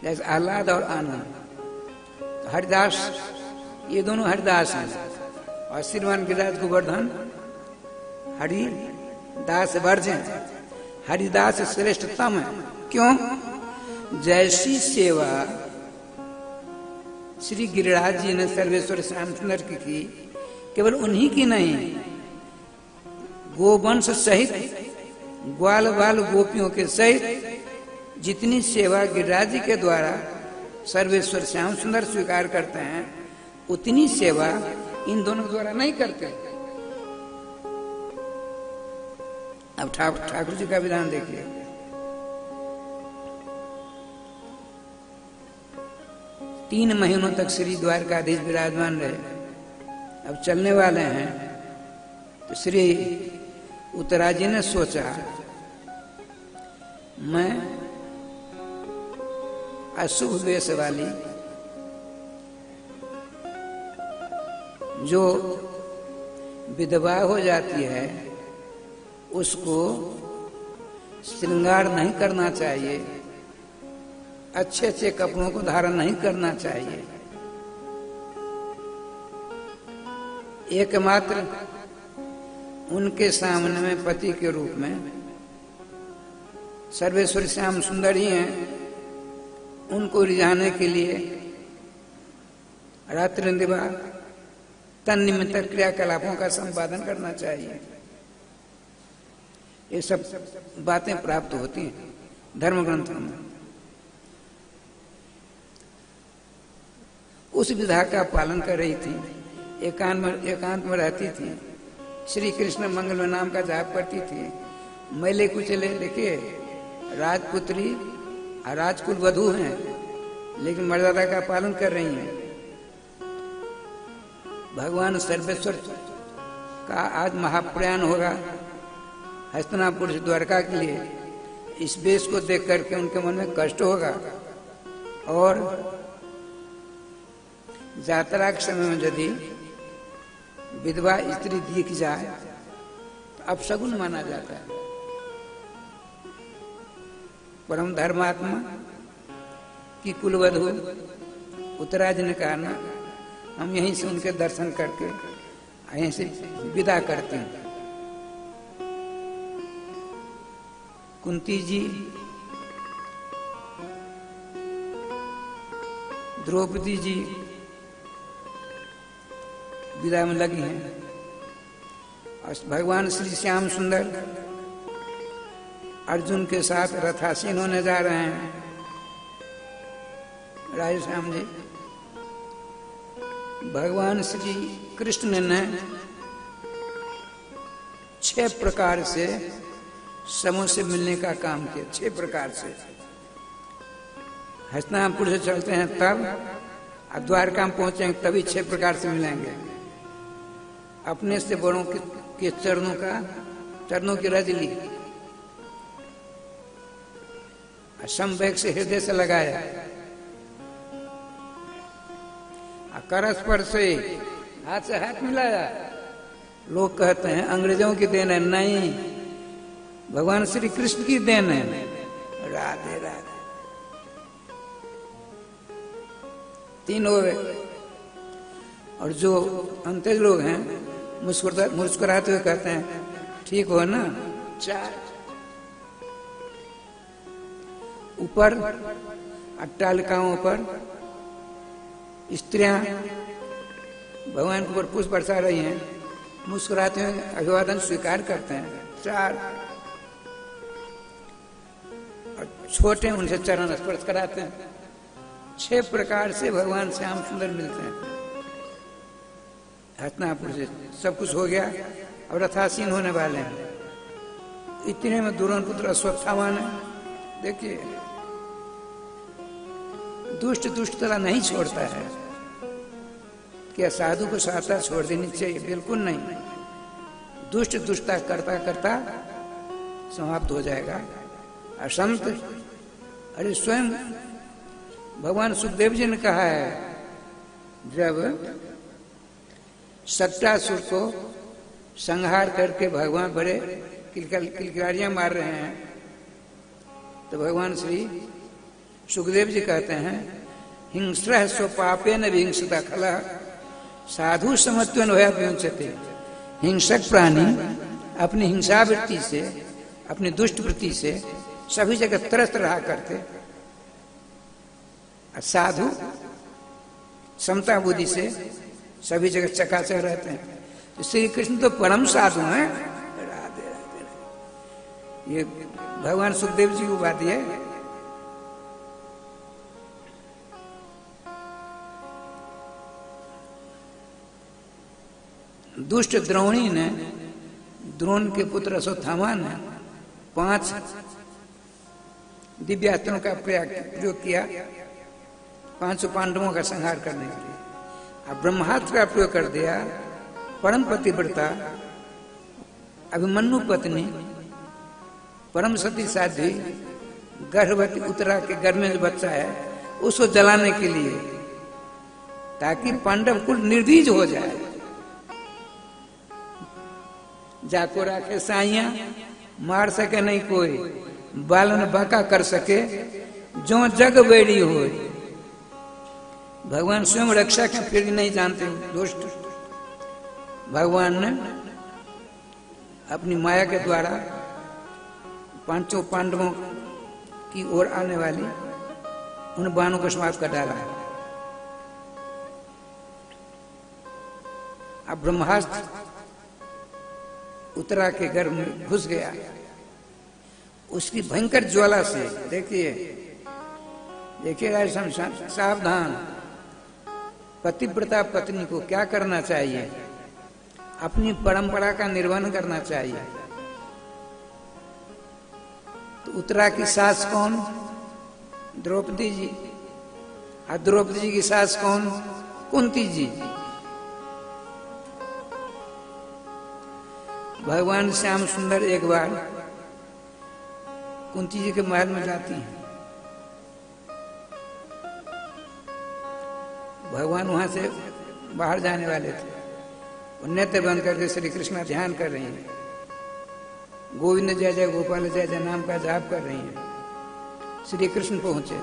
जैसे आह्लाद और आनंद, हरिदास, ये दोनों हरिदास हैं। और श्रीमान गिरिराज गोवर्धन हरिदास वर्ज हैं। हरिदास श्रेष्ठतम है। क्यों? जैसी सेवा श्री गिरिराज जी ने सर्वेश्वर श्याम सुंदर की केवल उन्हीं की नहीं, गोवंश सहित ग्वाल बाल गोपियों के सहित जितनी सेवा गिरिराज जी के द्वारा सर्वेश्वर श्याम सुंदर स्वीकार करते हैं, उतनी सेवा इन दोनों द्वारा नहीं करते। अब ठाकुर जी का विधान देखिए। तीन महीनों तक श्री द्वारकाधीश विराजमान रहे। अब चलने वाले हैं तो श्री उत्तराज जी ने सोचा, मैं अशुभ वेश वाली जो विधवा हो जाती है उसको श्रृंगार नहीं करना चाहिए, अच्छे अच्छे कपड़ों को धारण नहीं करना चाहिए। एकमात्र उनके सामने में पति के रूप में सर्वेश्वर श्याम सुंदर ही हैं। उनको रिझाने के लिए रात्रि दिवा तन निमित्त क्रियाकलापों का संपादन करना चाहिए। ये सब बातें प्राप्त होती हैं धर्म ग्रंथों में। उस विधा का पालन कर रही थी, एकांत में रहती थी, श्री कृष्ण मंगल नाम का जाप करती थी। मैले कुचले, देखिए राजपुत्री और राजकुल वधू हैं, लेकिन मर्यादा का पालन कर रही हैं। भगवान सर्वेश्वर का आज महाप्रयाण होगा हस्तिनापुर से द्वारका के लिए। इस वेश को देख करके उनके मन में कष्ट होगा, और यात्रा के समय में यदि विधवा स्त्री दिख जाए तो अपशगुन माना जाता है। परम धर्मात्मा की कुलवधू उत्तराज ने कहा ना, हम यहीं से उनके दर्शन करके यहीं से विदा करते हैं। कुंती जी, द्रौपदी जी विदा में लगी हैं, और भगवान श्री श्याम सुंदर अर्जुन के साथ रथासीन होने जा रहे हैं। राधे श्याम जी, भगवान श्री कृष्ण ने 6 प्रकार से समूह से मिलने का काम किया। 6 प्रकार से हस्तिनापुर से चलते हैं तब अब द्वारका में पहुंचेंगे तभी 6 प्रकार से मिलेंगे। अपने से बड़ों के चरणों की रज ली, समवेग से हृदय से लगाया, कर स्पर्श से हाथ से हाथ मिलाया। लोग कहते हैं अंग्रेजों की देन है, नहीं, भगवान श्री कृष्ण की देन है। राधे राधे। 3 हो गए। और जो अंतेज लोग हैं मुस्कुराते हुए कहते हैं ठीक हो ना। 4 ऊपर अट्टालिकाओं पर स्त्रियां भगवान के ऊपर पुष्प बरसा रही हैं, मुस्कुराते हुए अभिवादन स्वीकार करते हैं। 4 और छोटे उनसे चरण स्पर्श कराते हैं। 6 प्रकार से भगवान श्याम सुंदर मिलते हैं। हस्तिनापुर से सब कुछ हो गया, अब रथासीन होने वाले हैं। इतने में दुर्योधन पुत्र अश्वत्थामा ने, देखिए दुष्ट तरह नहीं छोड़ता है। क्या साधु को साता छोड़ देनी चाहिए? बिल्कुल नहीं। दुष्टता करता करता समाप्त हो जाएगा। असंत, अरे स्वयं भगवान सुखदेव जी ने कहा है, जब सट्टासुर को संहार करके भगवान बड़े किलकारियां मार रहे हैं, तो भगवान श्री सुखदेव जी कहते हैं, हिंस्रः स्वपापेन विहिंसता खलः साधु समत्वेन भयाद्विमुच्यते। हिंसक प्राणी अपनी हिंसावृत्ति से, अपनी दुष्ट वृत्ति से सभी जगह त्रस्त रहा करते, साधु समता बुद्धि से सभी जगह चकाचक रहते हैं। तो श्री कृष्ण तो परम साधु हैं। राधे राधे। ये भगवान सुखदेव जी की बात है। दुष्ट द्रोणी ने, द्रोण के पुत्र अश्वत्थामा ने 5 दिव्यास्त्रों का प्रयोग किया 5 पांडवों का संहार करने के लिए। अब ब्रह्मास्त्र का प्रयोग कर दिया। परम पतिव्रता अभिमन्यु पत्नी, परम सती साध्वी, गर्भवती उत्तरा के गर्भ में जो बच्चा है उसको जलाने के लिए, ताकि पांडव कुल निर्बीज हो जाए। जाको राखे साइया, मार सके नहीं कोई, बालन बाका कर सके, जो जग बेड़ी हो। भगवान स्वयं रक्षा के फिर भी नहीं जानते दुष्ट। भगवान ने अपनी माया के द्वारा 5 पांडवों की ओर आने वाली उन बाणों को समाप्त कर डाला है। अब ब्रह्मास्त्र उत्तरा के गर्भ में घुस गया। उसकी भयंकर ज्वाला से, देखिए सावधान। पतिव्रता पत्नी को क्या करना चाहिए? अपनी परंपरा का निर्वहन करना चाहिए। तो उत्तरा की सास कौन? द्रौपदी जी। और द्रौपदी जी की सास कौन? कुंती जी। भगवान श्याम सुंदर एक बार कुंती जी के महल में जाती हैं। भगवान वहां से बाहर जाने वाले थे। नेत्र बंद करके श्री कृष्ण ध्यान कर रही हैं। गोविंद जय जय गोपाल जय जय नाम का जाप कर रही हैं। श्री कृष्ण पहुंचे।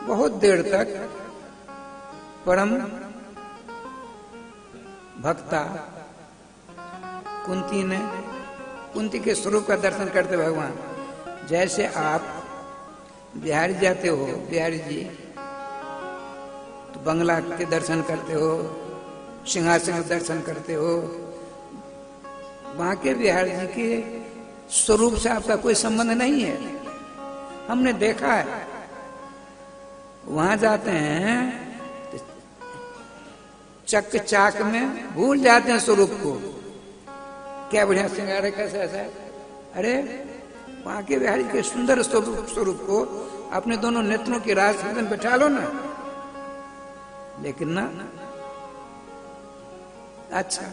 बहुत देर तक परम भक्ता कुंती के स्वरूप का दर्शन करते भगवान। जैसे आप बिहारी जाते हो, बिहारी जी, तो बंगला के दर्शन करते हो, सिंहासन के दर्शन करते हो। वहां के बिहारी जी के स्वरूप से आपका कोई संबंध नहीं है। हमने देखा है। वहां जाते हैं तो चक चाक में भूल जाते हैं स्वरूप को। क्या बढ़िया श्रृंगार है, कैसा ऐसा है। अरे वहां के बिहारी के सुंदर स्वरूप को अपने दोनों नेत्रों की राज में बैठा लो ना। लेकिन ना अच्छा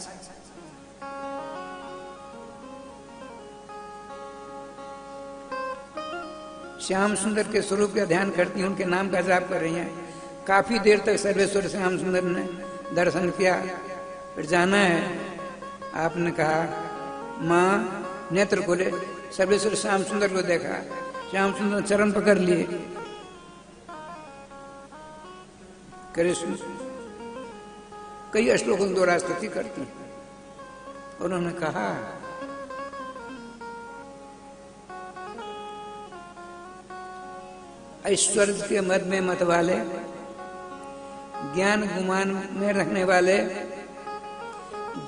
श्याम सुंदर के स्वरूप का ध्यान करती हैं, उनके नाम का जाप कर रही हैं। काफी देर तक सर्वेश्वर श्याम सुंदर ने दर्शन किया। फिर जाना है, आपने कहा माँ नेत्र खोले। सर्वेश्वर श्याम सुंदर को देखा, श्याम सुंदर चरण पकड़ लिए। कृष्ण कई श्लोकों में दोहरा स्तुति करती। उन्होंने कहा ऐश्वर्य के मद में मत वाले, ज्ञान गुमान में रहने वाले,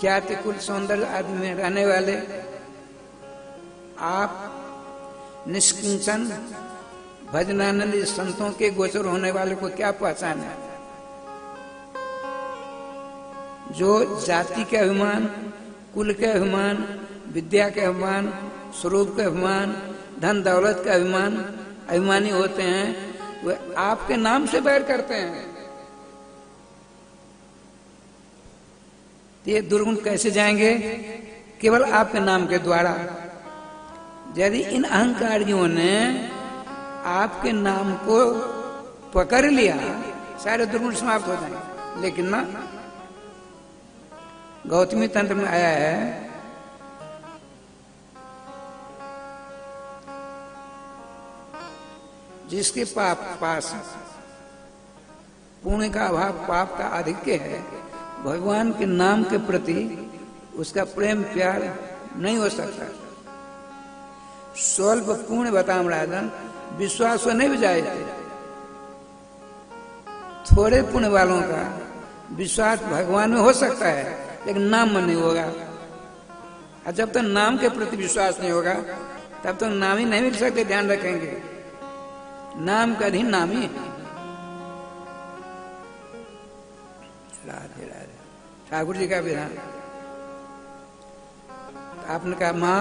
जाति कुल सौंदर्य आदि में रहने वाले, आप निष्किंचन भजनानंद संतों के गोचर होने वाले को क्या पहचान है? जो जाति के अभिमान, कुल के अभिमान, विद्या के अभिमान, स्वरूप के अभिमान, धन दौलत के अभिमानी होते हैं, वे आपके नाम से बैर करते हैं। ये दुर्गुण कैसे जाएंगे? केवल आपके नाम के द्वारा। यदि इन अहंकारियों ने आपके नाम को पकड़ लिया, सारे दुर्गुण समाप्त हो जाएंगे। लेकिन ना, गौतमी तंत्र में आया है जिसके पास पुण्य का अभाव, पाप का आधिक्य है, भगवान के नाम के प्रति उसका प्रेम प्यार नहीं हो सकता। स्वल्प पुण्य बताम राजन विश्वास नहीं बजाए थे। थोड़े पुण्य वालों का विश्वास भगवान में हो सकता है, लेकिन नाम में नहीं होगा। और जब तक नाम के प्रति विश्वास नहीं होगा, तब तक नाम ही नहीं मिल सकते। ध्यान रखेंगे, नाम का अधीन नाम ही। राधे राधे। ठाकुर जी का विधान। आपने कहा माँ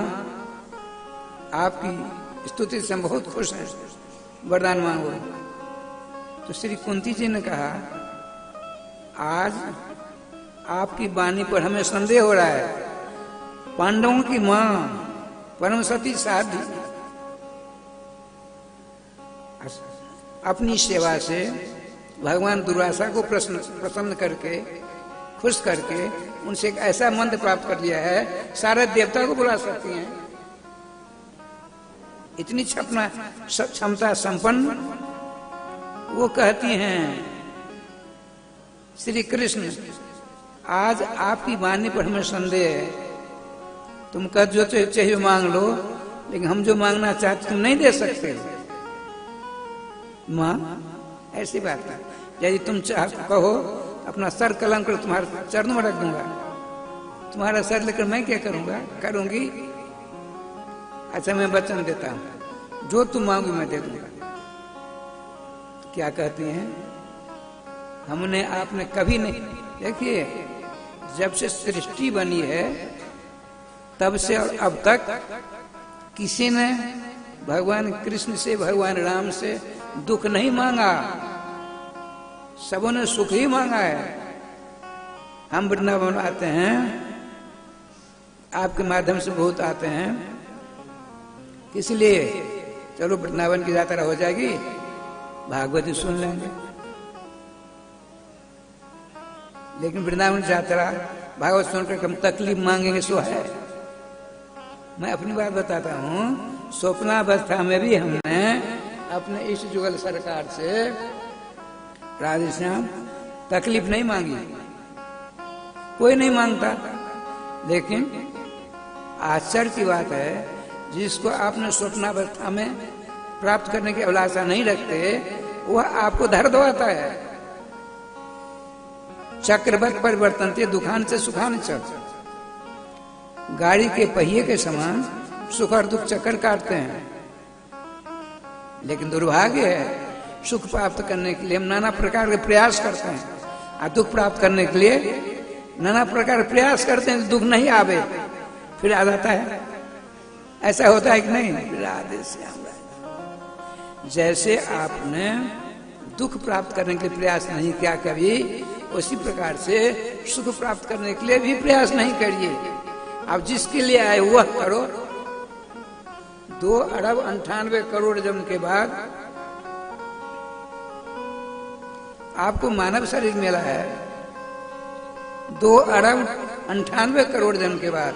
आपकी स्तुति से हम बहुत खुश हैं, वरदान मांगो। तो श्री कुंती जी ने कहा आज आपकी वाणी पर हमें संदेह हो रहा है। पांडवों की माँ परम सती साध्वी अपनी सेवा से भगवान दुर्वासा को प्रसन्न करके, खुश करके उनसे एक ऐसा मंत्र प्राप्त कर लिया है, सारे देवता को बुला सकती हैं। इतनी क्षमता संपन्न वो कहती हैं श्री कृष्ण आज आपकी वाणी पर हमें संदेह है। तुम कह जो चाहिए मांग लो, लेकिन हम जो मांगना चाहते तुम नहीं दे सकते। माँ ऐसी बात है, यदि तुम कहो अपना सर कलम कर तुम्हारे चरणों में रख दूंगा। तुम्हारा सर लेकर मैं क्या करूंगा? करूंगी। अच्छा मैं वचन देता हूं, जो तुम मांगो मैं दे दूंगा। क्या कहती हैं? हमने आपने कभी नहीं, देखिए जब से सृष्टि बनी है तब से और अब तक किसी ने भगवान कृष्ण से, भगवान राम से दुख नहीं मांगा, सबों ने सुख ही मांगा है। हम वृंदावन आते हैं, आपके माध्यम से बहुत आते हैं, इसलिए चलो वृंदावन की यात्रा हो जाएगी, भागवती सुन लेंगे। लेकिन वृंदावन यात्रा भागवत सुनकर हम तकलीफ मांगेंगे सो है। मैं अपनी बात बताता हूँ, स्वप्नावस्था में भी हमने अपने इष्ट जुगल सरकार से राधेश्याम तकलीफ नहीं मांगी, कोई नहीं मांगता। लेकिन आश्चर्य की बात है, जिसको आपने स्वप्नावस्था में प्राप्त करने की अभिलाषा नहीं रखते, वह आपको धर दबाता है। चक्रवत परिवर्तन थे दुखान से सुखान चल। गाड़ी के पहिए के समान सुख और दुख चक्कर काटते हैं। लेकिन दुर्भाग्य है, सुख प्राप्त करने के लिए हम नाना प्रकार के प्रयास करते हैं, और दुख प्राप्त करने के लिए नाना प्रकार के प्रयास करते हैं, दुख नहीं आवे, फिर आ जाता है। ऐसा होता है कि नहीं? राधे श्याम। जैसे आपने दुख प्राप्त करने के लिए प्रयास नहीं किया कभी, उसी प्रकार से सुख प्राप्त करने के लिए भी प्रयास नहीं करिए। आप जिसके लिए आए वह करो। 2 अरब 98 करोड़ जन्म के बाद आपको मानव शरीर मिला है। 2 अरब 98 करोड़ जन्म के बाद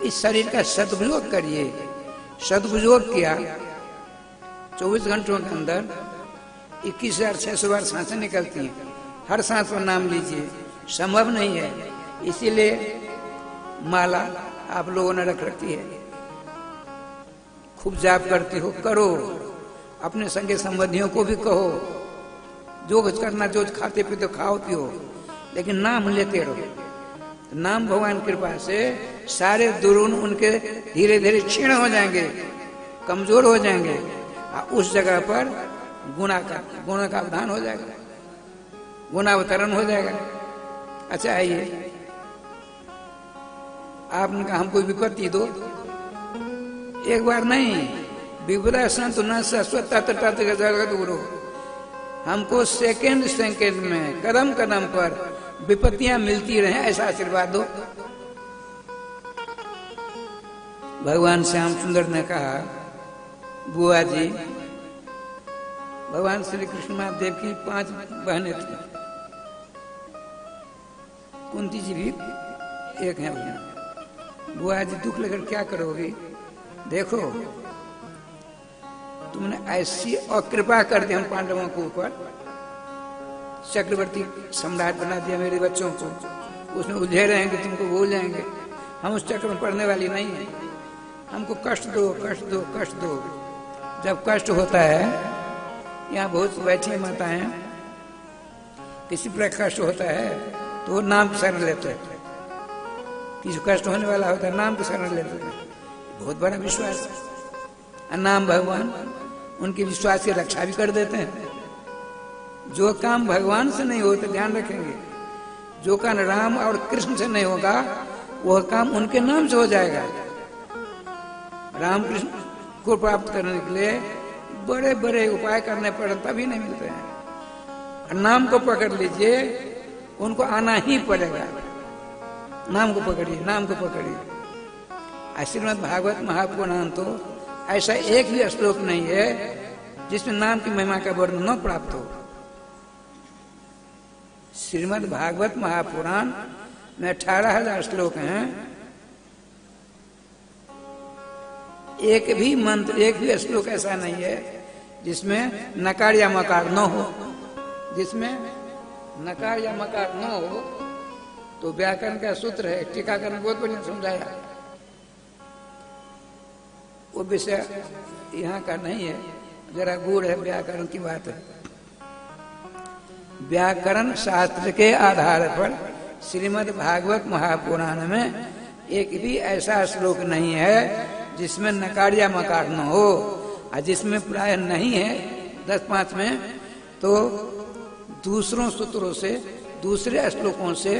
इस शरीर का सदुपयोग करिए। सदुपयोग किया 24 घंटों के अंदर 21,600 बार सांसें निकलती हैं। हर सांस पर नाम लीजिए, संभव नहीं है। इसीलिए माला आप लोगों ने रख रखी है। खूब जाप करती हो, करो। अपने संगे संबंधियों को भी कहो, जो कुछ करना, जो खाते पीते खाओ पियो, लेकिन नाम लेते रहो। नाम भगवान की कृपा से सारे दुर्गुण उनके धीरे धीरे क्षीण हो जाएंगे, कमजोर हो जाएंगे, और उस जगह पर गुण का अवधान हो जाएगा, गुणावतरण हो जाएगा। अच्छा आइए, आपने कहा हमको विपत्ति दो। एक बार नहीं, विपदा संतु न शाश्वत तत् जगत गुरु। हमको सेकंड सेकंड में, कदम कदम पर विपत्तियां मिलती रहे, ऐसा आशीर्वाद दो। भगवान श्याम सुंदर ने कहा, बुआ जी, भगवान श्री कृष्ण महादेव की 5 बहनें थी, कुंती जी भी एक है। बुआ जी दुख लेकर क्या करोगी? देखो, तुमने ऐसी अकृपा कर दी हम पांडवों के ऊपर, चक्रवर्ती सम्राट बना दिया मेरे बच्चों को, उसमें उलझे रहेंगे, तुमको भूल जाएंगे। हम उस चक्र में पड़ने वाली नहीं है। हमको कष्ट दो, कष्ट दो, कष्ट दो। जब कष्ट होता है, यहाँ बहुत बैठी माता है, किसी प्रकार कष्ट होता है तो वो नाम की शरण लेते हैं। किसी कष्ट होने वाला होता है, नाम की शरण लेते हैं। बहुत बड़ा विश्वास है। नाम भगवान उनके विश्वास की रक्षा भी कर देते हैं। जो काम भगवान से नहीं होते, ध्यान रखेंगे, जो काम राम और कृष्ण से नहीं होगा, वह काम उनके नाम से हो जाएगा। राम कृष्ण को प्राप्त करने के लिए बड़े बड़े उपाय करने पड़े, तभी नहीं मिलते हैं। नाम को पकड़ लीजिए, उनको आना ही पड़ेगा। नाम को पकड़िए, नाम को पकड़िए। श्रीमद् भागवत महापुराण तो ऐसा एक भी श्लोक नहीं है जिसमें नाम की महिमा का वर्णन न प्राप्त हो। श्रीमद् भागवत महापुराण में 18,000 श्लोक हैं। एक भी मंत्र, एक भी श्लोक ऐसा नहीं है जिसमें नकार या मकार न हो। जिसमें नकार या मकार न हो तो व्याकरण का सूत्र है, टीकाकरण बहुत बढ़िया समझाया। वो विषय यहाँ का नहीं है, जरा गूढ़ है, व्याकरण की बात है। व्याकरण शास्त्र के आधार पर श्रीमद् भागवत महापुराण में एक भी ऐसा श्लोक नहीं है जिसमें नकार या मकार न हो। और जिसमें प्राय नहीं है 10-5 में, तो दूसरों सूत्रों से, दूसरे श्लोकों से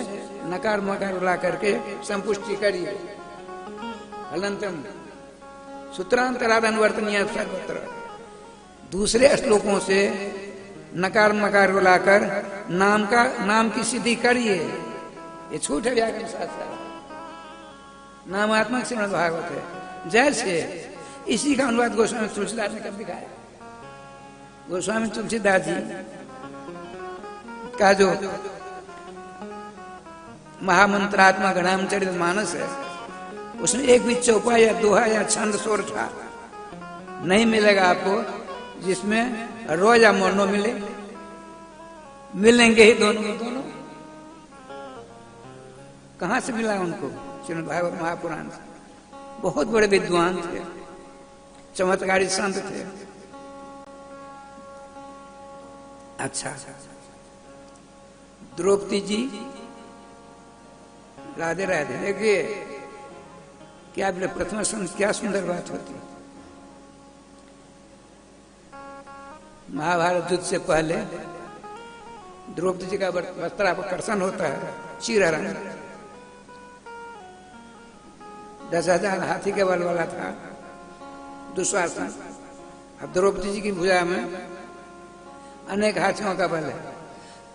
नकार मकार ला करके संपुष्टि करिए। हलंतम सूत्रांतरादनवर्तनीय सर्वत्र। दूसरे श्लोकों से नकार मकार को लाकर नाम की सिद्धि करिए। ये छूट है व्याकरण शास्त्र। नामात्मक श्रीमद् भागवत है। जैसे इसी का अनुवाद गोस्वामी तुलसीदास ने कर दिखाया। गोस्वामी तुलसीदास जी का जो महामंत्रात्मक रामचरित मानस है, उसमें एक भी चौपा या दोहा या छंद स्वर था नहीं मिलेगा आपको जिसमें रो या मोनो मिले। मिलेंगे ही दोनों। कहां से मिला उनको? श्रीमद् भागवत महापुराण से। बहुत बड़े विद्वान थे, चमत्कारी संत थे। अच्छा, द्रौपदी जी, राधे राधे। देखिए क्या बोले, प्रथम संत, क्या सुंदर बात होती। महाभारत युद्ध से पहले द्रौपदी जी का वस्त्रापकर्षण होता है, चीरा रंग। 10,000 हाथी के बल वाला था दुशासन, अब द्रौपदी जी की भुजा में अनेक हाथियों का बल है।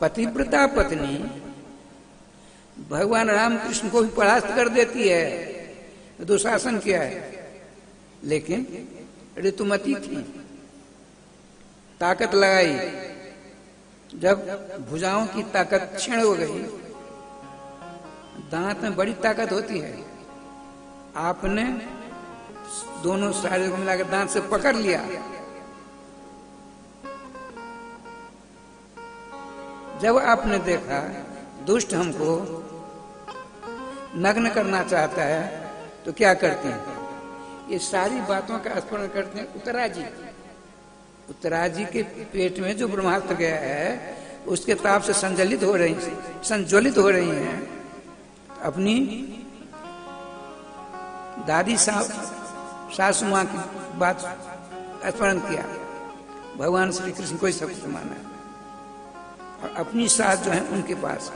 पतिव्रता पत्नी भगवान रामकृष्ण को भी परास्त कर देती है, दुशासन किया है, लेकिन ऋतुमती थी, ताकत लगाई। जब भुजाओं की ताकत क्षीण हो गई, दांत में बड़ी ताकत होती है, आपने दोनों सारे को मिलाकर दांत से पकड़ लिया। जब आपने देखा दुष्ट हमको नग्न करना चाहता है तो क्या करते हैं? ये सारी बातों का स्मरण करते हैं उत्तराजी। उत्तराजी के पेट में जो ब्रह्मास्त्र गया है उसके ताप से संज्वलित हो रही हैं। अपनी दादी सासू माँ की बात स्मरण किया, भगवान श्री कृष्ण को ही सब कुछ माना, और अपनी सास जो है उनके पास।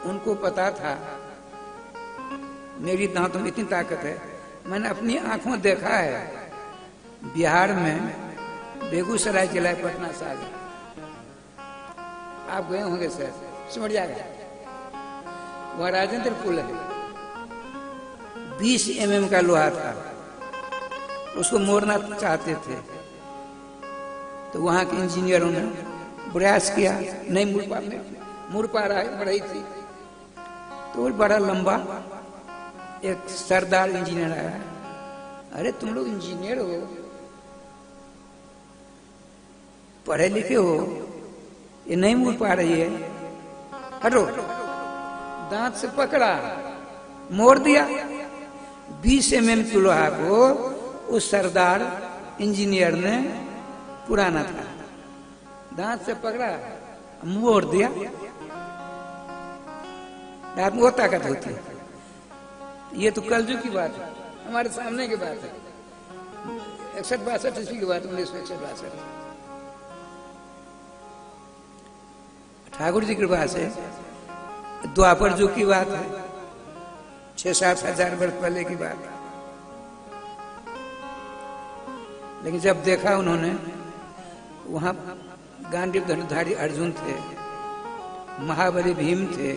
उनको पता था मेरी दांतों में इतनी ताकत है, मैंने अपनी आंखों देखा है बिहार में बेगूसराय जिला पटना से आगे, आप गए होंगे सर, समझ जाएगा, वह राजेंद्र पुल है, 20 mm का लोहा था, उसको मोड़ना चाहते थे तो वहां के इंजीनियरों ने प्रयास किया, नहीं मुड़ पा रही थी, तो बड़ा लंबा एक सरदार इंजीनियर आया, अरे तुम लोग इंजीनियर हो, पढ़े लिखे हो, ये नहीं मुड़ पा रही है, हटो। दांत से पकड़ा, मोड़ दिया। 20 mm की लोहा को उस सरदार इंजीनियर ने, पुराना था, दांत से पकड़ा, मोड़ दिया। दांत में वो ताकत होती है। ये तो कलयुग की बात है, हमारे सामने की बात है, 61-62 ईस्वी की बात, 1961-62। ठाकुर जी की कृपा से द्वापर युग की बात है, 6-7 हजार वर्ष पहले की बात है। लेकिन जब देखा उन्होंने, वहां गांडीव धनुधारी अर्जुन थे, महाबली भीम थे,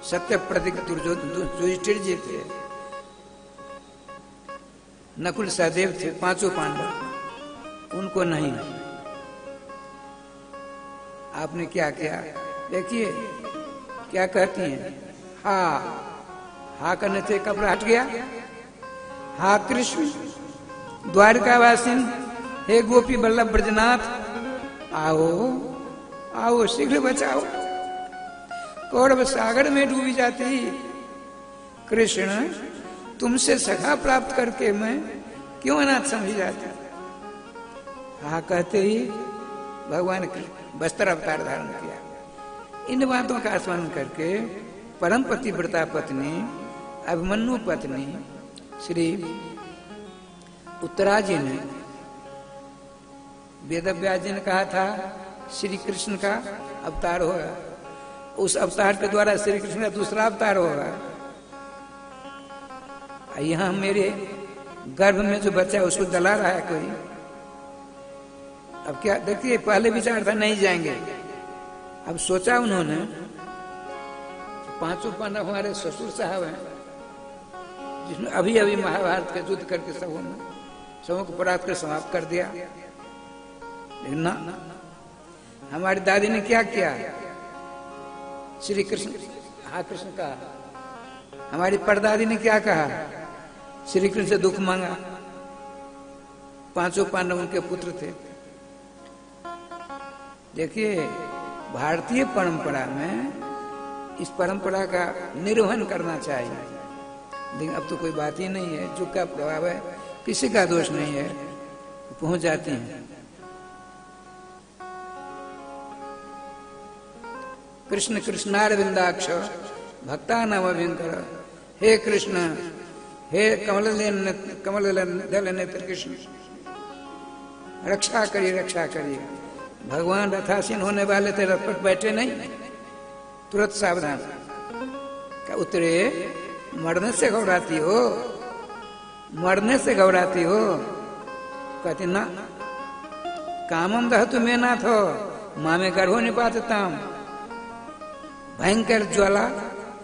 सत्य प्रतीक युधिष्ठिर जी थे, नकुल सहदेव थे, 5 पांडव, उनको नहीं। आपने क्या किया? देखिए क्या कहती हैं, हा करने से कपड़ा हट गया। हा कृष्ण द्वारकावासिन, हे गोपी बल्लभ ब्रजनाथ, आओ आओ शीघ्र बचाओ, कौरव सागर में डूबी जाती। कृष्ण तुमसे सखा प्राप्त करके मैं क्यों अनाथ समझी जाती। हा कहते ही भगवान वस्त्र अवतार धारण किया। इन बातों का स्मरण करके परम पतिव्रता पत्नी, अभिमन्यु पत्नी श्री उत्तरा जी ने, वेदव्यास जी ने कहा था श्री कृष्ण का अवतार होगा, उस अवतार के द्वारा श्री कृष्ण का दूसरा अवतार होगा। यहाँ मेरे गर्भ में जो बच्चा है उसको जला रहा है कोई। अब क्या देखिए, पहले विचार था नहीं जाएंगे, अब सोचा उन्होंने 5 पांडव हमारे ससुर साहब हैं, जिसने अभी अभी महाभारत के युद्ध करके सबों को परास्त कर समाप्त कर दिया। लेकिन ना, हमारी दादी ने क्या किया? श्री कृष्ण, हाँ कृष्ण कहा। हमारी परदादी ने क्या कहा? श्री कृष्ण से दुख मांगा। 5 पांडव उनके पुत्र थे। देखिए, भारतीय परंपरा में इस परंपरा का निर्वहन करना चाहिए, लेकिन अब तो कोई बात ही नहीं है। जो का प्रभाव है, किसी का दोष नहीं है, पहुंच जाती हैं। कृष्ण कृष्णारविंदाक्ष भक्ता नवविंकर, हे कृष्ण, हे कमल दल नेत्र कृष्ण, रक्षा करिए रक्षा करिए। भगवान रथासीन होने वाले थे, रथ पर बैठे नहीं, तुरंत सावधान। क्या उतरे, मरने से घबराती हो? मरने से घबराती हो? कहती ना, कामम दहतु मे नाथ मामे गर्भो निपातताम, भयंकर ज्वाला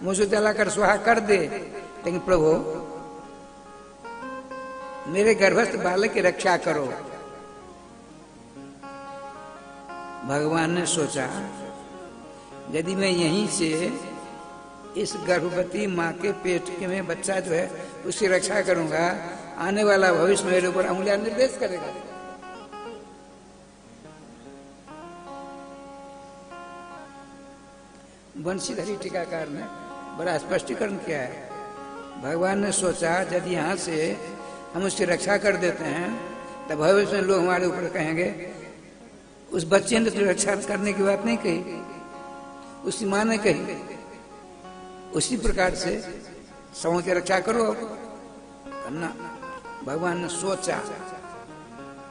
मुझे जलाकर सुहा कर दे, लेकिन प्रभु मेरे गर्भस्थ बालक की रक्षा करो। भगवान ने सोचा यदि मैं यहीं से इस गर्भवती माँ के पेट के में बच्चा जो है उसकी रक्षा करूंगा, आने वाला भविष्य मेरे ऊपर अंगुलियां निर्देश करेगा। बंशीधरी टीकाकार ने बड़ा स्पष्टीकरण किया है। भगवान ने सोचा यदि यहाँ से हम उसकी रक्षा कर देते हैं तो भविष्य में लोग हमारे ऊपर कहेंगे उस बच्चे ने तो रक्षा करने की बात नहीं कही, उसकी माँ ने कही। उसी प्रकार से सबों की रक्षा करो करना। भगवान ने सोचा,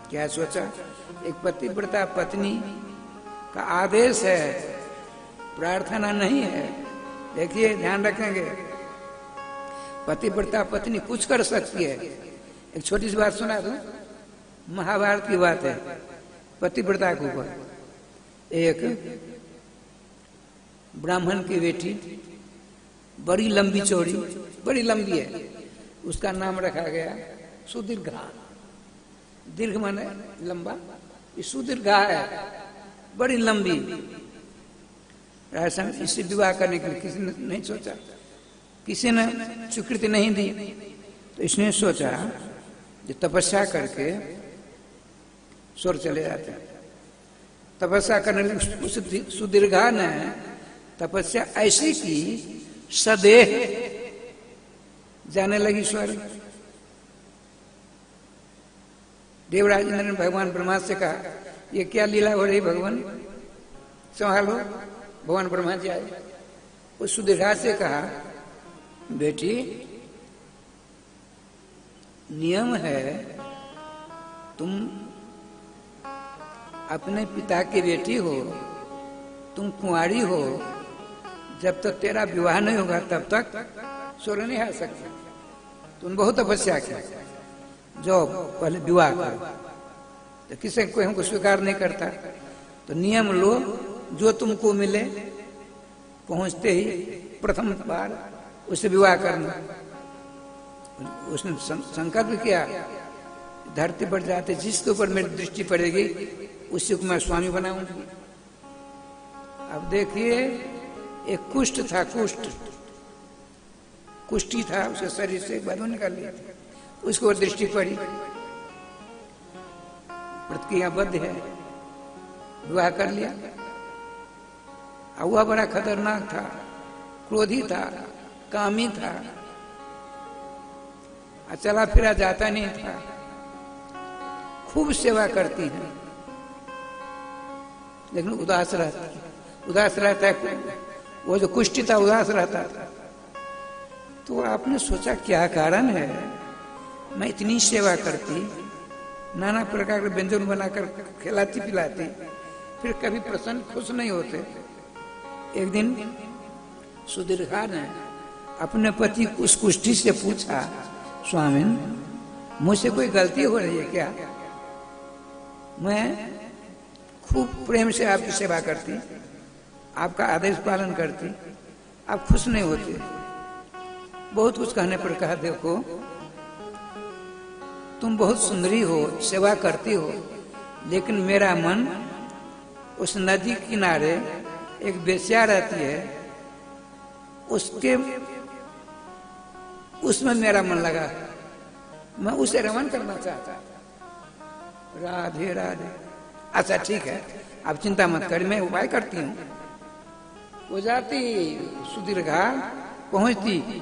क्या सोचा? एक पतिव्रता पत्नी का आदेश है, प्रार्थना नहीं है। देखिए ध्यान रखेंगे, पतिव्रता पत्नी कुछ कर सकती है। एक छोटी सी बात सुना दूं, महाभारत की बात है पतिव्रता के ऊपर। एक ब्राह्मण की बेटी बड़ी लंबी चौड़ी, बड़ी लंबी है, उसका नाम रखा गया सुदीर्घा। दीर्घ माने लंबा, ये सुदीर्घा है, बड़ी लंबी। ऐसा इससे विवाह करने के लिए किसी ने नहीं सोचा, किसी ने स्वीकृति नहीं दी। तो इसने सोचा कि तपस्या करके स्वर्ग चले जाते हैं। तपस्या करने लगे। सुदीर्घा ने तपस्या ऐसी की सदेह जाने लगी स्वर्ग। देवराज इंद्र ने भगवान ब्रह्मा से कहा ये क्या लीला हो रही भगवान, संभालो। भगवान ब्रह्मा जी आए, उस सुदीर्घा से कहा बेटी नियम है तुम अपने पिता की बेटी हो, तुम कुंवारी हो, जब तक तेरा विवाह नहीं होगा तब तक स्वर्ग नहीं आ सकते। तुम बहुत तपस्या की, जो पहले विवाह करो। तो किसी कोई हमको स्वीकार नहीं करता, तो नियम लो, जो तुमको मिले पहुंचते ही प्रथम बार उससे विवाह करना। उसने संकल्प किया धरती पर जाते जिसके ऊपर मेरी दृष्टि पड़ेगी उसी को मैं स्वामी बनाऊंगी। अब देखिए एक कुष्ठ था, कुष्ठी था, उसके शरीर से बदबू निकाल लिया, उसको दृष्टि पड़ी, प्रतिज्ञाबद्ध है, विवाह कर लिया। अब वह बड़ा खतरनाक था, क्रोधी था, कामी था, चला फिरा जाता नहीं था। खूब सेवा करती है लेकिन उदास रहता है। वो जो कुष्ठी था उदास रहता था। तो आपने सोचा क्या कारण है, मैं इतनी सेवा करती, नाना प्रकार के व्यंजन बनाकर खिलाती पिलाती, फिर कभी प्रसन्न खुश नहीं होते। एक दिन सुदीर्घा ने अपने पति उस कुष्ठी से पूछा स्वामी मुझसे कोई गलती हो रही है क्या? मैं खूब प्रेम से आपकी सेवा करती, आपका आदेश पालन करती, आप खुश नहीं होते। बहुत कुछ कहने पर कहा देखो तुम बहुत सुंदरी हो, सेवा करती हो, लेकिन मेरा मन उस नदी किनारे एक बेस्या रहती है, उसमें मेरा मन लगा, मैं उसे रमन करना चाहता। राधे राधे। अच्छा ठीक है, आप चिंता मत करिए, मैं उपाय करती हूँ। वो जाती सुदीर्घा, पहुंचती,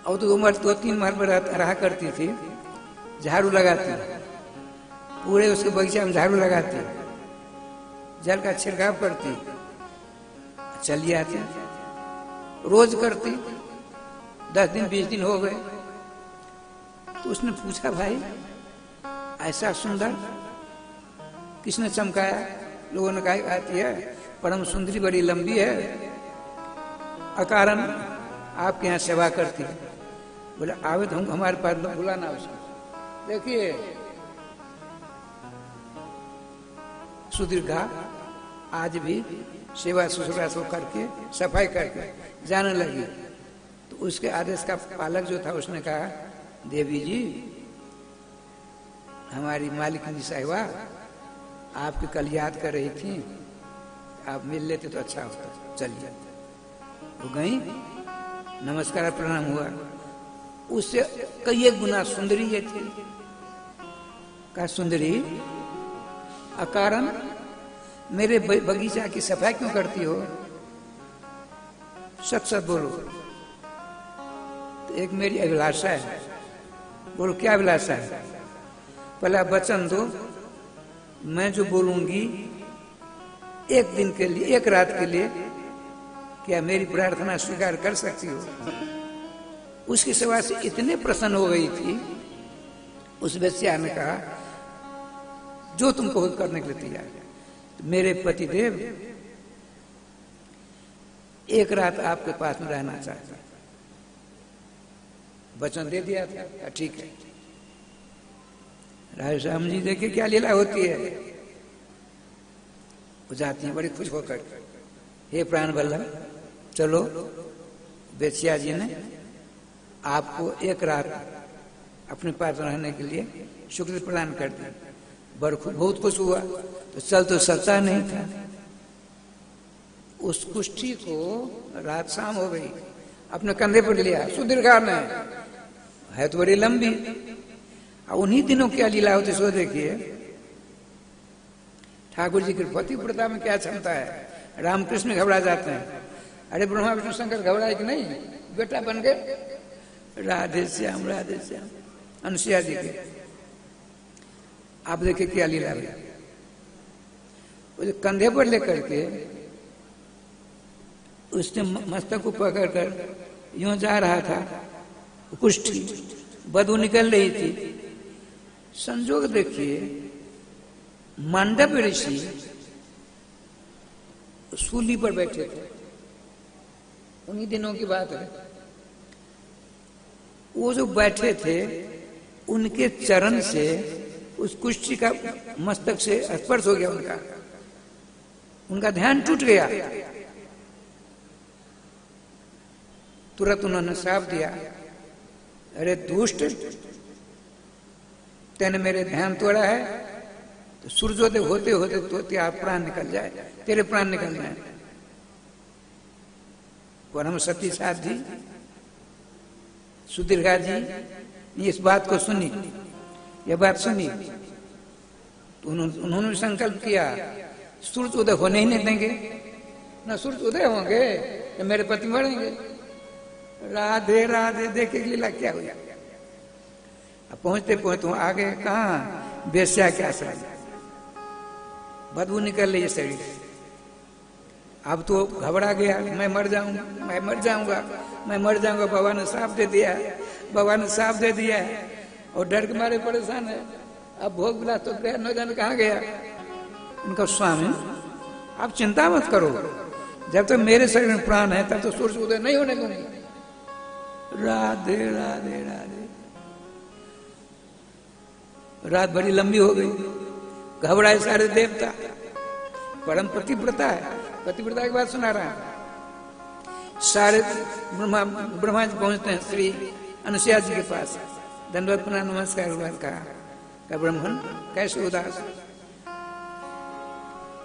और तो उम्र 2-3 महल पर रहा करती थी, झाड़ू लगाती, पूरे उसके बगीचा में झाड़ू लगाती, जल का छिड़काव करती, चली आती, रोज करती। 10 दिन 20 दिन हो गए तो उसने पूछा भाई ऐसा सुंदर किसने चमकाया? लोगों ने कहा आती है परम सुंदरी, बड़ी लंबी है, अकारण आपके यहाँ सेवा करती है। बोले आवे तो हमको हमारे पास बुलाना उसको। देखिए सुदीर्घा आज भी सेवा शुश्रूषा सब करके सफाई करके जाने लगी। तो उसके आदेश का पालक जो था उसने कहा देवी जी हमारी मालिकनी साहिबा आपकी कल याद कर रही थी, आप मिल लेते तो अच्छा होता। चलिए वो गई, नमस्कार प्रणाम हुआ। उससे कई एक गुना सुंदरी ये थी। कहा सुंदरी अकारण मेरे बगीचा की सफाई क्यों करती हो? सच सच बोलो। तो एक मेरी अभिलाषा है। बोलो क्या अभिलाषा है? पहला वचन दो, मैं जो बोलूंगी एक दिन के लिए, एक रात के लिए, क्या मेरी प्रार्थना स्वीकार कर सकती हो? उसकी सेवा से इतने प्रसन्न हो गई थी उस वेश्या ने कहा जो तुमको करने के लिए तैयार है। तो मेरे पतिदेव एक रात आपके पास में रहना चाहते, वचन दे दिया था। ठीक है। राय श्याम जी देखिए क्या लीला होती है। वो जाती है बड़ी खुश होकर, हे प्राण वल्लभ चलो। वेश्या जी ने आपको एक रात अपने पास रहने के लिए शुक्र प्रदान कर दिया। बहुत खुश हुआ। तो चल तो सकता नहीं था। उस कुष्ठी को रात शाम हो गई, अपने कंधे पर लिया सुदीर्घा ने, है तो बड़ी लंबी। उन्हीं दिनों क्या लीला होती सो देखिए। ठाकुर जी की पति प्रता में क्या क्षमता है। रामकृष्ण घबरा जाते हैं, अरे ब्रह्मा विष्णु शंकर घबराए कि नहीं, बेटा बन गए। राधे श्याम राधे श्याम। अनुसुईया जी के आप देखिए क्या लीला है। कंधे पर लेकर के उसने मस्तक को पकड़कर यूं जा रहा था। कुष्ठी बदबू निकल रही थी। संजोग देखिए मांडव्य ऋषि सूली पर बैठे थे। उन्हीं दिनों की बात है। वो जो बैठे थे उनके चरण से उस कुष्ठी का मस्तक से स्पर्श हो गया। उनका ध्यान टूट गया। तुरंत उन्होंने श्राप दिया, अरे दुष्ट तेने मेरे ध्यान तोड़ा है तो सूर्योदय होते होते तो तेरा प्राण निकल जाए, तेरे प्राण निकल जाए। परम सती साध्वी सुदीर्घा जी ने इस बात को सुनी, यह बात सुनी तो उन्होंने संकल्प किया सूर्य उदय होने ही नहीं देंगे। ना सूर्य उदय होंगे तो मेरे पति मरेंगे। राधे राधे देखे लीला क्या हुआ। अब पहुंचते पहुंचते आगे कहाँ वेश्या के आश्रम, बदबू निकल रही है शरीर। अब तो घबरा गया, मैं मर जाऊंगा, मैं मर जाऊंगा, मैं मर जाऊंगा। बाबा ने साफ दे दिया, बाबा ने साफ दे दिया है और डर के मारे परेशान है। अब भोग विलास तो गया, न जाने कहाँ गया। उनका स्वामी आप चिंता मत करो, जब तक मेरे शरीर में प्राण है तब तो सूर्य उदय नहीं होने दूंगी। राधे राधे राधे। रात बड़ी लंबी हो गई, घबराए सारे देवता। परम पतिव्रता है, पतिव्रता की बात सुना रहा है। सारे ब्रह्मा जी पहुंचते हैं श्री अनुसुईया जी के पास। दंडवत प्रणाम नमस्कार हुआ। कहा ब्राह्मण कैसे उदास,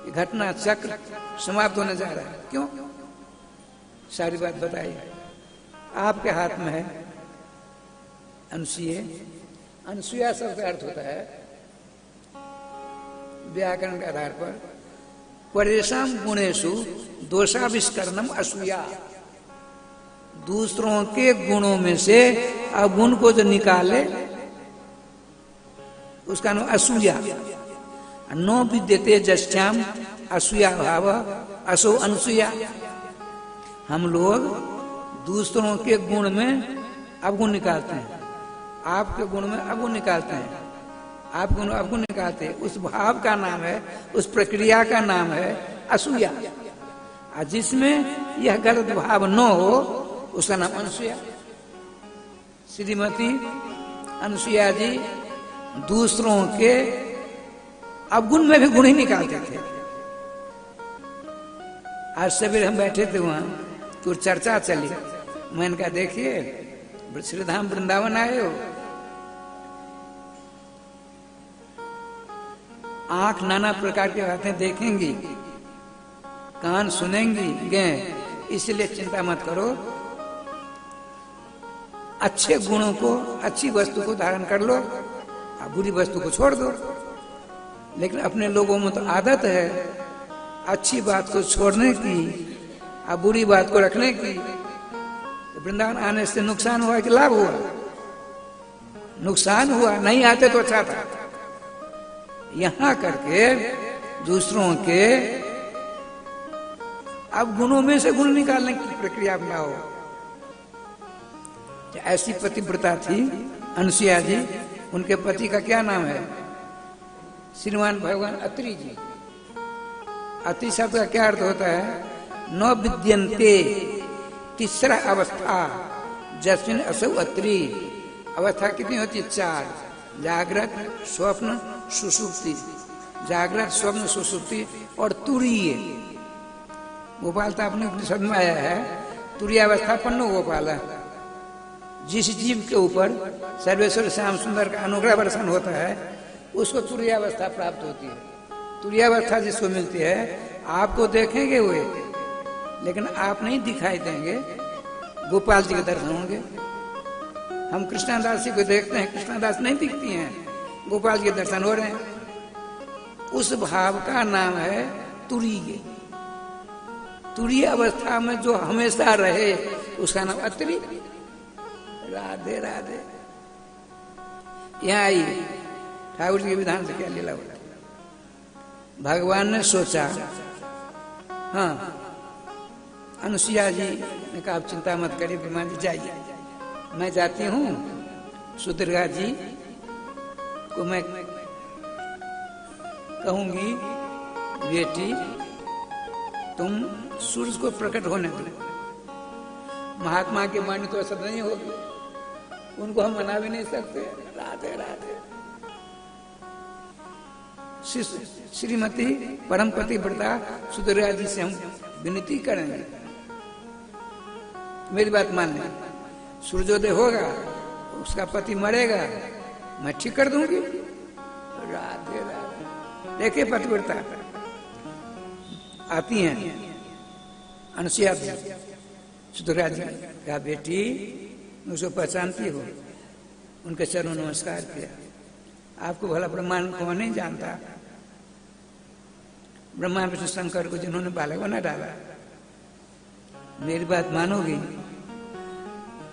घटना चक्र समाप्त होने जा रहा है, क्यों? सारी बात बताई। आपके हाथ में है अनुसुईया। अनुसुईया शब्द का अर्थ होता है व्याकरण के आधार पर परेशान गुणेशु दोषाविष्करणम असूया। दूसरों के गुणों में से अवगुण को जो निकाले उसका नाम असूया। नो विद्यते जश्याम असूया भाव असो अनुसूया। हम लोग दूसरों के गुण में अवगुण निकालते हैं, आपके गुण में अवगुण निकालते हैं, आप गुण अवगुण निकालते हैं। उस भाव का नाम है, उस प्रक्रिया का नाम है असूया। जिसमें यह गलत भाव न हो उसका नाम अनुसूया। श्रीमती अनुसुईया जी दूसरों के अवगुण में भी गुण ही निकालते थे। आज सवेरे हम बैठे थे वहां तो चर्चा चली, मैंने कहा देखिए श्रीधाम वृंदावन आए हो, आंख नाना प्रकार की बातें देखेंगी, कान सुनेंगी गए, इसलिए चिंता मत करो, अच्छे गुणों को अच्छी वस्तु को धारण कर लो और बुरी वस्तु को छोड़ दो। लेकिन अपने लोगों में तो आदत है अच्छी बात को छोड़ने की और बुरी बात को रखने की। तो वृंदावन आने से नुकसान हुआ कि लाभ हुआ? नुकसान हुआ, नहीं आते तो अच्छा था। यहां करके दूसरों के अब गुणों में से गुण निकालने की प्रक्रिया अपनाओ। ऐसी पतिव्रता थी अनुसुईया जी, उनके पति का क्या नाम है? श्रीमान भगवान अत्रि जी। अत्रि शब्द का क्या अर्थ होता है? न विद्यन्ते, तीसरा अवस्था, जस्मिन असौ अत्रि। अवस्था कितनी होती है? 4, जागृत, स्वप्न, सुषुप्ति। जागृत, स्वप्न, सुषुप्ति और तुरीय। गोपाल तो अपने उपनिषद में आया है, तुरीय अवस्था पन्नो गोपाल है। जिस जीव के ऊपर सर्वेश्वर श्याम सुंदर का अनुग्रह वर्षण होता है उसको तुरीय अवस्था प्राप्त होती है। तुरीय अवस्था जिसको मिलती है आपको देखेंगे हुए लेकिन आप नहीं दिखाई देंगे, गोपाल जी के दर्शन होंगे। हम कृष्णदास जी को देखते हैं, कृष्णदास नहीं दिखती हैं, गोपाल जी के दर्शन हो रहे हैं। उस भाव का नाम है तुरीय। तुरीय अवस्था में जो हमेशा रहे उसका नाम अत्रि। राधे राधे। यहाँ आई ठाकुर जी के विधान से क्या लीला होता? भगवान ने सोचा, हाँ अनुसुईया जी ने कहा आप चिंता मत करिए, ब्रह्मा जी जाइए, मैं जाती हूँ सुदुर्गा जी को मैं कहूंगी बेटी तुम सूरज को प्रकट होने दो। महात्मा की वाणी तो असर नहीं होगी, उनको हम मना भी नहीं सकते। राधे राधे। श्रीमती परम पतिव्रता सुदुर्गा जी से हम विनती करेंगे, मेरी बात मान लें। सूर्योदय होगा, उसका पति मरेगा, मैं ठीक कर दूंगी। राधे राधे। देखिए पतिव्रता आती हैं अनुसुईया जी, सुदुर्गा जी कहा बेटी मुझको पहचानती हो? उनके चरणों नमस्कार किया। आपको भला ब्रह्मांड को नहीं जानता? ब्रह्मा विष्णु शंकर को जिन्होंने बालक बना डाला, मेरी बात मानोगी?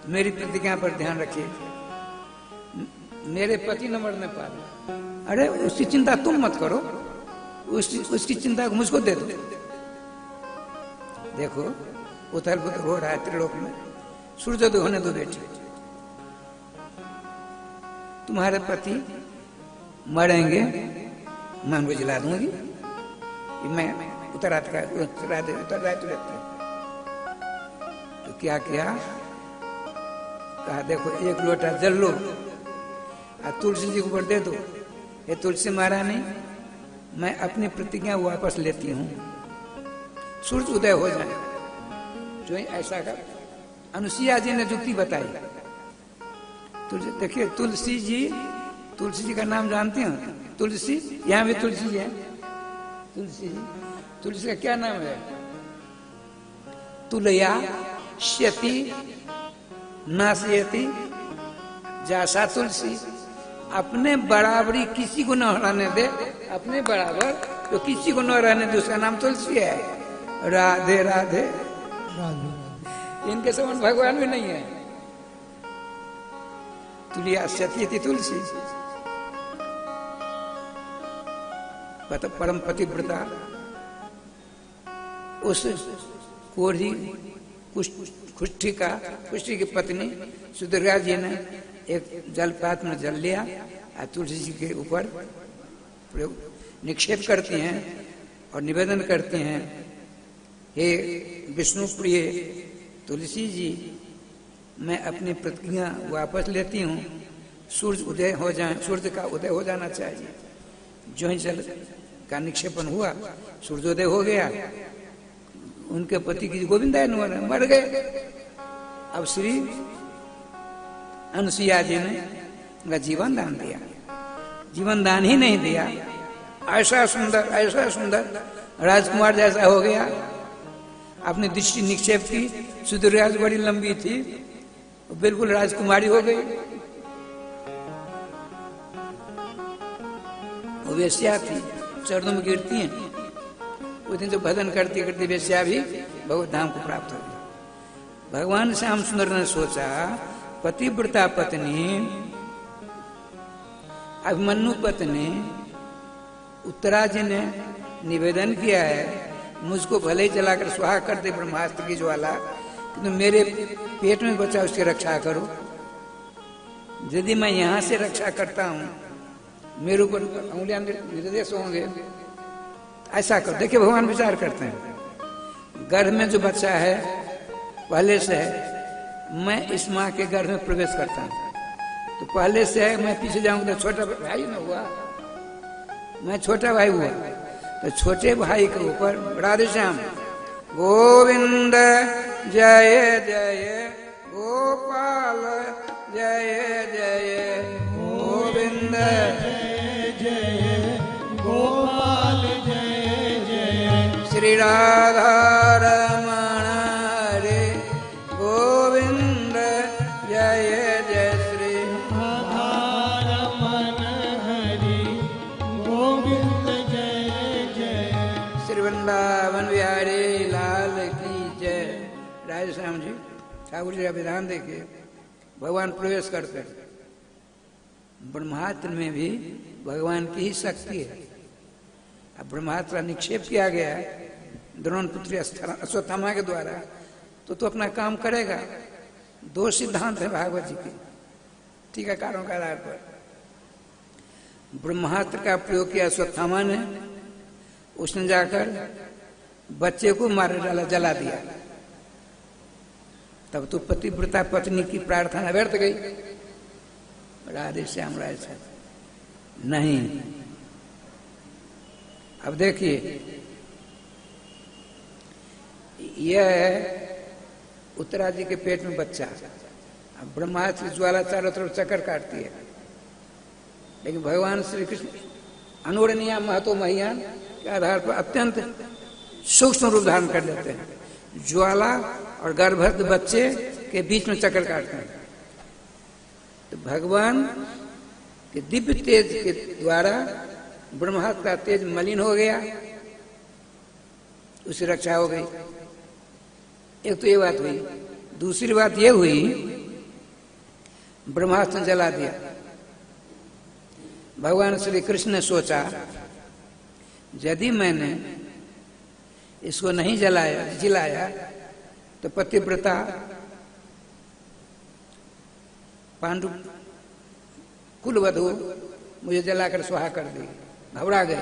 मेरी प्रतिज्ञा पर ध्यान रखिए, मेरे पति न मरने पाले। अरे उसकी चिंता तुम मत करो, उसकी चिंता को मुझको दे दो। देखो उथल पुथल हो रहा है त्रिलोक में, सूर्योदय होने दो बेटी। तुम्हारे पति मरेंगे, मैं उनको जला दूंगी। मैं उतर आता तो क्या किया? कहा देखो एक लोटा जल लो और तुलसी जी को ऊपर दे दो। ये तुलसी महारानी मैं अपनी प्रतिज्ञा वापस लेती हूँ, सूर्य उदय हो जाए। जो ऐसा कर अनुसुईया जी ने जुक्ति बताई। देखिए तुलसी जी का नाम जानते हो? तुलसी, यहाँ भी तुलसी जी है। तुलसी जी, तुलसी का क्या नाम है? तुलया श्यति नाशयति जैसा तुलसी। अपने बराबरी किसी को न रहने दे, अपने बराबर तो किसी को न रहने दे, उसका नाम तुलसी है। राधे राधे। इनके समान भगवान भी नहीं है। तुलिया सत्यति तुलसी। परम पतिव्रता उस कोढ़ी कुष्ठी की पत्नी सुदुर्गा जी ने एक जलपात में जल लिया और तुलसी जी के ऊपर निक्षेप करती हैं और निवेदन करती हैं, हे विष्णु प्रिय तुलसी जी, मैं अपनी प्रतिज्ञा वापस लेती हूँ। सूर्य उदय हो जाए, सूर्य का उदय हो जाना चाहिए। जो ही जल का निक्षेपण हुआ, सूर्योदय हो गया। उनके पति की गोविंदायन मर गए। अब श्री अनुसुईया जी ने उनका जीवन दान दिया। जीवन दान ही नहीं दिया, ऐसा सुंदर राजकुमार जैसा हो गया। अपनी दृष्टि निक्षेप की, सुदूरयाज बड़ी लंबी थी, बिल्कुल राजकुमारी हो गई। वो वेश्या थी, चरणों में गिरती हैं। उस दिन जो भजन करती करती वेश्या भी भगवत धाम को प्राप्त हो गई। भगवान श्याम सुंदर ने सोचा, पतिव्रता पत्नी अभिमन्यु पत्नी उत्तरा जी ने निवेदन किया है, मुझको भले ही जलाकर स्वाहा कर दे ब्रह्मास्त्र की ज्वाला, किंतु मेरे पेट में बचा उसकी रक्षा करो। यदि मैं यहाँ से रक्षा करता हूँ, मेरे ऊपर उंगलियां निर्देश होंगे, ऐसा करो। देखिए भगवान विचार करते हैं, गर्भ में जो बच्चा है पहले से है, मैं इस माँ के गर्भ में प्रवेश करता हूँ, तो पहले से है, मैं पीछे जाऊंगा तो छोटा भाई न हुआ, मैं छोटा भाई हुआ, तो छोटे भाई के ऊपर राधे श्याम गोविंद जय जय गोपाल जय जय गोविंद जय जय गोपाल जय जय श्री राधा रमण हरे गोविंद जय जय श्री राधा रमण हरि गोविंद जय जय श्री वृंदावन बिहारी लाल की जय। राधे श्याम जी ठाकुर जी का विधान देखिए, भगवान प्रवेश करते हैं। ब्रह्मास्त्र में भी भगवान की ही शक्ति है। अब ब्रह्मास्त्र निक्षेप किया गया है द्रोण पुत्री अश्वत्थामा के द्वारा, तो अपना काम करेगा। दो सिद्धांत है भागवत जी के टीकाकारों के आधार पर। ब्रह्मास्त्र का प्रयोग किया अश्वत्थामा ने, उसने जाकर बच्चे को मार डाला, जला दिया। तब तो पतिव्रता पत्नी की प्रार्थना व्यर्थ गई। राधे श्याम राय साहब नहीं। अब देखिए, यह है उत्तरा जी के पेट में बच्चा। अब ब्रह्मास्त्र की ज्वाला चारों तरफ चक्कर काटती है, लेकिन भगवान श्री कृष्ण अनुरणीय महतो महियान के आधार पर अत्यंत सूक्ष्म रूप धारण कर लेते हैं। ज्वाला और गर्भस्थ बच्चे के बीच में चक्कर काटते हैं। तो भगवान के दिव्य तेज के द्वारा ब्रह्मास्त्र का तेज मलिन हो गया, उसकी रक्षा हो गई। एक तो ये बात हुई। दूसरी बात ये हुई, ब्रह्मास्त्र ने जला दिया। भगवान श्री कृष्ण ने सोचा, यदि मैंने इसको नहीं जिलाया तो पतिव्रता पांडु कुलवधु मुझे जलाकर स्वाहा कर दी। घबरा गए,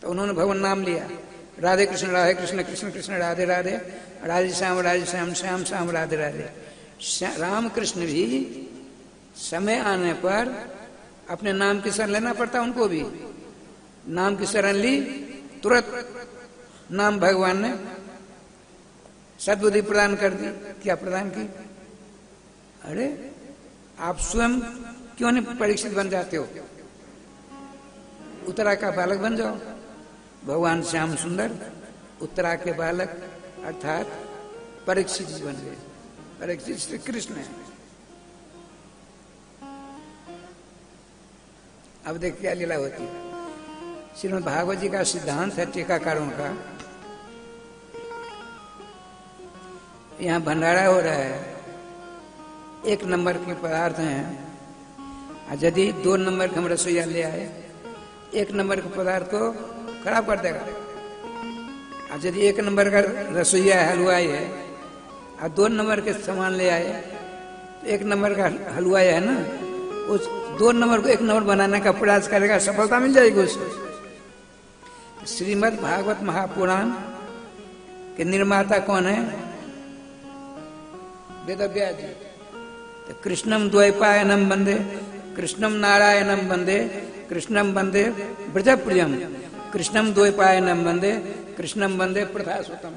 तो उन्होंने भगवान नाम लिया, राधे कृष्ण कृष्ण कृष्ण राधे राधे, राधे श्याम श्याम श्याम राधे राधे। राम कृष्ण भी समय आने पर अपने नाम की शरण लेना पड़ता, उनको भी नाम की शरण ली, तुरंत नाम भगवान ने सद्बुद्धि प्रदान कर दी। क्या प्रदान की? अरे आप स्वयं क्यों नहीं परीक्षित बन जाते हो? उत्तरा का बालक बन जाओ। भगवान श्याम सुंदर उत्तरा के बालक अर्थात परीक्षित बन गए। परीक्षित श्री कृष्ण है। अब देख क्या लीला होती है। श्रीमद् भागवत जी का सिद्धांत है टीकाकारों का। यहाँ भंडारा हो रहा है, 1 नंबर के पदार्थ हैं, और यदि 2 नंबर के हम रसोईया ले आए, 1 नंबर के पदार्थ को खराब कर देगा। और यदि 1 नंबर का रसोईया है, हलवाई है, और 2 नंबर के सामान ले आए, तो 1 नंबर का हलवाई है ना, उस 2 नंबर को 1 नंबर बनाने का प्रयास करेगा, सफलता मिल जाएगी उसको। श्रीमद् भागवत महापुराण के निर्माता कौन है? वेदव्यास जी। तो कृष्णम द्वैपायनम वंदे, कृष्णम नारायणम वंदे, कृष्णम वंदे ब्रजप्रियम, कृष्णम द्वैपायनम वंदे, कृष्णम वंदे प्रथासुतम।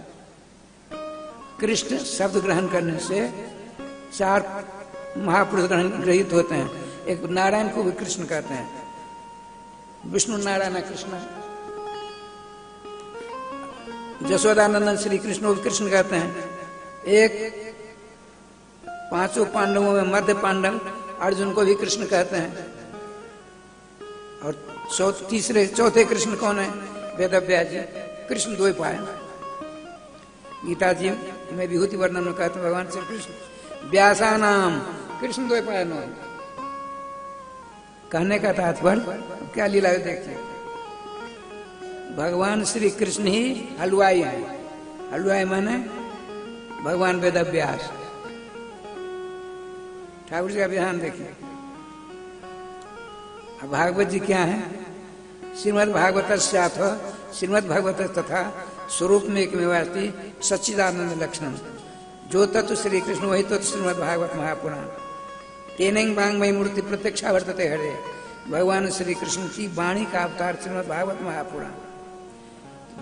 कृष्ण शब्द ग्रहण करने से 4 महापुरुष ग्रहित होते हैं। एक नारायण को भी कृष्ण कहते हैं, विष्णु नारायण कृष्ण। यशोदानंदन श्री कृष्ण को भी कृष्ण कहते हैं। एक 5 पांडवों में मध्य पांडव अर्जुन को भी कृष्ण कहते हैं। और चौथे कृष्ण कौन है? वेदव्यास जी। कृष्ण द्वैपायन। गीता जी में विभूति वर्णन में कहते हैं भगवान श्री कृष्ण व्यासा नाम कृष्ण द्वैपायन। कहने का तात्पर्य क्या लीला है देखिए। भगवान श्री कृष्ण ही हलवाई हैं। हलवाई माने भगवान वेदव्यास। ठाकुर जी का विधान देखिए। अब भागवत जी क्या है? श्रीमद् भागवत श्रीमद् भागवत तथा स्वरूप में एकमेवास्ति सच्चिदानंद लक्षणम। जो तत्व श्री कृष्ण वही तत्व श्रीमद् भागवत महापुराण। तेनें वांग्मयी मूर्ति प्रत्यक्षा वर्तते हरे। भगवान श्री कृष्ण की वाणी का अवतार श्रीमद् भागवत महापुराण।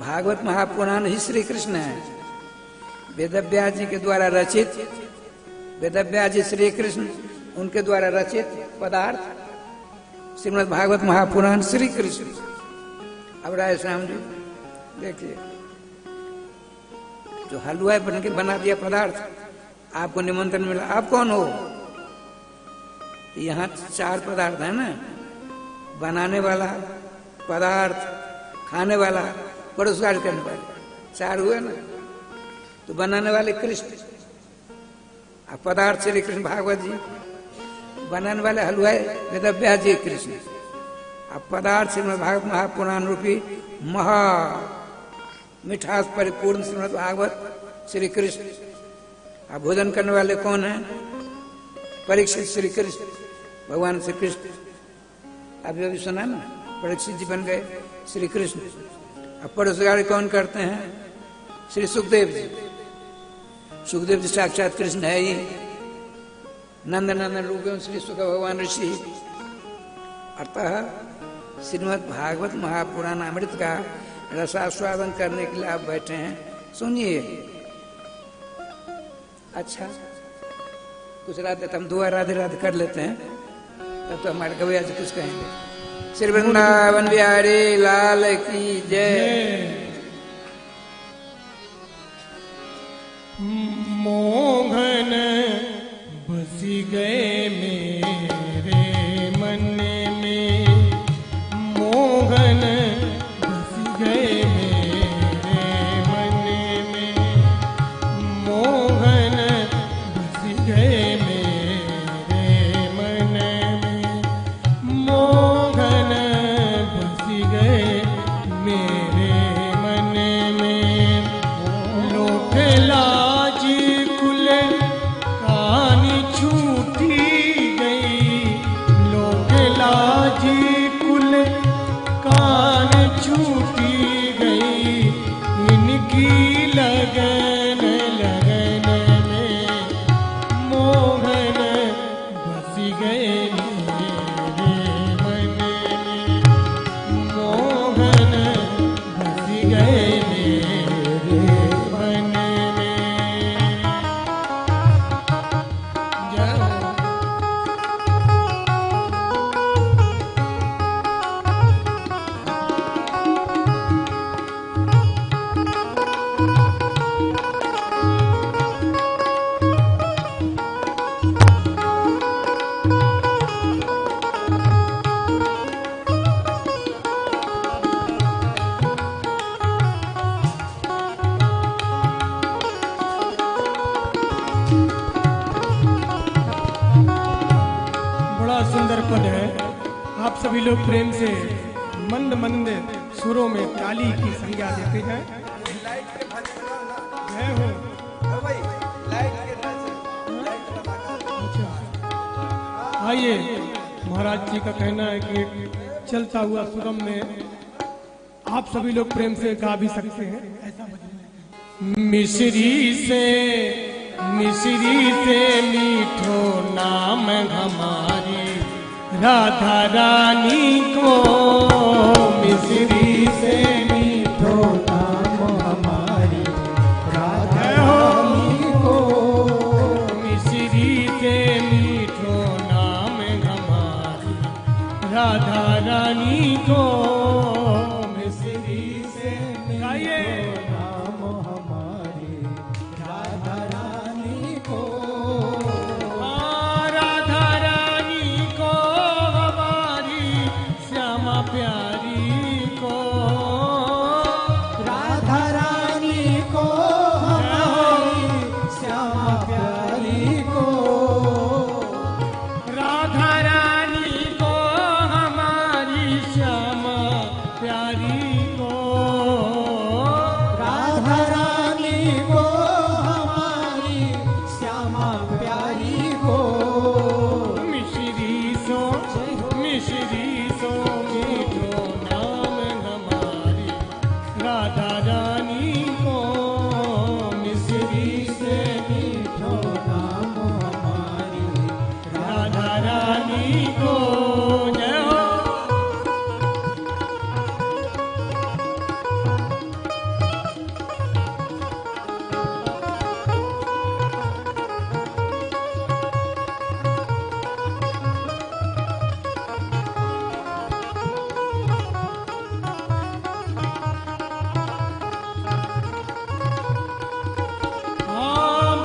भागवत महापुराण ही श्री कृष्ण है। वेदव्यास जी के द्वारा रचित, वेदव्यास जी श्री कृष्ण, उनके द्वारा रचित पदार्थ श्रीमद् भागवत महापुराण श्री कृष्ण। अब राय श्याम जी देखिए, जो हलवा बन के बना दिया पदार्थ, आपको निमंत्रण मिला, आप कौन हो? यहाँ 4 पदार्थ है ना, बनाने वाला, पदार्थ, खाने वाला, परोसगार करने वाले, 4 हुए ना। तो बनाने वाले कृष्ण, अब पदार्थ श्री कृष्ण भागवत जी, बनाने वाले हलवाई वेदव्यास जी कृष्ण। अब पदार्थ श्रीमद् भागवत महापुराण रूपी महा मिठास परिपूर्ण श्रीमद् भागवत श्री कृष्ण। अब भोजन करने वाले कौन है? परीक्षित श्री कृष्ण, भगवान श्री कृष्ण। अभी अभी सुना ना, परीक्षित जी बन गए श्री कृष्ण। अब परोसगार कौन करते हैं? श्री सुखदेव जी। सुखदेव जी साक्षात कृष्ण है ही। नंद नंदन रूप में श्री सुख भगवान ऋषि। अतः श्रीमद् भागवत महापुराण अमृत का रसास्वादन करने के लिए आप बैठे हैं, सुनिए। अच्छा, कुछ राधे हम दुआ राधे राधे कर लेते हैं, तब तो हमारे कवि आज कुछ कहेंगे। श्री वृंदावन बिहारी लाल की जय। मोहन बसी गए मेरे मन में, मोहन बसी गए मेरे मन में, मोहन बसी गए मेरे मन में, मोहन बसी गए मेरे मन में। लोक लाज कुल कानी छूटी गई, लोक लाज कुल कान छूटी गई, इनकी लगन लगन में मोहन बसी गए मेरे मन में, मोहन बसी गए मेरे मन में। जय हो। बड़ा सुंदर पद है। आप सभी लोग प्रेम से मंद मंद सुरों में ताली की संज्ञा देते हैं। जय हो। अच्छा, आइए, महाराज जी का कहना है कि चलता हुआ सुरम में आप सभी लोग प्रेम से गा भी सकते हैं। ऐसा मिश्री से मिश्री से मीठो नाम हमारी राधा रानी को, मिश्री से मीठो नाम हमारी राधा रानी को, मिश्री से मीठो नाम हमारी राधा रानी को, मिश्री से मीठो नाम हमारी राधा रानी को, राधा रानी को हमारी श्यामा प्यारी को, राधा रानी को हमारी श्यामा प्यारी को, राधा रानी को हमारी श्यामा प्यारी को, राधा रानी को हमारी श्यामा प्यारी को, मिश्री सो मीठो नाम हमारी राधा रानी को, मिश्री से मीठो नाम हमारी राधा रानी को। जय हो।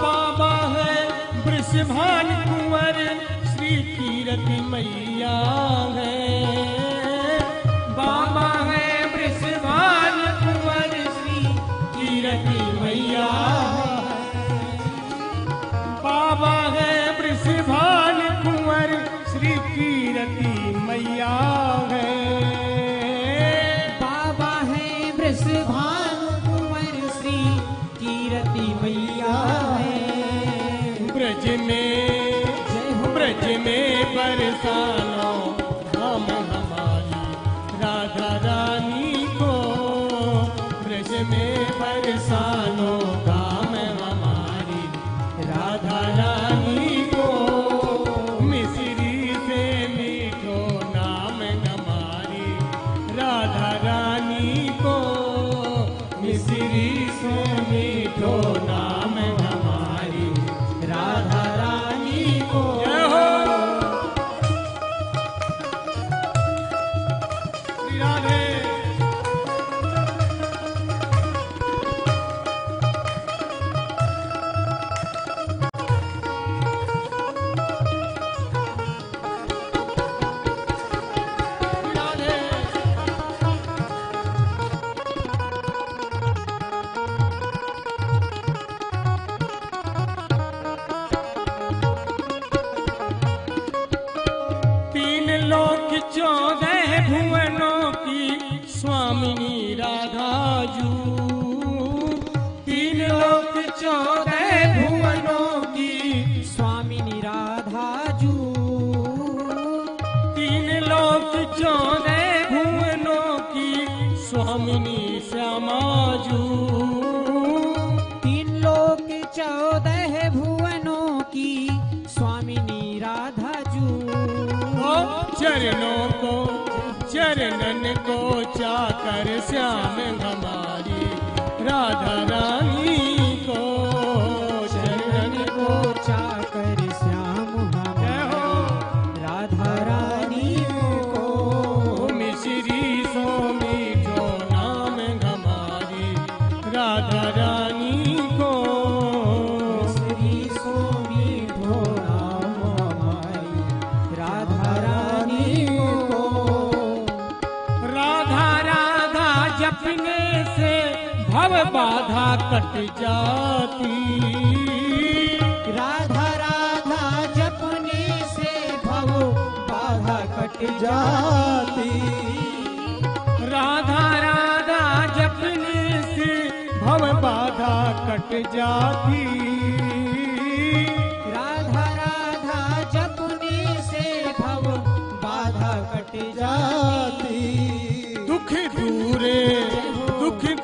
बाबा है वृषभान कुंवर श्री कीरति मैया है, बाबा है वृषभान कुंवर श्री कीरति मैया है, बाबा है वृषभान कुंवर श्री कीरति मैया है, बाबा है वृषभान कुंवर श्री कीरति मैया है, ब्रज में बरसानो हम हमारी राधा रानी को, ब्रज में बरसानो काम हमारी राधा रानी को, मिश्री से मीठो नाम हमारी राधा रानी को, मिश्री से मीठो नाम हमारी राधा रानी को। जय हो। श्री राधे। श्री राधे। तीन लोक 14 भुवनों की स्वामिनी राधा जू, तीन लोक 14 भुवनों की स्वामिनी राधा जू, तीन लोक 14 भुवनों की स्वामिनी श्यामा जू, तीन लोक 14 भुवनों की स्वामिनी राधा जू, चरणन को चाकर श्याम हमारी राधा रानी को, चरणन को चाकर श्याम हमारी राधा रानी को, मिश्री सो मीठो नाम हमारी राधा रानी को, मिश्री सो मीठो नाम हमारी राधा रानी को, राधा राधा जपने से भव बाधा कट जाती, राधा राधा जपने से भव बाधा कट जाती, राधा राधा जपने से भव बाधा कट जाती, राधा राधा जपने से भव बाधा कट जाती, दुख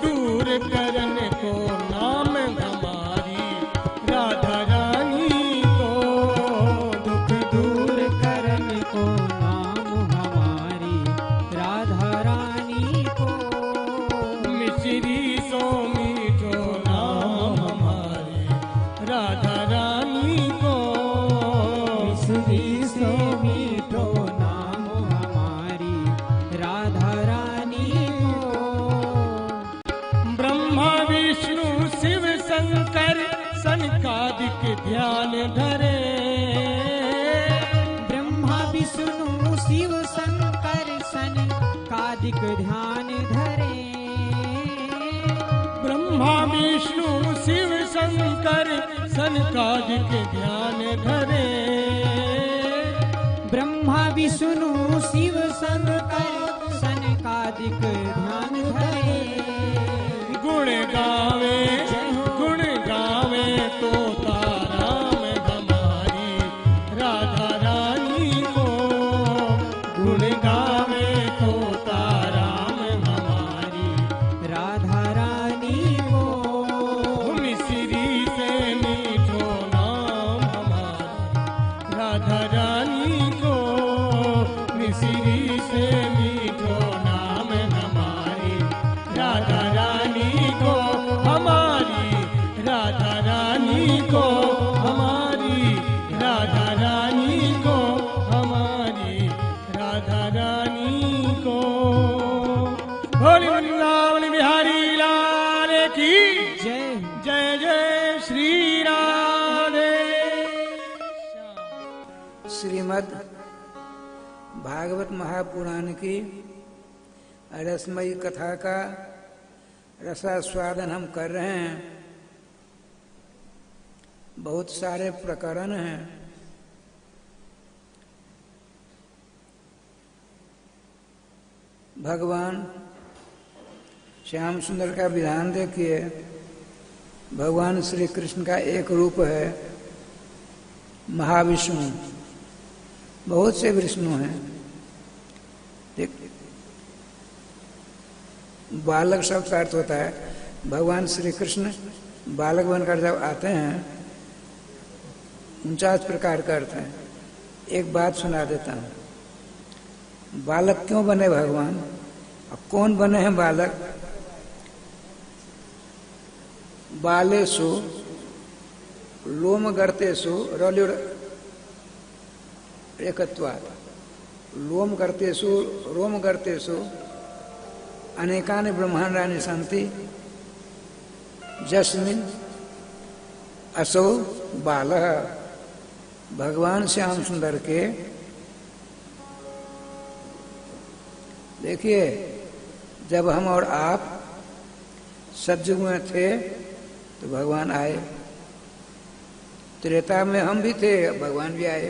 दूर करने को नाम हमारी राधा रानी सनकादिक ध्यान धरे। ब्रह्मा विष्णु शिव शंकर सनकादिक ध्यान धरे। ब्रह्मा विष्णु शिव शंकर सनकादिक ध्यान धरे। ब्रह्मा विष्णु शिव शंकर सनकादिक ध्यान धरे। गुण गावे तो ताराम हमारी राधा रानी को। गुण गावे तो ताराम हमारी राधा रानी को। मिश्री से मीठो नाम हमारा राधा रानी को। मिश्री से मीठो नाम हमारी राधा रानी को। हमारी राधा रानी को। हमारी राधा रानी को। हमारी राधा रानी को। बोली वृंदावन बिहारी लाल की जय। जय जय श्री राधे। श्रीमद् भागवत महापुराण की रसमयी कथा का रसास्वादन हम कर रहे हैं। बहुत सारे प्रकरण हैं। भगवान श्याम सुंदर का विधान देखिए। भगवान श्री कृष्ण का एक रूप है महाविष्णु। बहुत से विष्णु हैं। बालक शब्द का अर्थ होता है भगवान श्री कृष्ण बालक बनकर जब आते हैं 49 प्रकार का अर्थ है। एक बात सुना देता हूं। बालक क्यों बने भगवान और कौन बने हैं बालक? बालेषु लोम गर्तेषु रल्युर एकत्वात्। लोम गर्तेषु रोम गर्तेषु अनेकानि ब्रह्मांडानि सन्ति जस्मिन् असौ बालः। भगवान श्याम सुंदर के देखिए जब हम और आप सतयुग में थे तो भगवान आए। त्रेता में हम भी थे भगवान भी आए।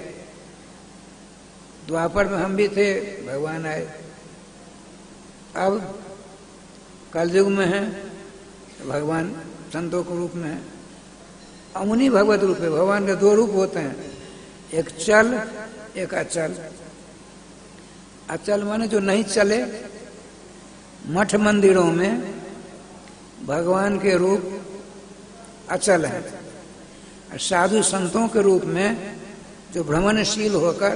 द्वापर में हम भी थे भगवान आए। अब कलयुग में है तो भगवान संतों के रूप में है। अमुनि भगवत रूप है। भगवान के दो रूप होते हैं, एक चल एक अचल। अचल माने जो नहीं चले। मठ मंदिरों में भगवान के रूप अचल है। और साधु संतों के रूप में जो भ्रमणशील होकर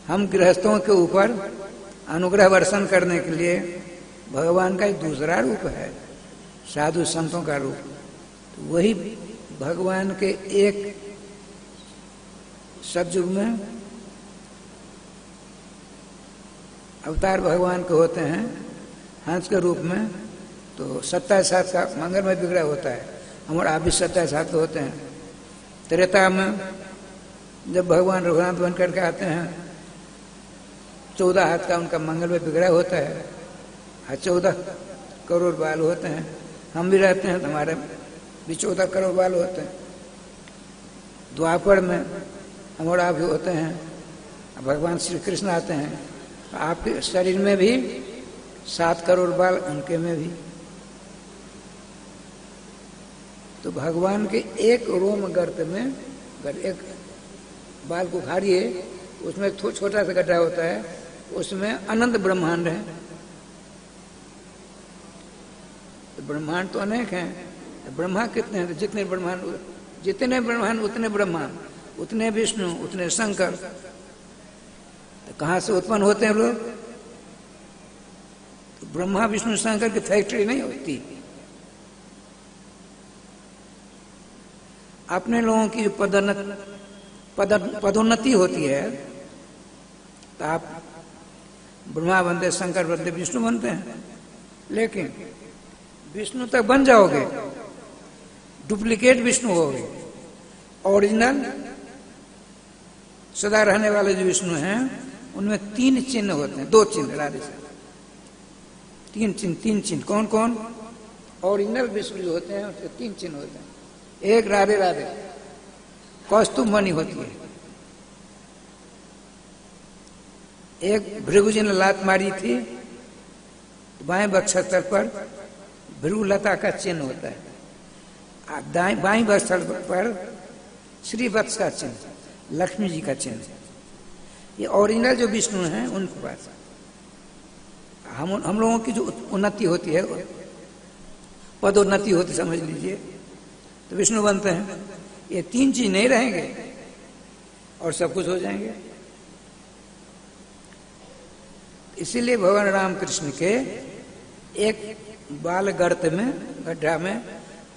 हम गृहस्थों के ऊपर अनुग्रह वर्षण करने के लिए भगवान का एक दूसरा रूप है, साधु संतों का रूप। तो वही भगवान के एक सतयुग में अवतार भगवान के होते हैं हंस के रूप में। तो 27 का मंगलमय विग्रह होता है। हमारे आप भी 27 होते हैं। त्रेता में जब भगवान रघुनाथ बन करके आते हैं 14 हाथ का उनका मंगलमय विग्रह होता है। 14 करोड़ बाल होते हैं। हम भी रहते हैं तो हमारे भी 14 करोड़ बाल होते हैं। द्वापर में हम और आप भी होते हैं। भगवान श्री कृष्ण आते हैं आपके शरीर में भी 7 करोड़ बाल, उनके में भी। तो भगवान के एक रोम गर्त में अगर एक बाल को उखाड़िए उसमें छोटा सा गड्ढा होता है, उसमें अनंत ब्रह्मांड है। तो ब्रह्मांड तो अनेक हैं। ब्रह्मा कितने हैं? तो जितने ब्रह्मांड उतने ब्रह्मा, उतने विष्णु, उतने शंकर। तो कहाँ से उत्पन्न होते हैं लोग? तो ब्रह्मा विष्णु शंकर की फैक्ट्री नहीं होती। अपने लोगों की पदोन्नति होती है तो आप ब्रह्मा बनते, शंकर बनते, विष्णु बनते हैं। लेकिन विष्णु तक बन जाओगे, डुप्लीकेट विष्णु होगे। ओरिजिनल सदा रहने वाले जो विष्णु हैं उनमें 3 चिन्ह होते हैं, 2 चिन्ह राधे से, 3 चिन्ह। कौन कौन? ओरिजिनल विष्णु जो होते हैं उसके 3 चिन्ह होते हैं। एक राधे राधे कौस्तुभ मणि होती है, एक भृगुजी ने लात मारी थी बाएं बक्षस्थल पर भृगुलता का चिन्ह होता है, बाएं बक्षस्थल पर श्रीवत्स का चिन्ह, लक्ष्मी जी का चिन्ह। ये ओरिजिनल जो विष्णु हैं उनके पास हम लोगों की जो उन्नति होती है, पदोन्नति होती समझ लीजिए, तो विष्णु बनते हैं। ये 3 चीज नहीं रहेंगे और सब कुछ हो जाएंगे। इसीलिए भगवान रामकृष्ण के एक बाल गर्त में, गड्ढा में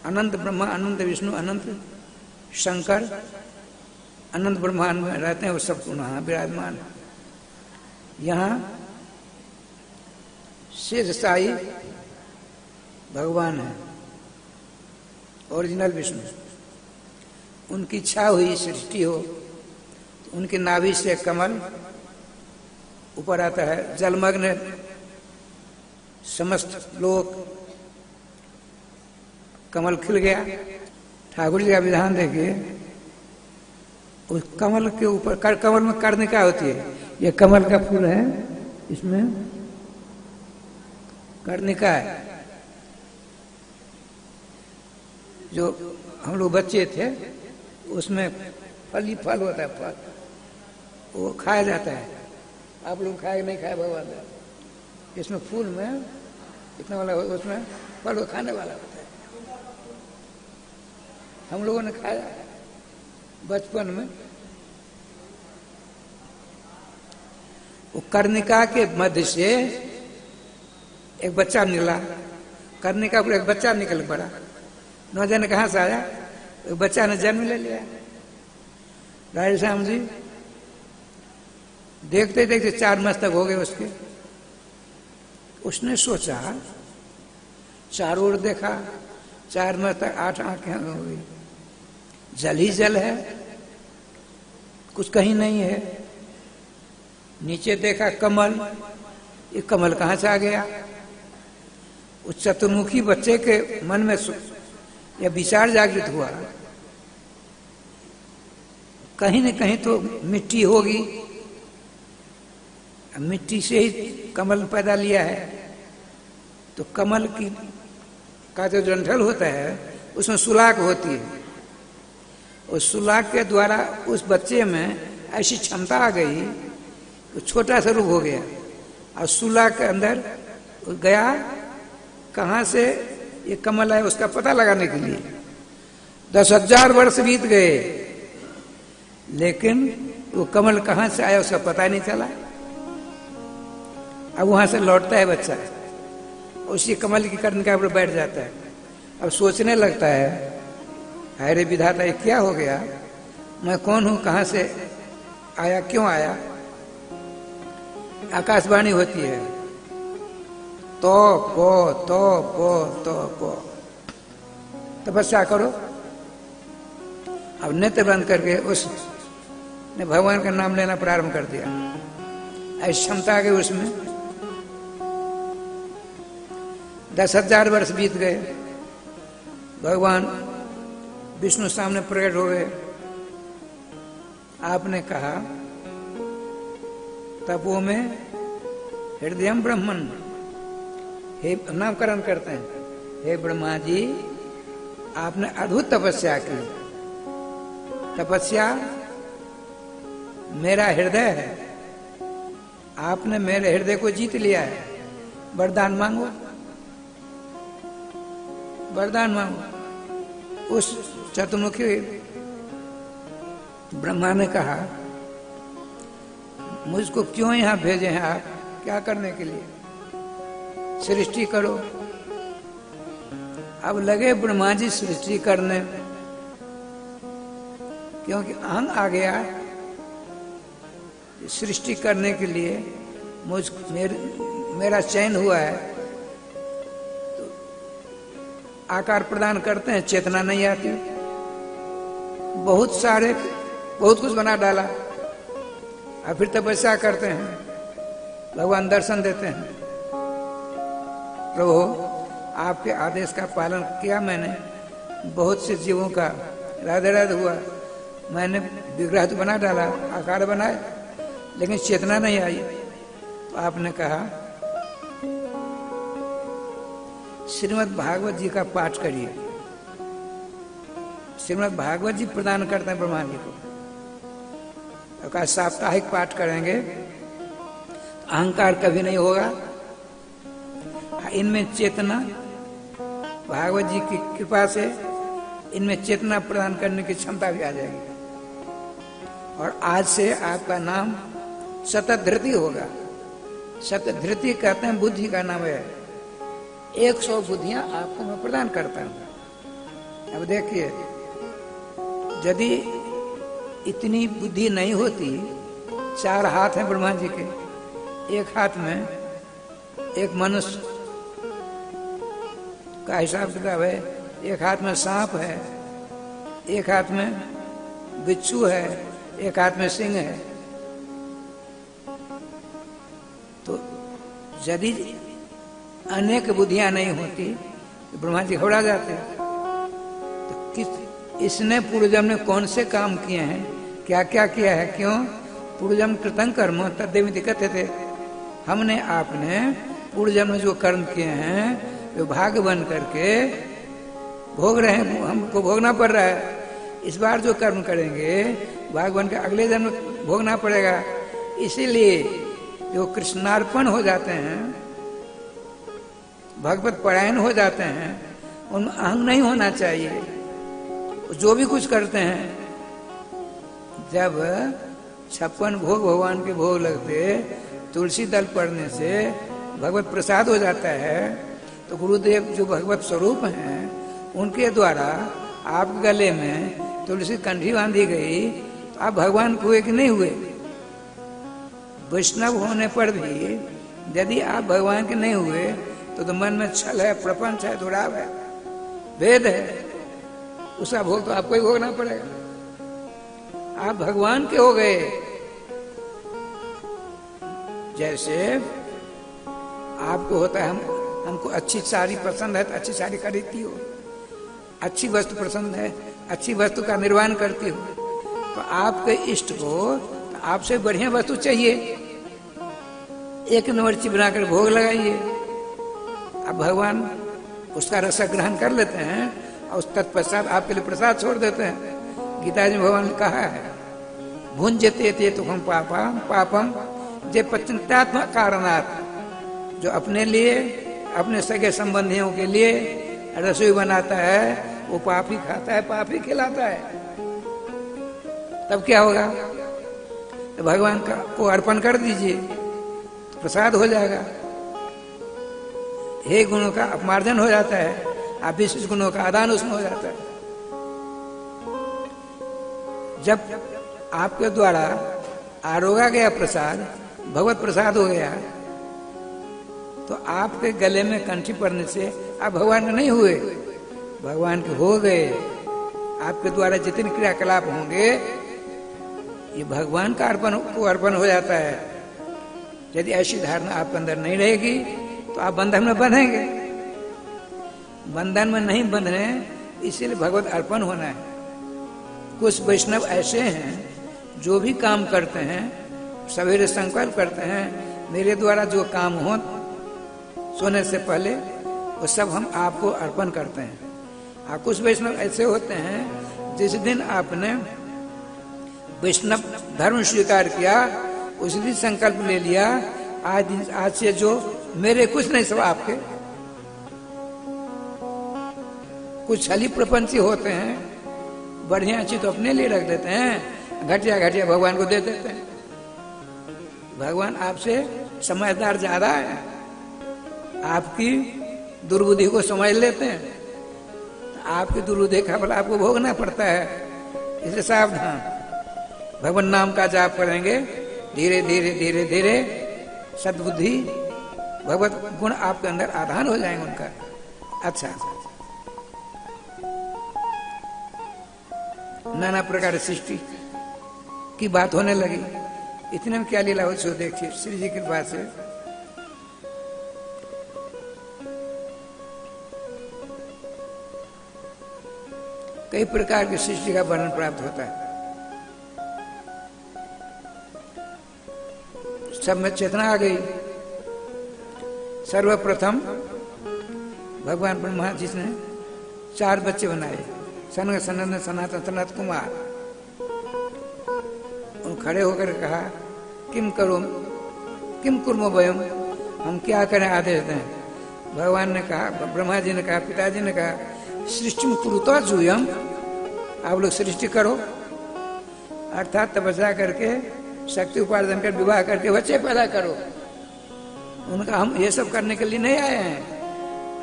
अनंत ब्रह्मा, अनंत विष्णु, अनंत शंकर, अनंत ब्रह्मांड में रहते हैं, वो सब वहां विराजमान है। यहाँ शेष साई भगवान है, ओरिजिनल विष्णु। उनकी इच्छा हुई सृष्टि हो तो उनके नाभि से कमल ऊपर आता है, जलमग्न समस्त लोग, कमल खिल गया। ठाकुर जी का विधान देखिए, उस कमल के ऊपर, कमल में कर्णिका होती है, ये कमल का फूल है, इसमें कर्णिका है। जो हम लोग बच्चे थे उसमें फल होता है, फल वो खाया जाता है। आप लोग खाए नहीं खाए भगवान ने, इसमें फूल में इतना वाला, उसमें फल खाने वाला होता है। हम लोगों ने खाया बचपन में। वो कर्णिका के मध्य से एक बच्चा निकला, कर्णिका पर एक बच्चा निकल पड़ा। न जाने कहां से आया, एक बच्चा ने जन्म ले लिया। राधे श्याम जी देखते देखते 4 मस्तक हो गए उसके। उसने सोचा, चारों ओर देखा, 4 मस्तक, 8 आंखें हो गई, जल ही जल है, कुछ कहीं नहीं है। नीचे देखा कमल, ये कमल कहां से आ गया? उस चतुर्मुखी बच्चे के मन में यह विचार जागृत हुआ, कहीं न कहीं तो मिट्टी होगी, मिट्टी से ही कमल पैदा लिया है। तो कमल का जो डंठल होता है उसमें सुलाक होती है, उस सुलाक के द्वारा उस बच्चे में ऐसी क्षमता आ गई कि छोटा सा रूप हो गया। और सुलाक के अंदर गया, कहां से ये कमल है उसका पता लगाने के लिए 10,000 वर्ष बीत गए, लेकिन वो कमल कहां से आया उसका पता नहीं चला। अब वहां से लौटता है बच्चा, उसी कमल की कर्णिका पर बैठ जाता है। अब सोचने लगता है, अरे विधाता ये क्या हो गया, मैं कौन हूं, कहां से आया, क्यों आया? आकाशवाणी होती है, तो पो तपस्या करो। अब नेत्र बंद करके उसने भगवान का नाम लेना प्रारंभ कर दिया। ऐसी क्षमता आ गई उसमें। 10,000 वर्ष बीत गए, भगवान विष्णु सामने प्रकट हो गए। आपने कहा, तपो में हृदयम ब्रह्मन, हे नामकरण करते हैं, हे ब्रह्मा जी आपने अद्भुत तपस्या की। तपस्या मेरा हृदय है, आपने मेरे हृदय को जीत लिया है, वरदान मांगो, वरदान मांगो। उस चतुर्मुखी ब्रह्मा ने कहा, मुझको क्यों यहां भेजे हैं आप, क्या करने के लिए? सृष्टि करो। अब लगे ब्रह्मा जी सृष्टि करने, क्योंकि अहंग आ गया सृष्टि करने के लिए। मेरा चयन हुआ है, तो आकार प्रदान करते हैं, चेतना नहीं आती, बहुत कुछ बना डाला, और फिर तपस्या करते हैं, भगवान दर्शन देते हैं। प्रभु आपके आदेश का पालन किया मैंने, बहुत से जीवों का राधे राधे हुआ, मैंने विग्रह तो बना डाला, आकार बनाए, लेकिन चेतना नहीं आई। तो आपने कहा श्रीमद् भागवत जी का पाठ करिए। श्रीमद् भागवत जी प्रदान करते हैं ब्रह्मा जी को, और कहा साप्ताहिक पाठ करेंगे तो अहंकार कभी नहीं होगा, इनमें चेतना, भागवत जी की कृपा से इनमें चेतना प्रदान करने की क्षमता भी आ जाएगी। और आज से आपका नाम शतधृति होगा। शतधृति कहते हैं बुद्धि का नाम है। 100 बुद्धियां आपको मैं प्रदान करता हूं। अब देखिए, यदि इतनी बुद्धि नहीं होती, 4 हाथ हैं ब्रह्मा जी के, एक हाथ में एक मनुष्य का हिसाब किताब है, एक हाथ में सांप है, एक हाथ में बिच्छू है, एक हाथ में सिंह है। तो यदि अनेक बुद्धियां नहीं होती तो ब्रह्मा जी घबरा जाते। तो किस इसने पूर्वजन्म ने कौन से काम किए हैं, क्या क्या किया है, क्यों पूर्वजन्म कृतं कर्म तद्देव कहते थे। हमने आपने पूर्वजन्म में जो कर्म किए हैं वो भाग बन करके भोग रहे हैं, हमको भोगना पड़ रहा है। इस बार जो कर्म करेंगे भाग बन के अगले जन्म भोगना पड़ेगा। इसीलिए जो कृष्णार्पण हो जाते हैं, भगवत परायण हो जाते हैं, उनमें अहंग नहीं होना चाहिए। जो भी कुछ करते हैं, जब 56 भोग भगवान के भोग लगते, तुलसी दल पड़ने से भगवत प्रसाद हो जाता है। तो गुरुदेव जो भगवत स्वरूप हैं, उनके द्वारा आप गले में तुलसी कंठी बांधी गई, तो आप भगवान को हुए कि नहीं हुए। वैष्णव होने पर भी यदि आप भगवान के नहीं हुए तो मन में छल है, प्रपंच है, दुराव है, भेद है, उसका भोग तो आपको ही भोगना पड़ेगा। आप भगवान के हो गए। जैसे आपको होता है, हमको अच्छी साड़ी पसंद है तो अच्छी साड़ी खरीदती हो, अच्छी वस्तु पसंद है, अच्छी वस्तु का निर्माण करती हो। तो आपके इष्ट को तो आपसे बढ़िया वस्तु चाहिए, एक नवर्ची बनाकर भोग लगाइए। अब भगवान उसका रस ग्रहण कर लेते हैं और उस तत्पश्चात आपके लिए प्रसाद छोड़ देते हैं। गीता जी में भगवान ने कहा है, भुंजते ते तो हम पापम जे पचिंतात्म कारणात्, जो अपने लिए, अपने सगे संबंधियों के लिए रसोई बनाता है, वो पाप ही खाता है, पाप ही खिलाता है। तब क्या होगा, तो भगवान को अर्पण कर दीजिए तो प्रसाद हो जाएगा। हे गुणों का अपमार्जन हो जाता है, आप विशिष्ट गुणों का आदान उसमें हो जाता है। जब आपके द्वारा आरोगा गया प्रसाद, भगवत प्रसाद हो गया, तो आपके गले में कंठी पड़ने से आप भगवान के नहीं हुए, भगवान के हो गए। आपके द्वारा जितने क्रियाकलाप होंगे ये भगवान का अर्पण हो जाता है। यदि ऐसी धारणा आपके अंदर नहीं रहेगी तो आप बंधन में बंधेंगे। बंधन में नहीं बंधने, इसीलिए भगवत अर्पण होना है। कुछ वैष्णव ऐसे हैं जो भी काम करते हैं, सवेरे संकल्प करते हैं, मेरे द्वारा जो काम हो सोने से पहले वो सब हम आपको अर्पण करते हैं। और कुछ वैष्णव ऐसे होते हैं, जिस दिन आपने वैष्णव धर्म स्वीकार किया, उस दिन संकल्प ले लिया, आज से जो मेरे कुछ नहीं सब आपके। कुछ छली प्रपंची होते हैं, बढ़िया चीज तो अपने लिए रख देते हैं, घटिया घटिया भगवान को दे देते हैं। भगवान आपसे समझदार ज्यादा है, आपकी दुर्बुद्धि को समझ लेते हैं। आपकी दुर्बुद्धि का फल आपको भोगना पड़ता है, इसलिए सावधान। भगवान नाम का जाप करेंगे, धीरे धीरे धीरे धीरे सद्बुद्धि, भगवत गुण आपके अंदर आधान हो जाएंगे उनका। अच्छा, नाना प्रकार की सृष्टि की बात होने लगी। इतने में क्या लीला हो सो देखिए श्री जी की कृपा से। कई प्रकार की सृष्टि का वर्णन प्राप्त होता है। सब में चेतना आ गई। सर्वप्रथम भगवान ब्रह्मा जी ने 4 बच्चे बनाए, सनक सनंदन सनातन सनत कुमार। उन खड़े होकर कहा किम करो किम कुर्मो वयम, हम क्या करें आदेश दें। भगवान ने कहा, ब्रह्मा जी ने कहा, पिताजी ने कहा सृष्टि में कुरुतो जूयम, आप लोग सृष्टि करो, अर्थात तपस्या करके शक्ति उपार्जन कर विवाह करके बच्चे पैदा करो। उनका हम ये सब करने के लिए नहीं आए हैं,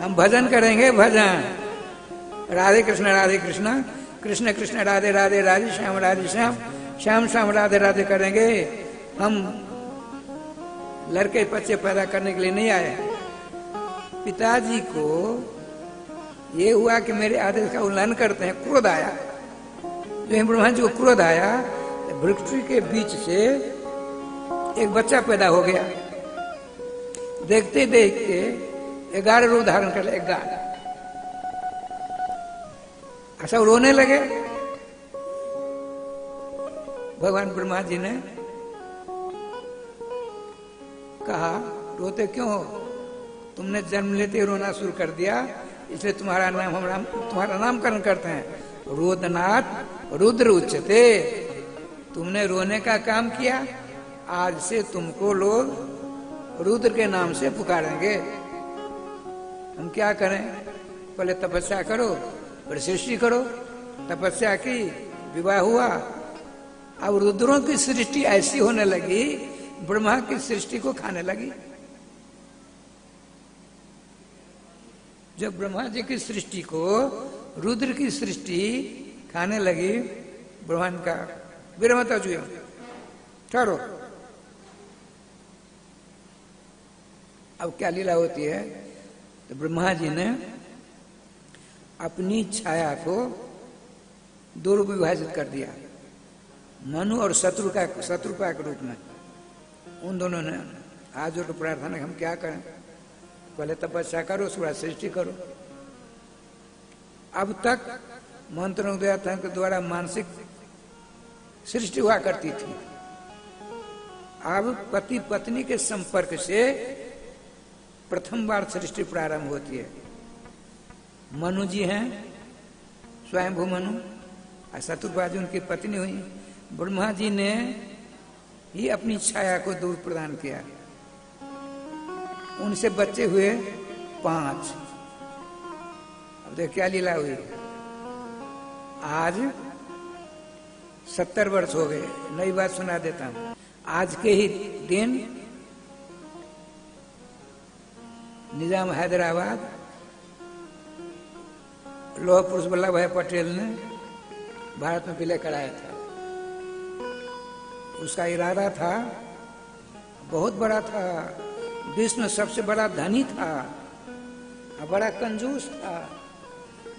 हम भजन करेंगे भजन। राधे कृष्ण कृष्ण कृष्ण राधे राधे राधे श्याम श्याम श्याम राधे राधे करेंगे। हम लड़के बच्चे पैदा करने के लिए नहीं आए हैं। पिताजी को ये हुआ कि मेरे आदेश का उल्लंघन करते हैं, क्रोध आया। जो ब्रह्मा जी को क्रोध आया, वृक्ष के बीच से एक बच्चा पैदा हो गया। देखते देखते 11 रूप धारण कर ले। 11 सब रोने लगे। भगवान ब्रह्मा जी ने कहा रोते क्यों हो, तुमने जन्म लेते ही रोना शुरू कर दिया, इसलिए तुम्हारा नामकरण करते हैं। रोदनाथ रुद्र उच्चते, तुमने रोने का काम किया, आज से तुमको लोग रुद्र के नाम से पुकारेंगे। हम क्या करें, पहले तपस्या करो, फिर सृष्टि करो। तपस्या की, विवाह हुआ। अब रुद्रों की सृष्टि ऐसी होने लगी, ब्रह्मा की सृष्टि को खाने लगी। जब ब्रह्मा जी की सृष्टि को रुद्र की सृष्टि खाने लगी, ब्रह्मांड का विरमता जुए ठहरो। अब क्या लीला होती है, तो ब्रह्मा जी ने अपनी छाया को 2 रूप विभाजित कर दिया, मनु और शत्रुपा के रूप में। उन दोनों ने आज जो प्रार्थना हम क्या करें, पहले तपस्या करो, उसके बाद सृष्टि करो। अब तक मंत्रों के द्वारा मानसिक सृष्टि हुआ करती थी। अब पति पत्नी के संपर्क से प्रथम बार सृष्टि प्रारंभ होती है। मनु जी हैं, स्वयंभू मनु, और शत्रुपा जी उनकी पत्नी हुई। ब्रह्मा जी ने ही अपनी छाया को दूर प्रदान किया। उनसे बच्चे हुए 5। अब देख क्या लीला हुई। आज 70 वर्ष हो गए। नई बात सुना देता हूं। आज के ही दिन निजाम हैदराबाद लौह पुरुष वल्लभ भाई पटेल ने भारत में विलय कराया था। उसका इरादा था, बहुत बड़ा था, विश्व में सबसे बड़ा धनी था, बड़ा कंजूस था,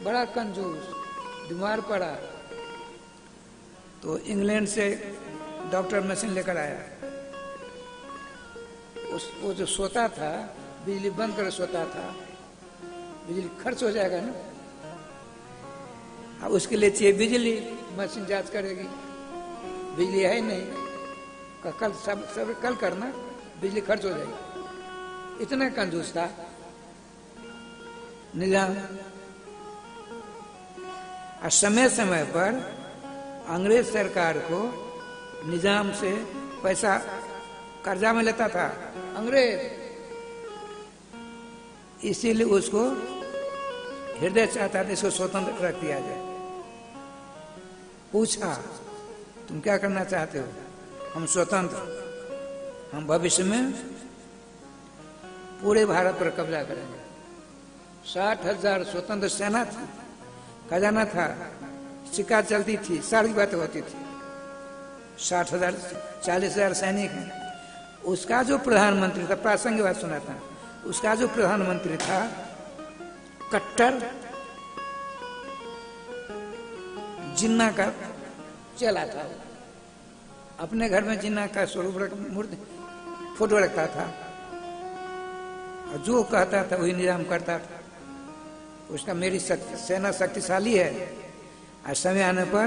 बड़ा कंजूस, बीमार पड़ा तो इंग्लैंड से डॉक्टर मशीन लेकर आया। वो जो सोता था, बिजली बंद कर सोता था, बिजली खर्च हो जाएगा ना, अब उसके लिए चाहिए बिजली, मशीन जांच करेगी, बिजली है ही नहीं, कल सब कल करना, बिजली खर्च हो जाएगी। इतना कंजूस था निजाम। और समय समय पर अंग्रेज सरकार को निजाम से पैसा कर्जा में लेता था अंग्रेज, इसीलिए उसको हृदय चाहता था इसको स्वतंत्र रख दिया जाए। पूछा तुम क्या करना चाहते हो? हम स्वतंत्र, हम भविष्य में पूरे भारत पर कब्जा करेंगे। 60,000 स्वतंत्र सेना थी, खजाना था, सिक्का चलती थी, सारी बातें होती थी। 60,000 40,000 सैनिक हैं। उसका जो प्रधानमंत्री था, प्रासंगिक बात सुनाता है, उसका जो प्रधानमंत्री था कट्टर जिन्ना का चला था। अपने घर में जिन्ना का स्वरूप मूर्ति फोटो रखता था और जो कहता था वही निजाम करता था। उसका मेरी सेना शक्तिशाली है और समय आने पर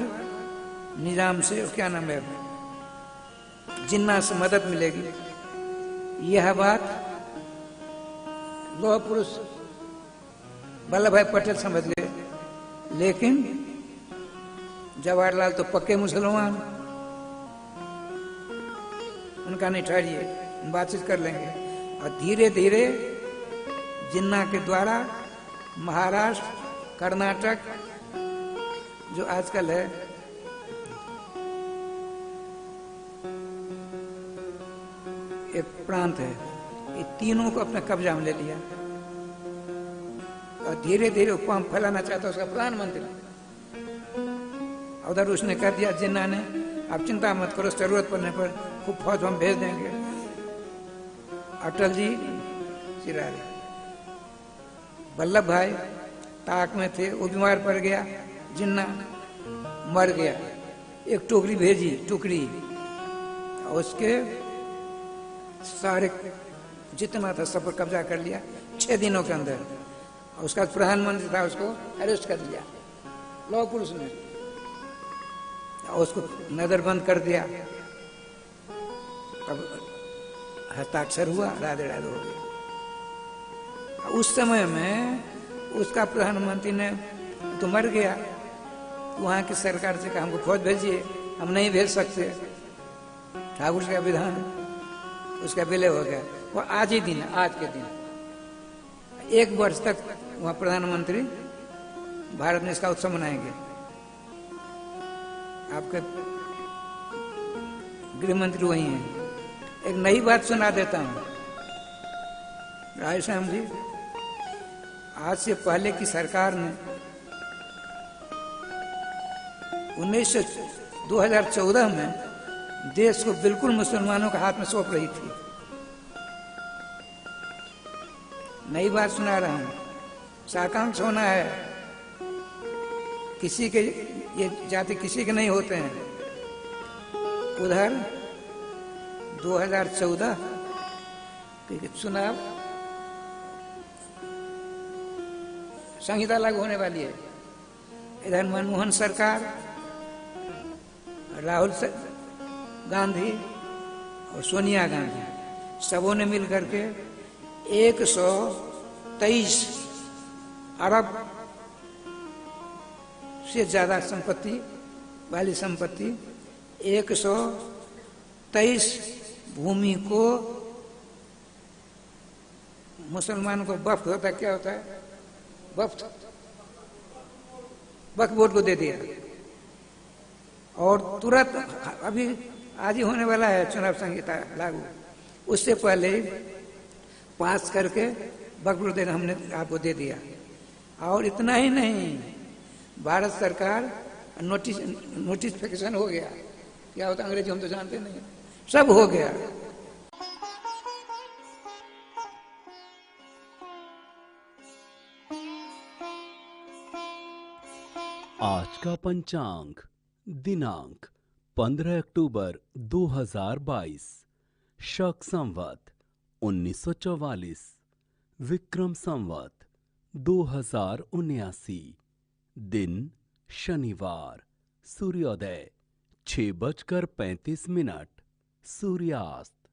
निजाम से क्या नाम है जिन्ना से मदद मिलेगी। यह बात लौह पुरुष वल्लभ भाई पटेल समझ गए, लेकिन जवाहरलाल तो पक्के मुसलमान, उनका नहीं ठहरिए, बातचीत कर लेंगे। और धीरे धीरे जिन्ना के द्वारा महाराष्ट्र, कर्नाटक जो आजकल है, एक प्रांत है, ये तीनों को अपने कब्जा में ले लिया और धीरे धीरे उपमा फैलाना चाहता उसका प्रधानमंत्री। उधर उसने कह दिया जिन्ना ने, आप चिंता मत करो, जरूरत पड़ने पर खूब फौज हम भेज देंगे। अटल जी चिरारे, वल्लभ भाई ताक में थे, वो बीमार पड़ गया, जिन्ना मर गया। एक टोकरी भेजी, टुकड़ी, उसके सारे जितना था सब पर कब्जा कर लिया 6 दिनों के अंदर। और उसका प्रधानमंत्री था, उसको अरेस्ट कर लिया लौह पुरुष ने, और उसको नजरबंद कर दिया। तब हस्ताक्षर हुआ, राधे राधे हो गया। उस समय में उसका प्रधानमंत्री ने तो मर गया, वहां की सरकार से कहा हमको फौज भेजिए, हम नहीं भेज सकते। ठाकुर जी का विधान, उसका विलय हो गया। वो आज ही दिन, आज के दिन 1 वर्ष तक वहां प्रधानमंत्री भारत में इसका उत्सव मनाएंगे। आपके गृह मंत्री वही हैं। एक नई बात सुना देता हूं रायश्याम जी, आज से पहले की सरकार ने 2014 में देश को बिल्कुल मुसलमानों के हाथ में सौंप रही थी। नई बात सुना रहा हूं, साकांक्ष होना है, किसी के ये जाति किसी के नहीं होते हैं। उधर 2014 चुनाव संहिता लागू होने वाली है। इधर मनमोहन सरकार, राहुल गांधी और सोनिया गांधी सबों ने मिलकर के 123 अरब से ज्यादा संपत्ति वाली संपत्ति 123 भूमि को मुसलमान को वक्फ होता है, क्या होता है वक्फ बोर्ड को दे दिया। और तुरंत अभी आज ही होने वाला है चुनाव संहिता लागू, उससे पहले पास करके वक्फ बोर्ड देना हमने आपको दे दिया। और इतना ही नहीं, भारत सरकार नोटिफिकेशन हो गया, क्या होता है अंग्रेजी हम तो जानते नहीं, सब हो गया। आज का पंचांग दिनांक 15 अक्टूबर 2022, शक संवत 1944, विक्रम संवत 2079, दिन शनिवार, सूर्योदय 6:35, सूर्यास्त